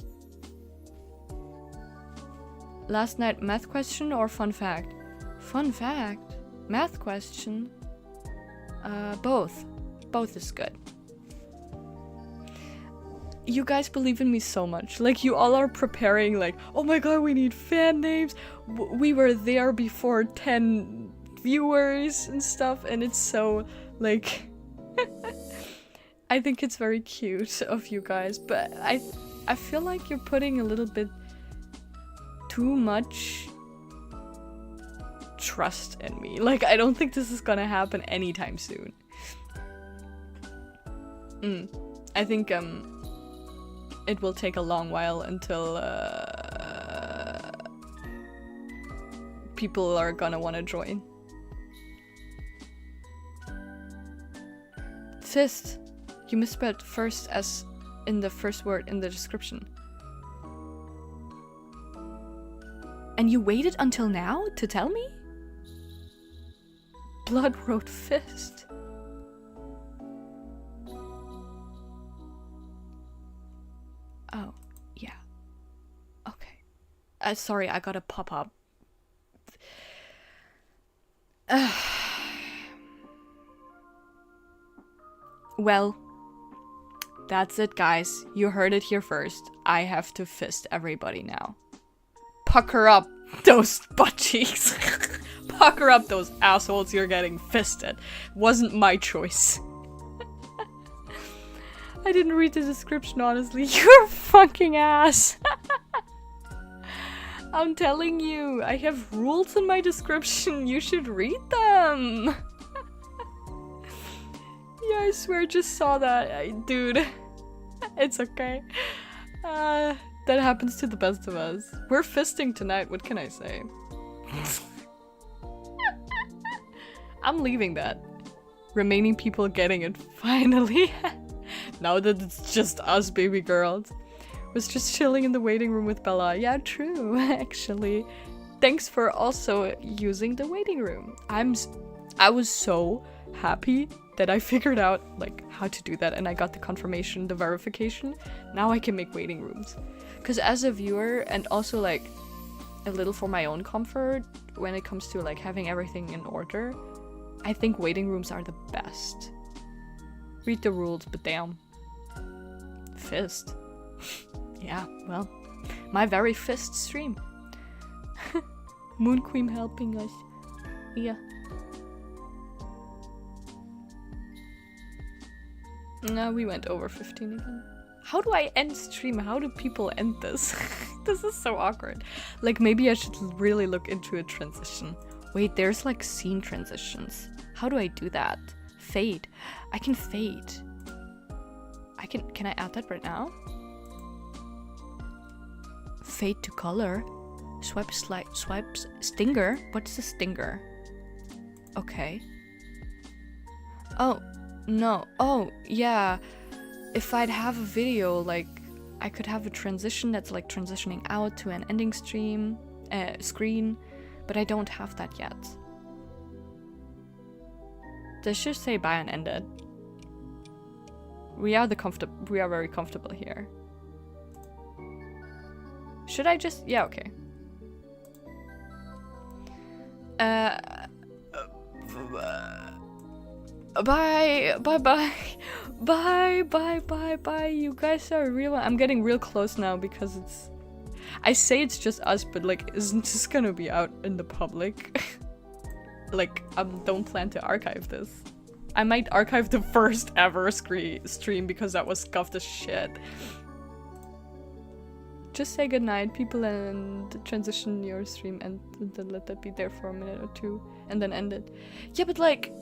Last night, math question or fun fact? Fun fact? Math question? Both. Both is good. You guys believe in me so much. Like, you all are preparing, like, oh my god, we need fan names. We were there before 10 viewers and stuff, and it's so, like... I think it's very cute of you guys, but I feel like you're putting a little bit too much trust in me. Like, I don't think this is gonna happen anytime soon. I think, it will take a long while until, people are gonna wanna join. Fist. You misspelled first as in the first word in the description. And you waited until now to tell me? Blood wrote fist. Oh, yeah. Okay. Sorry, I got a pop-up. Well, that's it, guys. You heard it here first. I have to fist everybody now. Pucker up those butt cheeks. Pucker up those assholes, you're getting fisted. Wasn't my choice. I didn't read the description, honestly. You're a fucking ass. I'm telling you, I have rules in my description. You should read them. Yeah, I swear I just saw that. Dude, it's okay. That happens to the best of us. We're fisting tonight, what can I say? I'm leaving that. Remaining people getting it, finally. Now that it's just us baby girls. Was just chilling in the waiting room with Bella. Yeah, true, actually. Thanks for also using the waiting room. I was so happy that I figured out like how to do that, and I got the confirmation, the verification. Now I can make waiting rooms. Because as a viewer, and also like a little for my own comfort, when it comes to like having everything in order, I think waiting rooms are the best. Read the rules, but damn. Fist. Yeah, well, my very fist stream. Moon Queen helping us. Yeah. No, we went over 15 again. How do I end stream? How do people end this? This is so awkward. Like, maybe I should really look into a transition. Wait, there's like scene transitions. How do I do that? Fade. I can fade. Can I add that right now? Fade to color. Swipes. Stinger? What's the stinger? Okay. Oh, no. Oh, yeah. If I'd have a video, like, I could have a transition that's like transitioning out to an ending screen, but I don't have that yet. This should say bye and ended. We are very comfortable here. Should I just, yeah, okay. Bye. You guys are real. I'm getting real close now because I say it's just us, but like, isn't this gonna be out in the public? Like, I don't plan to archive this. I might archive the first ever stream because that was scuffed as shit. Just say goodnight, people, and transition your stream and then let that be there for a minute or two and then end it. Yeah, but like,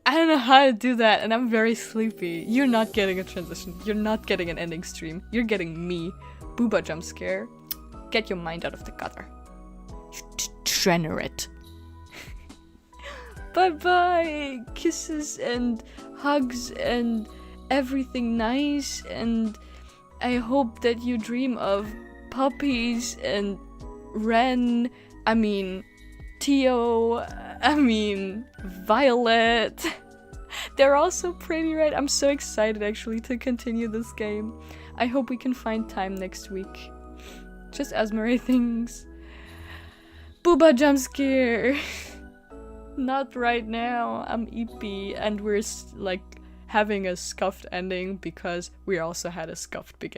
I don't know how to do that and I'm very sleepy. You're not getting a transition. You're not getting an ending stream. You're getting me. Booba jump scare. Get your mind out of the gutter. You degenerate. Bye-bye. Kisses and hugs and everything nice, and I hope that you dream of puppies and Ren, Tio, Violet. They're all so pretty, right? I'm so excited actually to continue this game. I hope we can find time next week. Just Asmare things. Booba jump scare. Not right now. I'm EP and we're like having a scuffed ending because we also had a scuffed beginning.